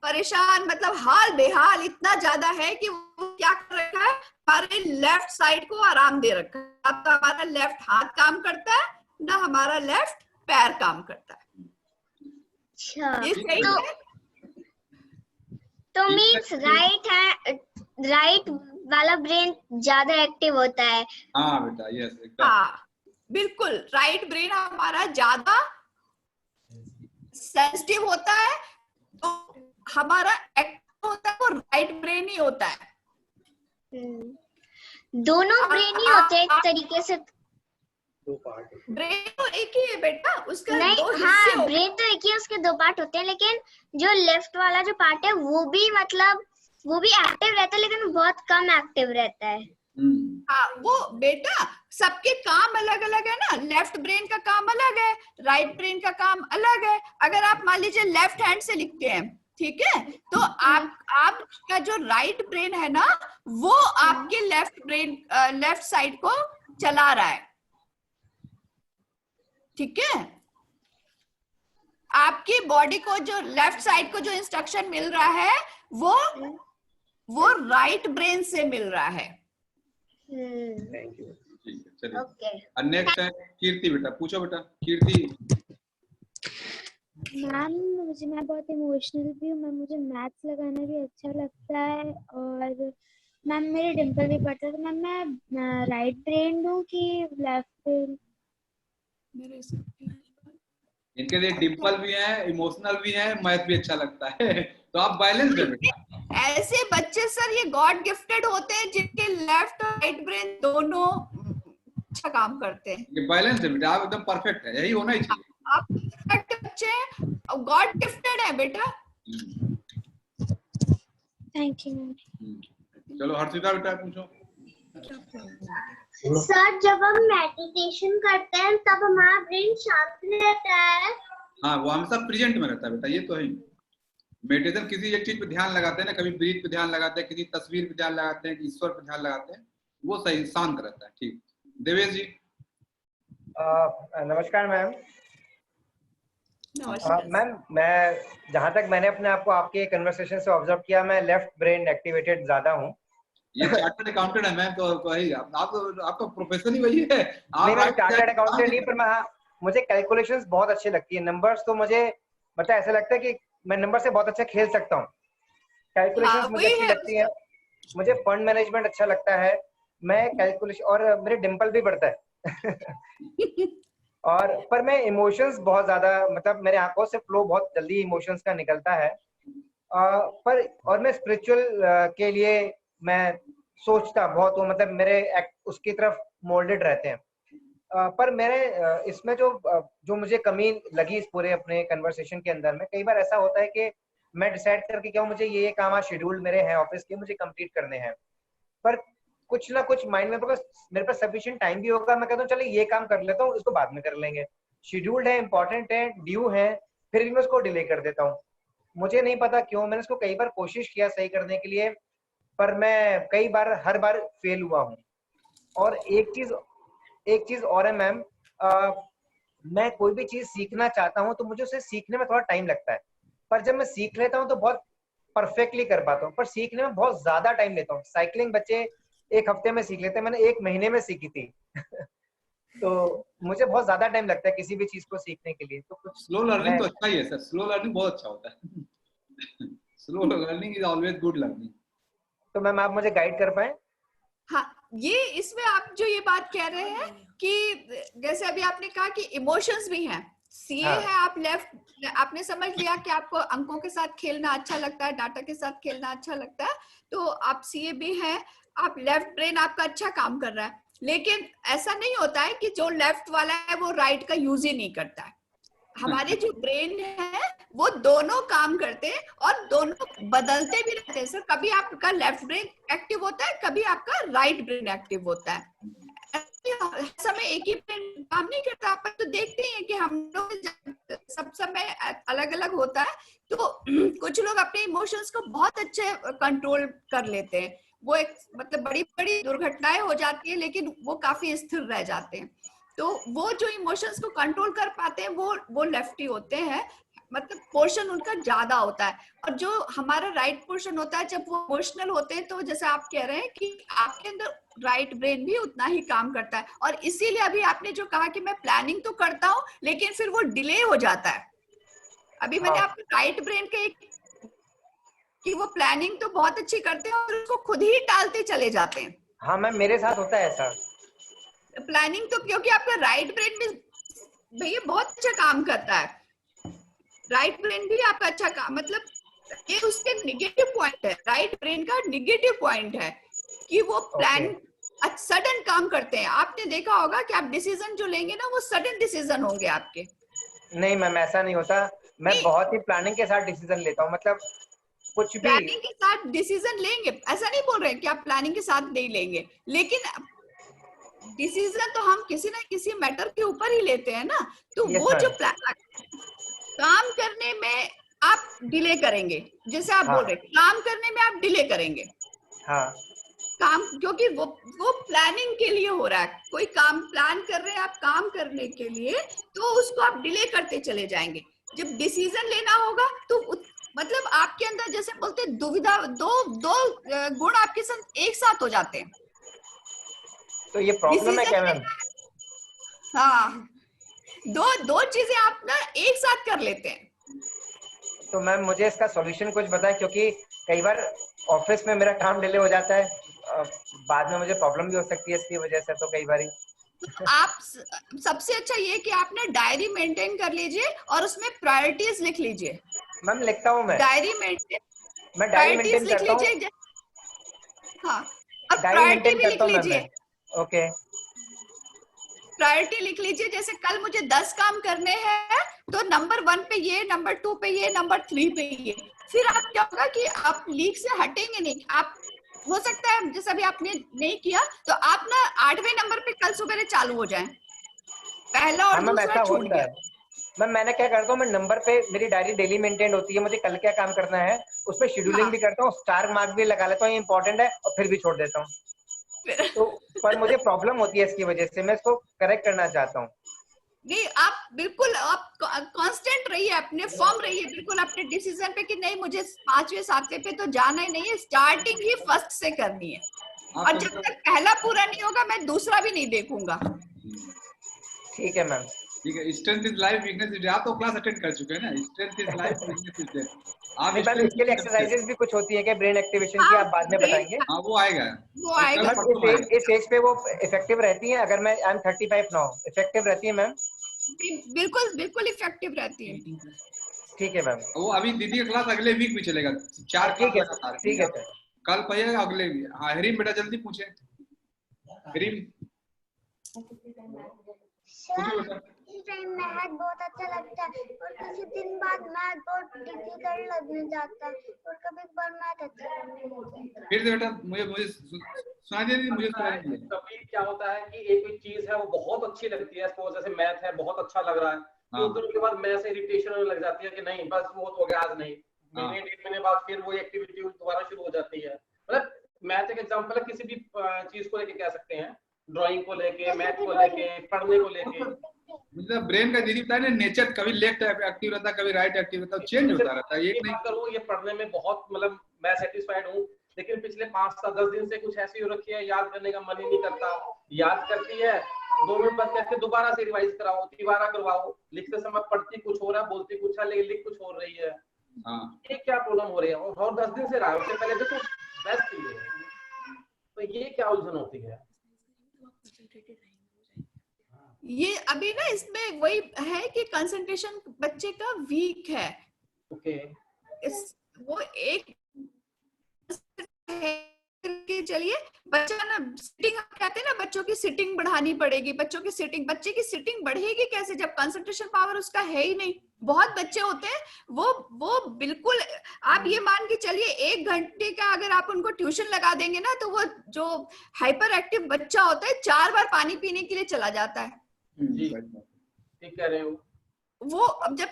परेशान, मतलब हाल बेहाल इतना ज्यादा है कि वो क्या कर रखा है, हमारे लेफ्ट साइड को आराम दे रखा है। अब तो हमारा लेफ्ट हाथ काम करता है ना, हमारा लेफ्ट पैर काम करता है। अच्छा, ये सही है? तो मीन्स राइट वाला ब्रेन ज्यादा एक्टिव होता है। हाँ बेटा, यस एकदम। हाँ बिल्कुल, राइट ब्रेन हमारा ज्यादा सेंसिटिव होता है, तो हमारा एक्टिव होता है वो राइट ब्रेन ही होता है। दोनों ब्रेन ही होते हैं एक तरीके से। ब्रेन तो एक ही है बेटा, उसका नहीं, दो हिस्से हाँ ब्रेन तो एक ही है, उसके दो पार्ट होते हैं, लेकिन जो लेफ्ट वाला जो पार्ट है वो भी मतलब वो भी एक्टिव रहता है, लेकिन बहुत कम एक्टिव रहता है। हाँ वो बेटा सबके काम अलग अलग है ना, लेफ्ट ब्रेन का काम अलग है, राइट ब्रेन का काम अलग है। अगर आप मान लीजिए लेफ्ट हैंड से लिखते हैं, ठीक है, तो आपका जो राइट ब्रेन है ना वो आपके लेफ्ट साइड को चला रहा है, ठीक है। आपकी बॉडी को जो लेफ्ट साइड को जो इंस्ट्रक्शन मिल रहा है वो राइट ब्रेन से मिल रहा है। Thank you. ठीक है, चलिए। ओके, नेक्स्ट है कीर्ति। बेटा पूछो बेटा, कीर्ति। मैम मैं बहुत इमोशनल भी हूँ मैम, मुझे मैथ्स लगाना भी अच्छा लगता है, और मैम मेरे डिम्पल भी पड़ता है। तो मैम मैं राइट ब्रेन हूँ कि लेफ्ट ब्रेन? इनके लिए डिम्पल भी है, इमोशनल भी है, मैथ भी अच्छा लगता है, तो आप बैलेंस है बेटा। ऐसे बच्चे सर ये गॉड गिफ्टेड होते हैं जिनके लेफ्ट और राइट ब्रेन दोनों अच्छा काम करते हैं। ये बैलेंस है बेटा, आप एकदम परफेक्ट है, यही होना ही चाहिए। आप परफेक्ट बच्चे हैं, गॉड गिफ्टेड है बेटा। Thank you. चलो हर्षिता बेटा पूछो। सर जब हम मेडिटेशन करते हैं तब हमारा ब्रेन शांत रहता है? हाँ, वो हमेशा प्रेजेंट में रहता है बेटा, ये तो है। मेडिटेशन किसी एक चीज पे ध्यान लगाते हैं ना, कभी ब्रीथ पे ध्यान लगाते हैं, किसी तस्वीर पे ध्यान लगाते हैं, ईश्वर पे ध्यान लगाते हैं, वो सही शांत रहता है। ठीक, देवेश जी। नमस्कार मैम। नमस्कार मैम मैं जहाँ तक मैंने अपने आप को आपके कन्वर्सेशन से ऑब्जर्व किया, मैं लेफ्ट ब्रेन एक्टिवेटेड ज्यादा हूँ। ये चार्टर्ड अकाउंटेंट है मैम, तो वही आपका प्रोफेशन ही वही है। नहीं मैं चार्टर्ड अकाउंटेंट नहीं, पर मैं मुझे कैलकुलेशंस बहुत अच्छी लगती है, नंबर्स तो मुझे मतलब ऐसा लगता है कि मैं नंबर से बहुत अच्छा खेल सकता हूँ। कैलकुलेशंस मुझे अच्छी लगती है, मुझे फंड मैनेजमेंट अच्छा लगता है, मैं कैलकुलेशन, और मेरे डिम्पल भी बढ़ता है और पर मैं इमोशंस बहुत ज्यादा, मतलब मेरे आंखों से फ्लो बहुत जल्दी इमोशंस का निकलता है, पर और मैं स्पिरिचुअल के लिए मैं सोचता बहुत हूँ, मतलब मेरे उसकी तरफ मोल्डेड रहते हैं। पर मेरे इसमें जो मुझे कमी लगी इस पूरे अपने कन्वर्सेशन के अंदर में, कई बार ऐसा होता है कि मैं डिसाइड करके क्या मुझे ये काम आज शेड्यूल मेरे हैं ऑफिस के, मुझे कंप्लीट करने हैं, पर कुछ ना कुछ माइंड में मेरे पास सफिशिएंट टाइम भी होगा, मैं कहता हूँ चलिए ये काम कर लेता हूँ, इसको बाद में कर लेंगे, शेड्यूल्ड है, इंपॉर्टेंट है, ड्यू है, फिर भी मैं उसको डिले कर देता हूँ। मुझे नहीं पता क्यों, मैंने इसको कई बार कोशिश किया सही करने के लिए, पर मैं कई बार हर बार फेल हुआ हूँ। और एक चीज और है मैम, मैं कोई भी चीज सीखना चाहता हूँ तो मुझे उसे सीखने में थोड़ा टाइम लगता है, पर जब मैं सीख लेता हूँ तो बहुत परफेक्टली कर पाता हूँ, पर सीखने में बहुत ज्यादा टाइम लेता हूँ। साइकिलिंग बच्चे 1 हफ्ते में सीख लेते हैं, मैंने 1 महीने में सीखी थी। तो मुझे बहुत ज्यादा टाइम लगता है किसी भी चीज को सीखने के लिए। तो कुछ स्लो लर्निंग तो अच्छा ही है सर, स्लो लर्निंग बहुत अच्छा होता है। Slow learning is always good learning. तो मैम आप मुझे गाइड कर पाए? हाँ, ये इसमें आप जो ये बात कह रहे हैं कि जैसे अभी आपने कहा कि इमोशंस भी हैं, सीए हाँ। है, आप लेफ्ट, आपने समझ लिया कि आपको अंकों के साथ खेलना अच्छा लगता है, डाटा के साथ खेलना अच्छा लगता है, तो आप सीए भी हैं, आप लेफ्ट ब्रेन आपका अच्छा काम कर रहा है। लेकिन ऐसा नहीं होता है कि जो लेफ्ट वाला है वो राइट का यूज ही नहीं करता है। हमारे जो ब्रेन है वो दोनों काम करते हैं और दोनों बदलते भी रहते हैं सर। कभी आपका लेफ्ट ब्रेन एक्टिव होता है, कभी आपका राइट ब्रेन एक्टिव होता है। हर समय एक ही ब्रेन काम नहीं करता। आप तो देखते ही हैं कि हम लोग सब समय अलग अलग होता है। तो कुछ लोग अपने इमोशंस को बहुत अच्छे कंट्रोल कर लेते हैं, वो एक मतलब बड़ी बड़ी दुर्घटनाएं हो जाती है लेकिन वो काफी स्थिर रह जाते हैं। तो वो जो इमोशंस को कंट्रोल कर पाते हैं वो लेफ्टी होते हैं, मतलब पोर्शन उनका ज्यादा होता है। और जो हमारा राइट पोर्शन होता है, जब वो इमोशनल होते हैं, तो जैसे आप कह रहे हैं कि आपके अंदर राइट ब्रेन भी उतना ही काम करता है। और इसीलिए अभी आपने जो कहा कि मैं प्लानिंग तो करता हूँ लेकिन फिर वो डिले हो जाता है। अभी मैंने आपको राइट ब्रेन के कि वो प्लानिंग तो बहुत अच्छी करते हैं और उसको खुद ही टालते चले जाते हैं। हाँ मैम, मेरे साथ होता है ऐसा। प्लानिंग तो क्योंकि आपका राइट ब्रेन भी भैया बहुत अच्छा काम करता है, राइट ब्रेन भी आपका अच्छा काम, मतलब ये उसके निगेटिव पॉइंट है, राइट ब्रेन का निगेटिव पॉइंट है कि वो प्लान सडन काम करते हैं। आपने देखा होगा कि आप डिसीजन जो लेंगे ना वो सडन डिसीजन होंगे आपके। नहीं मैम, ऐसा नहीं होता, मैं बहुत ही प्लानिंग के साथ डिसीजन लेता हूँ, मतलब कुछ भी प्लानिंग के साथ डिसीजन लेंगे, ऐसा नहीं बोल रहे कि आप प्लानिंग के साथ नहीं लेंगे, लेकिन डिसीजन तो हम किसी ना किसी मैटर के ऊपर ही लेते हैं ना। तो वो जो काम करने में आप डिले करेंगे, जैसे आप बोल रहे काम करने में आप डिले करेंगे। हाँ। काम क्योंकि वो प्लानिंग के लिए हो रहा है, कोई काम प्लान कर रहे हैं आप काम करने के लिए, तो उसको आप डिले करते चले जाएंगे। जब डिसीजन लेना होगा तो मतलब आपके अंदर जैसे बोलते दुविधा, दो गुण आपके साथ एक साथ हो जाते हैं। तो ये प्रॉब्लम है क्या मैम? हाँ, दो चीजें आप ना एक साथ कर लेते हैं। तो मैम मुझे इसका सॉल्यूशन कुछ बताएं, क्योंकि कई बार ऑफिस में मेरा काम डिले हो जाता है, बाद में मुझे प्रॉब्लम भी हो सकती है इसकी वजह से। तो कई बार तो आप सबसे अच्छा ये कि आप ना डायरी मेंटेन कर लीजिए और उसमें प्रायोरिटीज लिख लीजिए। मैम लिखता हूँ मैं डायरी मेंटेन, मैं डायरी प्रायोरिटीज मेंटेन लिख करता हूँ। लीजिए। हाँ, अब डायरी प्रायोरिटी मेंटेन भी लिख करता हूँ मैम लीजिए। मैं। ओके, प्रायोरिटी लिख लीजिए, जैसे कल मुझे 10 काम करने हैं तो नंबर 1 पे ये, नंबर 2 पे ये, नंबर 3 पे ये। फिर आप क्या होगा कि आप लीक से हटेंगे नहीं। आप हो सकता है जैसे अभी आपने नहीं किया तो आप ना 8वें नंबर पे कल सुबह चालू हो जाए, पहला और दूसरा छूट गया। मैम मैंने क्या करता हूँ, मैं नंबर पे मेरी डायरी डेली मेंटेन होती है, मुझे कल क्या काम करना है उसमें शेड्यूलिंग भी करता हूँ, स्टार मार्क भी लगा लेता हूँ, ये इंपॉर्टेंट है, और फिर भी छोड़ देता हूँ। तो पर मुझे प्रॉब्लम होती है इसकी वजह से, मैं इसको करेक्ट करना चाहता हूँ। नहीं, आप बिल्कुल आप कांस्टेंट रहिए, अपने फर्म रहिए बिल्कुल अपने डिसीजन पे कि नहीं मुझे 5वें 7वें पे तो जाना ही नहीं है, स्टार्टिंग ही फर्स्ट से करनी है। और जब तक पहला पूरा नहीं होगा मैं दूसरा भी नहीं देखूंगा। ठीक है मैम। ठीक है, strength is life, weakness is death. आप तो क्लास अटेंड कर चुके हैं ना, strength is life, weakness is death. आप मैम इसके लिए एक्सरसाइजेस भी कुछ होती है क्या ब्रेन एक्टिवेशन की, आप बाद में बताएंगे? हाँ वो आएगा, वो आएगा। इस एज पे वो इफेक्टिव रहती है? अगर मैं आई एम 35 नाउ, इफेक्टिव रहती है मैम? बिल्कुल बिल्कुल इफेक्टिव रहती है। ठीक है मैम। वो अभी दीदी का क्लास अगले वीक भी चलेगा, 4 क्लास लगातार। ठीक है सर। कल पढ़िएगा अगले वीक। हाँ हरीम बेटा जल्दी पूछे। हरीम टाइम मैथ बहुत अच्छा लगता है और किसी दिन बाद मैथ बहुत डिफिकल्ट लगने जाता है और कभी बार मैथ अच्छा लगने लगता है। फिर से बेटा मुझे सुनाई दे रही, मुझे सुनाई दे रही। कभी क्या होता है कि एक कोई चीज है वो बहुत अच्छी लगती है, सपोज जैसे मैथ है बहुत अच्छा लग रहा है, तो उधर के बाद मैथ से इरिटेशन होने लग जाती है कि नहीं बस वो तो हो गया आज नहीं, महीने 1.5 महीने बाद फिर वो एक्टिविटी दोबारा शुरू हो जाती है। मतलब मैथ एक एग्जांपल है, किसी भी चीज को लेके कह सकते हैं, ड्राइंग को लेके, मैथ को लेके, पढ़ने को लेके। मुझे ब्रेन का दीदी बताया ना, नेचर कभी लेफ्ट एक्टिव रहता है, कभी राइट एक्टिव रहता है, चेंज होता रहता है। ये नहीं करूँ, ये पढ़ने में बहुत मतलब मैं सेटिस्फाइड हूँ, लेकिन पिछले 5-10 दिन से कुछ ऐसी हो रखी है, याद करने का मन ही नहीं करता। याद करती है 2 मिनट बाद कहते दोबारा से रिवाइज कराओ, दोबारा करवाओ, लिखते समय पढ़ती कुछ हो रहा है, बोलती कुछ है, लेकिन लिख कुछ हो रही है। ये क्या प्रॉब्लम हो रही है? और 10 दिन से रहा है, उससे पहले देखो बेस्ट ही है, तो ये क्या उलझन होती है? ये अभी ना इसमें वही है कि कंसंट्रेशन बच्चे का वीक है। ओके। वो एक के चलिए बच्चा ना सिटिंग, कहते हैं ना बच्चों की सिटिंग बढ़ानी पड़ेगी, बच्चे की सिटिंग बढ़ेगी कैसे जब कंसंट्रेशन पावर उसका है ही नहीं। बहुत बच्चे होते हैं वो बिल्कुल, आप ये मान के चलिए 1 घंटे का अगर आप उनको ट्यूशन लगा देंगे ना, तो वो जो हाइपर एक्टिव बच्चा होता है 4 बार पानी पीने के लिए चला जाता है। जी ठीक कह रहे हो। वो जब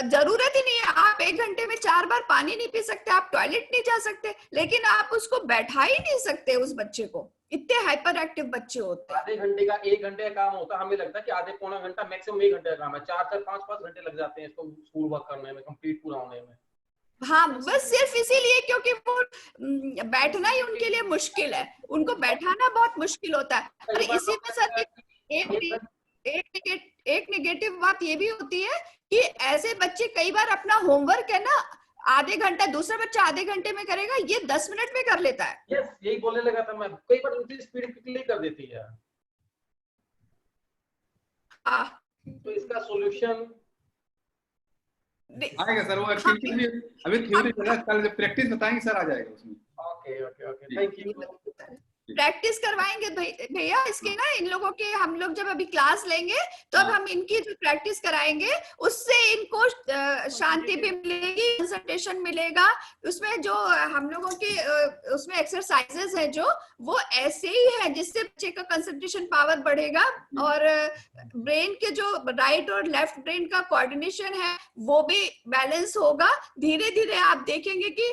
जरूरत ही नहीं है, आप 1 घंटे में 4 बार पानी नहीं पी सकते, आप टॉयलेट नहीं जा सकते, लेकिन आप उसको बैठा ही नहीं सकते उस बच्चे को। इतने हाइपर एक्टिव बच्चे होते हैं। आधे घंटे का 1 घंटे का काम होता है, हमें लगता है कि आधे पौना घंटा मैक्सिमम 1 घंटे का काम है, 4-5 घंटे लग जाते हैं इसको स्कूल वर्क करने में, कंप्लीट पूरा होने में। हाँ, बस सिर्फ इसीलिए क्योंकि वो बैठना ही उनके लिए मुश्किल है, उनको बैठाना बहुत मुश्किल होता है। और इसी में सर एक नेगेटिव बात ये भी होती है कि ऐसे बच्चे कई बार अपना होमवर्क है ना आधे घंटा, दूसरा बच्चा आधे घंटे में करेगा, ये 10 मिनट में कर लेता है। यस, यही बोलने लगा था मैं, कई बार उनकी स्पीड क्विकली कर देती है। तो इसका सॉल्यूशन आएगा सर, वो एक्टिविटी भी अभी थ्योरी चल रहा है, कल प्रैक्टिस बताएंगे सर, आ जाएगा उसमें। Okay okay okay, thank you. Practice करवाएंगे भैया इसके ना, इन लोगों के हम लोग जब अभी क्लास लेंगे तो अब हम इनकी जो प्रैक्टिस कराएंगे उससे इनको शांति भी मिलेगी, कंसंट्रेशन मिलेगा। उसमें जो हम लोगों के उसमें एक्सरसाइजेस है जो वो ऐसे ही है जिससे बच्चे का कंसंट्रेशन पावर बढ़ेगा और ब्रेन के जो राइट और लेफ्ट ब्रेन का कोऑर्डिनेशन है वो भी बैलेंस होगा। धीरे धीरे आप देखेंगे कि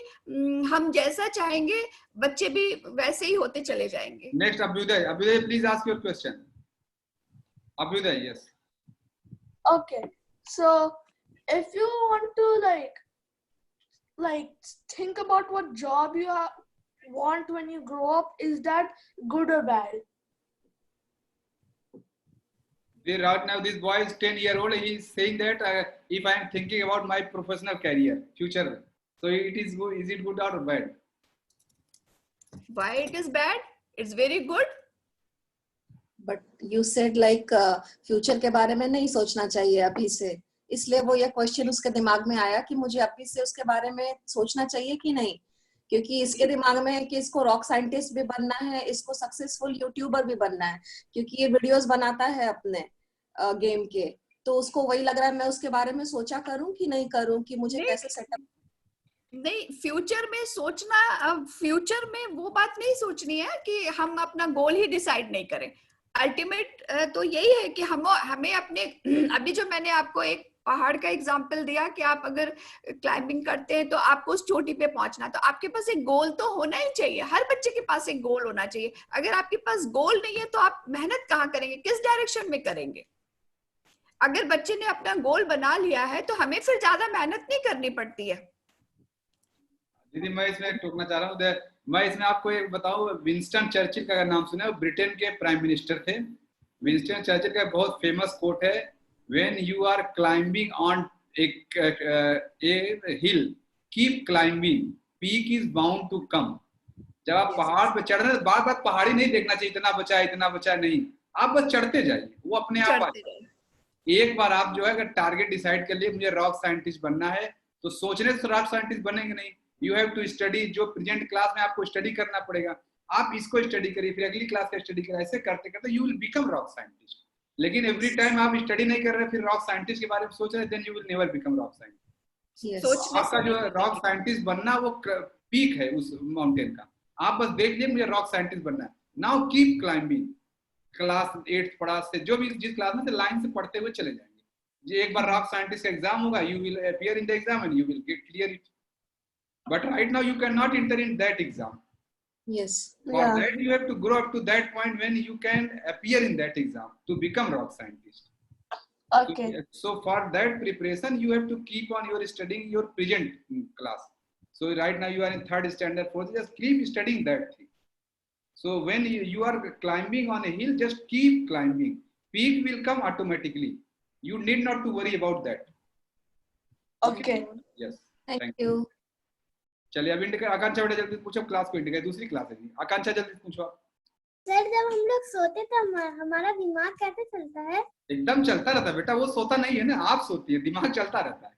हम जैसा चाहेंगे बच्चे भी वैसे ही होते चले जाएंगे। Next Abhyuday, Abhyuday please ask your question. Abhyuday, yes. Okay, so if you want to like think about what job you want when you grow up, is that good or bad? Right now this boy is 10-year-old, he is saying that if I am thinking about my professional career future, so it is good, is it good or bad? Why it is bad? It's very good. But you said like future के बारे में नहीं सोचना चाहिए अभी से, इसलिए वो ये क्वेश्चन उसके दिमाग में आया कि मुझे अभी से उसके बारे में सोचना चाहिए कि नहीं, क्योंकि इसके दिमाग में है कि इसको रॉक साइंटिस्ट भी बनना है, इसको सक्सेसफुल यूट्यूबर भी बनना है, क्योंकि ये वीडियोस बनाता है अपने गेम के, तो उसको वही लग रहा है मैं उसके बारे में सोचा करूं कि नहीं करूं, कि मुझे कैसे सेटअप। नहीं, फ्यूचर में सोचना, फ्यूचर में वो बात नहीं सोचनी है कि हम अपना गोल ही डिसाइड नहीं करें। अल्टीमेट तो यही है कि हमें अपने, अभी जो मैंने आपको एक पहाड़ का एग्जांपल दिया कि आप अगर क्लाइंबिंग करते हैं तो आपको उस चोटी पे पहुंचना, तो आपके पास एक गोल तो होना ही चाहिए, हर बच्चे के पास एक गोल होना चाहिए। अगर आपके पास गोल नहीं है तो आप मेहनत कहाँ करेंगे, किस डायरेक्शन में करेंगे? अगर बच्चे ने अपना गोल बना लिया है तो हमें फिर ज्यादा मेहनत नहीं करनी पड़ती है। दीदी मैं इसमें टोकना चाह रहा हूँ, मैं इसमें आपको एक बताऊं, विंस्टन चर्चिल का नाम सुना है, ब्रिटेन के प्राइम मिनिस्टर थे। विंस्टन चर्चिल का बहुत फेमस कोट है, when you are climbing on a hill keep climbing, peak is bound to come. जब आप पहाड़ पे चढ़ रहे हैं बार बार पहाड़ी नहीं देखना चाहिए, इतना बचा नहीं, आप बस चढ़ते जाइए, वो अपने आप आएगा। एक बार आप जो है अगर टारगेट डिसाइड कर लिए मुझे रॉक साइंटिस्ट बनना है, तो सोचने से रॉक साइंटिस्ट बनेंगे नहीं, यू हैव टू स्टडी। जो प्रेजेंट क्लास में आपको स्टडी करना पड़ेगा, आप इसको स्टडी करिए, फिर अगली क्लास का स्टडी करिए, ऐसे करते करते you will become rock scientist. लेकिन एवरी टाइम आप स्टडी नहीं कर रहे फिर रॉक साइंटिस्ट के बारे में सोच रहे, then you will never become rock scientist. आपका जो रॉक साइंटिस्ट बनना वो पीक है उस माउंटेन का, आप बस देख लीजिए मुझे रॉक साइंटिस्ट बनना है। Now keep climbing, class 8th पढ़ा से जो भी जिस क्लास में से लाइन से पढ़ते हुए चले जाएंगे। जी एक बार रॉक साइंटिस्ट का एग्जाम होगा, you will appear in the exam and you will get clear it. But right now you cannot enter in that exam. Yes. For that you have to grow up to that point when you can appear in that exam to become rock scientist. Okay. So for that preparation, you have to keep on your studying your present class. So right now you are in 3rd standard, 4th, just keep studying that thing. So when you are climbing on a hill, just keep climbing. Peak will come automatically. You need not to worry about that. Okay. Yes. Thank you. चलिए अब indicate आकांक्षा बेटा जल्दी पूछो, class को indicate दूसरी class है जी। आकांक्षा जल्दी पूछो। सर जब हम लोग सोते तो हमारा दिमाग कैसे चलता है? एकदम चलता रहता है बेटा, वो सोता नहीं है ना, आप सोती है, दिमाग चलता रहता है।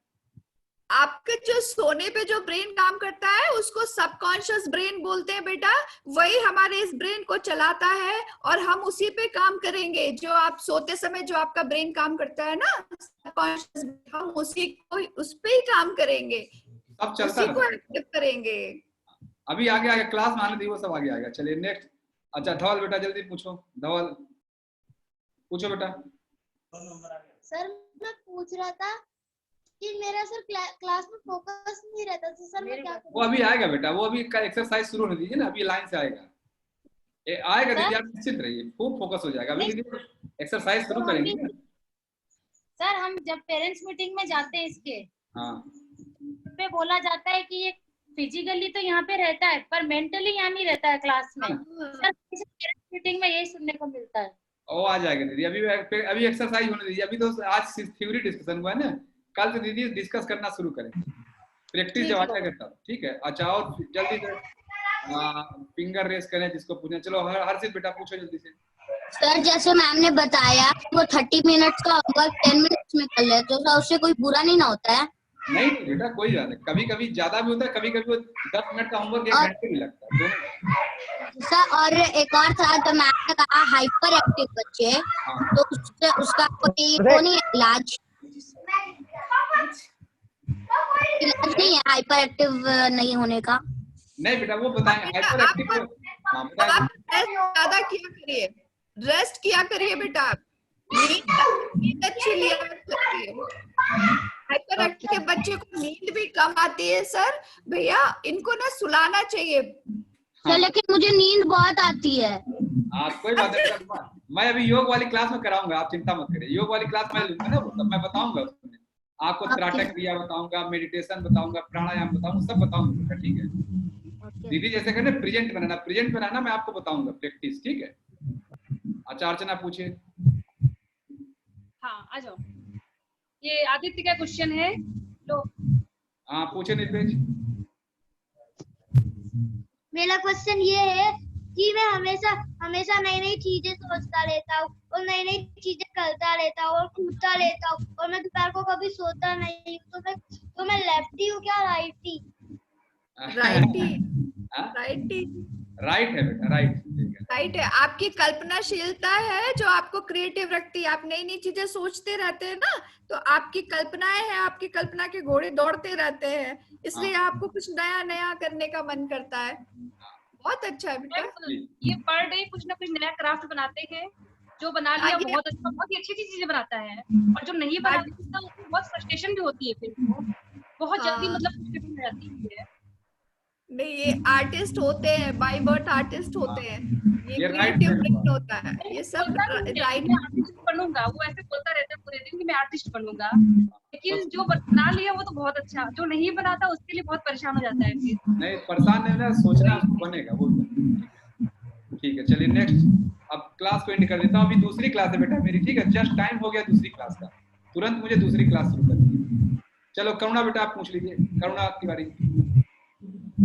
आपके जो सोने पे जो ब्रेन काम करता है उसको सबकॉन्शियस ब्रेन बोलते हैं बेटा, वही हमारे इस ब्रेन को चलाता है और हम उसी पे काम करेंगे। जो आप सोते समय जो आपका ब्रेन काम करता है ना सबकॉन्शियस, हम उसी को उस पे ही काम करेंगे, सब चलता उसी को रहता है। एक्टिव करेंगे। अभी आगे आगे क्लास में आने दी, वो सब आगे आएगा। चलिए नेक्स्ट। अच्छा धवल बेटा जल्दी पूछो, धवल पूछो बेटा। सर मैं पूछ रहा था कि मेरा सर क्लास में फोकस नहीं रहता, तो सर मैं क्या करूं? वो अभी आएगा बेटा, वो अभी का एक्सरसाइज शुरू होने दीजिए ना, अभी लाइन से आएगा। ये आएगा दीदी, आप निश्चित रहिए, खूब फोकस हो जाएगा। अभी दीदी एक्सरसाइज शुरू करेंगे ना। सर हम जब पेरेंट्स मीटिंग में जाते हैं इसके हाँ पे बोला जाता है कि ये फिजिकली तो यहाँ पे रहता है पर मेंटली यहाँ नहीं रहता है क्लास में। सर पेरेंट्स मीटिंग में यही सुनने को मिलता है। वो आ जाएगा दीदी, अभी एक्सरसाइज होने दीजिए। अभी तो आज थ्योरी डिस्कशन हुआ है ना, कल से दीदी डिस्कस करना शुरू करेंगे, प्रैक्टिस जब आ जाएगा तब। ठीक है। अच्छा और जल्दी से फिंगर रेस करें जिसको पूछना। चलो हर्षित बेटा पूछो जल्दी से। सर जैसे मैम ने बताया वो 30 मिनट्स का होमवर्क 10 मिनट्स में कर ले, तो सर उससे कोई बुरा नहीं ना होता है? नहीं बेटा कोई बात नहीं, कभी कभी ज्यादा भी होता है, कभी कभी 10 मिनट का होमवर्क 1 घंटे भी लगता है दोनों। सर और एक और था तो मैम ने कहा हाइपर एक्टिव बच्चे, तो उसका कोई वो नहीं है इलाज? इलाज नहीं है हाइपर एक्टिव नहीं होने का? नहीं बेटा वो बताएं हाइपर एक्टिव। आप ज्यादा किया करिए, रेस्ट किया करिए बेटा, नींद अच्छी लिया करिए। हाइपर एक्टिव बच्चे को नींद भी कम आती है सर, भैया इनको ना सुलाना चाहिए। सर लेकिन मुझे नींद बहुत आती है। कोई बात नहीं, मैं अभी योग वाली क्लास में कराऊंगा, आप चिंता मत करिए। योग वाली क्लास में लूंगा ना, तब मैं बताऊंगा उसमें आपको त्राटक क्रिया बताऊंगा, मेडिटेशन बताऊंगा, प्राणायाम बताऊंगा, सब बताऊंगा। ठीक है दीदी, जैसे कहना प्रेजेंट बनाना मैं आपको बताऊंगा प्रैक्टिस। ठीक है। अच्छा अर्चना पूछिए। हाँ आ जाओ, ये आदित्य का क्वेश्चन है। लो हाँ पूछे निर्पेज। मेरा क्वेश्चन ये है कि मैं हमेशा नई नई चीजें सोचता रहता हूँ और नई नई चीजें करता रहता हूँ और कूदता रहता हूँ और मैं दोपहर को कभी सोता नहीं हूँ, तो मैं लेफ्टी हूँ क्या राइटी? राइट है बेटा, राइट है। आपकी कल्पनाशीलता है जो आपको क्रिएटिव रखती है। आप नई नई चीजें सोचते रहते हैं ना, तो आपकी कल्पनाएं हैं, आपकी कल्पना के घोड़े दौड़ते रहते हैं, इसलिए आपको कुछ नया नया करने का मन करता है। बहुत अच्छा है बेटा। ये पर डे कुछ ना कुछ नया क्राफ्ट बनाते हैं, जो बना लिया बहुत अच्छा, बहुत ही अच्छी चीजें बनाता है, और जो नहीं बनाता उसको बहुत फ्रस्ट्रेशन भी होती है, फिर बहुत जल्दी मतलब फ्रस्ट्रेशन हो जाती है। नहीं ये आर्टिस्ट होते हैं, बाय बर्थ आर्टिस्ट होते हैं, ये क्रिएटिव ब्रेन होता है। ये सब राइट। आर्टिस्ट बनूंगा, वो ऐसे बोलता रहता है पूरे दिन कि मैं आर्टिस्ट बनूंगा, लेकिन जो बना लिया वो तो बहुत अच्छा, जो नहीं बनाता उसके लिए बहुत परेशान हो जाता है। फिर नहीं परेशान नहीं ना, सोचना बनेगा वो। ठीक है चलिए नेक्स्ट। अब क्लास को एंड कर देता हूँ। अभी दूसरी क्लास है बेटा मेरी। ठीक है जस्ट टाइम हो गया दूसरी क्लास का, तुरंत मुझे दूसरी क्लास शुरू करनी है। चलो करुणा बेटा आप पूछ लीजिए। करुणा आपकी बारी।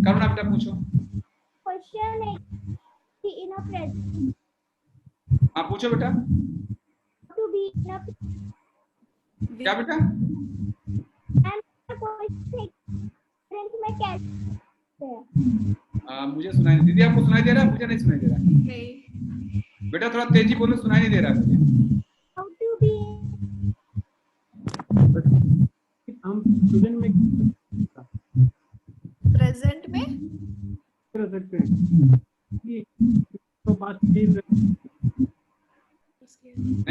करुणा बेटा पूछो। क्वेश्चन है कि इन अ प्रेजेंट, हाँ पूछो बेटा। टू बी इन अ क्या बेटा? प्रेजेंट में कैसे? मुझे सुनाई नहीं, दीदी आपको सुनाई दे रहा है? मुझे नहीं सुनाई दे रहा। नहीं बेटा थोड़ा तेजी बोलो, सुनाई नहीं दे रहा है मुझे। हाउ टू बी हम प्रेजेंट में कर सकते हैं कि तो बात नहीं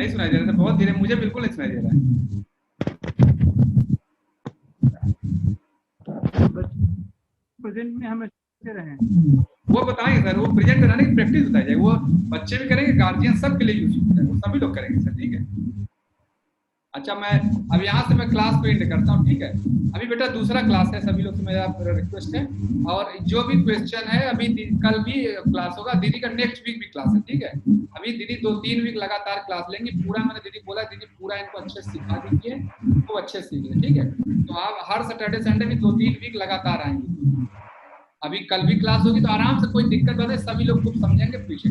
सुनाई दे रहा था, बहुत धीरे, मुझे बिल्कुल नहीं सुनाई दे रहा है। प्रेजेंट में हमें रहे वो बताएंगे सर, वो प्रेजेंट बनाने की प्रैक्टिस बताई जाएगी, वो बच्चे भी करेंगे, गार्जियन सब के लिए यूज होता है, वो सभी लोग करेंगे सर। ठीक है अच्छा, मैं अब यहाँ से मैं क्लास को एंड करता हूँ, ठीक है। अभी बेटा दूसरा क्लास है, सभी लोग से मेरा रिक्वेस्ट है, और जो भी क्वेश्चन है अभी कल भी क्लास होगा, दीदी का नेक्स्ट वीक भी क्लास है, ठीक है। अभी दीदी 2-3 वीक लगातार क्लास लेंगी, पूरा मैंने दीदी बोला दीदी पूरा इनको अच्छे से सिखा दीजिए, वो अच्छे से सीख ले, ठीक है। तो आप हर सैटरडे संडे भी 2-3 वीक लगातार आएंगे। अभी कल भी क्लास होगी तो आराम से, कोई दिक्कत नहीं, सभी लोग खूब समझेंगे पीछे।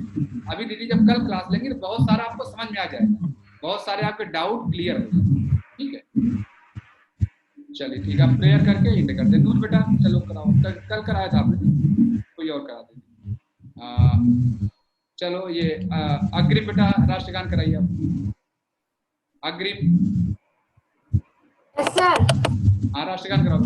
अभी दीदी जब कल क्लास लेंगे तो बहुत सारा आपको समझ में आ जाएगा, बहुत सारे आपके डाउट क्लियर हो जाएंगे, ठीक है। चलिए ठीक है, आप प्रेयर करके एंड करते हैं। नूर बेटा चलो कराओ, कल कराया था आपने, कोई और करा दीजिए। चलो ये अग्रिम बेटा राष्ट्रगान कराइए आप। अग्रिम सर। हाँ राष्ट्रगान कराओ।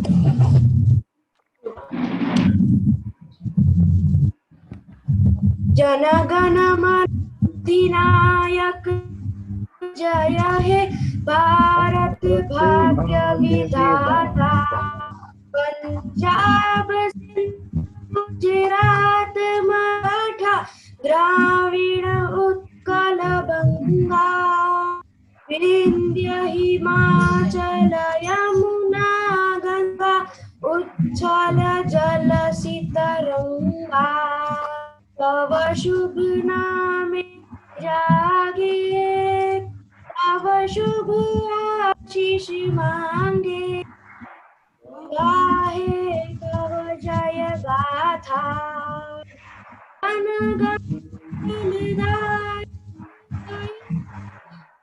जनगण मन अधिनायक जय हे भारत भाग्य विधाता, पंजाब गुजरात मराठा द्राविड़ उत्कल बंगा, विंध्य हिमाचल यमुना गंगा उच्छल जलसि तरंगा, तव शुभ नामे जागे, तव शुभ आशीष मांगे, गाहे तव जय गाथा, गण गण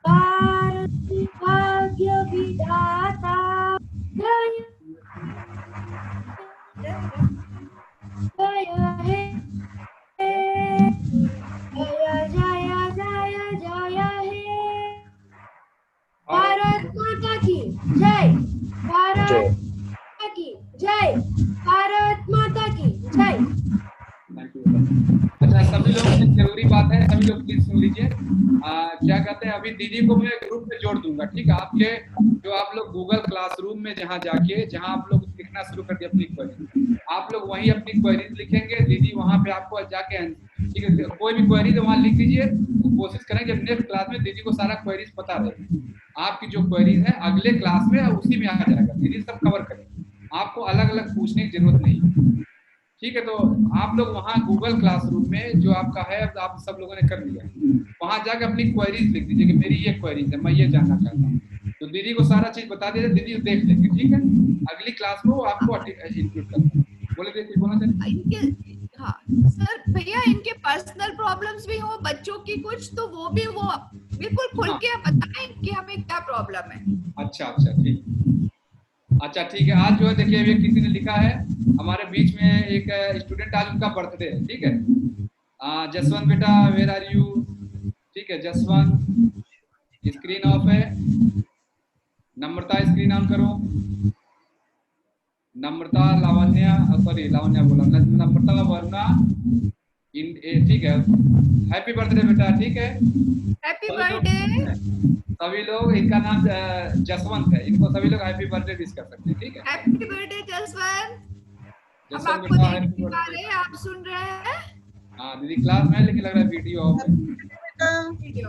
भारत भाग्य विधाता, जय जय हे जय जय जय जय हे, भारत माता की जय, भारत माता की जय, भारत माता की जय। अच्छा सभी लोग, एक जरूरी बात है, सभी लोग प्लीज सुन लीजिए। क्या कहते हैं, अभी दीदी को मैं ग्रुप में जोड़ दूंगा, ठीक है। आपके जो आप लोग गूगल क्लासरूम में जहाँ आप लोग लिखना शुरू कर दिया अपनी क्वेरी, आप लोग वहीं अपनी क्वेरीज लिखेंगे, दीदी वहाँ पे आपको जाके, ठीक है, कोई भी क्वेरी तो वहाँ लिख दीजिए। तो कोशिश करेंगे नेक्स्ट क्लास में दीदी को सारा क्वेरीज पता रहे, आपकी जो क्वेरीज है अगले क्लास में उसी में आ जाएगा, दीदी सब कवर करेंगे, आपको अलग अलग पूछने की जरूरत नहीं, ठीक है। तो आप लोग वहाँ गूगल क्लासरूम में जो आपका है, आप सब लोगों ने कर दिया, वहाँ जाकर अपनी क्वेरीज लिख दीजिए कि मेरी ये क्वेरीज है, मैं ये जानना चाहता हूँ, तो दीदी को सारा चीज बता दीजिए, दीदी देख लेंगे, ठीक है। अगली क्लास में वो आपको इंक्लूड करना। बोले दीदी, बोलना चाहिए। हाँ सर, भैया इनके पर्सनल प्रॉब्लम्स भी हो बच्चों की कुछ, तो वो भी वो बिल्कुल खुल के बताएं कि हमें क्या प्रॉब्लम है। अच्छा ठीक, अच्छा ठीक है। आज जो है देखिए, अभी किसी ने लिखा है हमारे बीच में एक स्टूडेंट, आज उनका बर्थडे है, ठीक है। जसवंत बेटा वेयर आर यू, ठीक है। जसवंत स्क्रीन ऑफ है, नम्रता स्क्रीन ऑन करो, नम्रता लावण्या, सॉरी लावण्या बोला, नम्रता वरना, ठीक है। हैप्पी बर्थडे बेटा, ठीक है, हैप्पी बर्थडे। सभी लोग, इनका नाम जसवंत है, इनको सभी लोग हैप्पी बर्थडे विश कर सकते हैं, ठीक है। Happy birthday Jaswant. हम आपको देख रहे हैं, आप सुन रहे हैं। हाँ दीदी क्लास में है, लेकिन लग रहा है वीडियो ऑफ है। वीडियो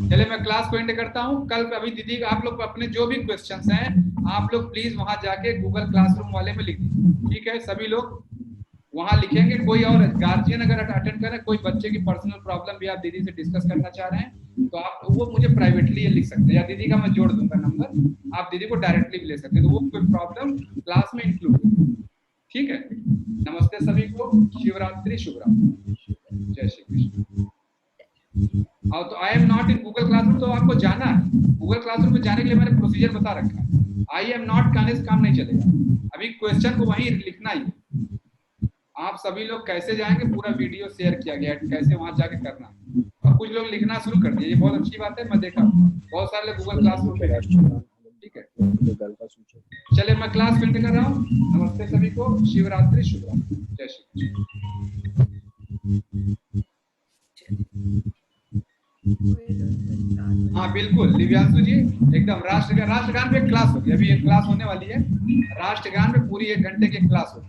चले मैं क्लास को एंड करता हूँ। कल अभी दीदी आप लोग अपने जो भी क्वेश्चंस हैं आप लोग प्लीज वहां जाके गूगल क्लासरूम वाले में लिख दीजिए, ठीक है। सभी लोग वहां लिखेंगे। कोई और गार्जियन अगर अटेंड करें, कोई बच्चे की पर्सनल प्रॉब्लम भी आप दीदी से डिस्कस करना चाह रहे हैं तो आप वो मुझे प्राइवेटली लिख सकते हैं, या दीदी का मैं जोड़ दूंगा नंबर, आप दीदी को डायरेक्टली भी ले सकते हैं, तो वो कोई प्रॉब्लम क्लास में इंक्लूड, ठीक है। नमस्ते सभी को, शिवरात्रि, शुभ रात्रि, जय श्री कृष्ण। तो I am not in Google classroom, तो आपको जाना है गूगल क्लासरूम में जाने के लिए मैंने प्रोसीजर बता रखा है। आई एम नॉट कहने से काम नहीं चलेगा, अभी क्वेश्चन को वहीं लिखना ही। आप सभी लोग कैसे जाएंगे, पूरा वीडियो शेयर किया गया है, कैसे वहां जाके करना। और कुछ लोग लिखना शुरू कर दिए, ये बहुत अच्छी बात है, मैं देखा बहुत सारे लोग गूगल क्लासरूम में, ठीक है। चले मैं क्लास एंड कर रहा हूँ। नमस्ते सभी को, शिवरात्रि, शुभ रात्रि, जय श्री कृष्ण। हाँ बिल्कुल दिव्यांशु जी, एकदम राष्ट्रगान पे क्लास होगी, अभी एक क्लास होने वाली है राष्ट्रगान में, पूरी 1 घंटे की क्लास होगी।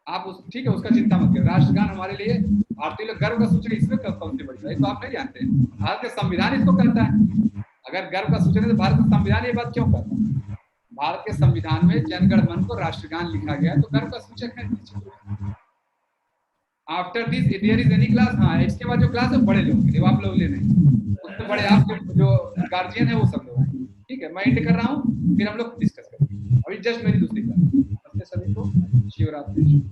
आप उस ठीक है उसका चिंता मत करें। राष्ट्रगान हमारे लिए भारतीय लोग गर्व का सूचक इसमें कौन सी बड़ी बात है, तो आप नहीं जानते हैं। भारत का संविधान इसको करता है। अगर गर्व का सूचक है तो भारत का संविधान ये बात क्यों करता है? भारत के संविधान में जनगण मन को राष्ट्रगान लिखा गया तो गर्व का सूचक है। After this there is any class, हाँ इसके बाद जो क्लास है बड़े लोगों के लिए, आप लोग ले नहीं, उससे बड़े आपके जो गार्जियन है वो सब लोग आएंगे। ठीक है, मैं एंड कर रहा हूँ, फिर हम लोग डिस्कस करेंगे। अभी जस्ट मेरी दूसरी क्लास। सभी को शिवरात्रि।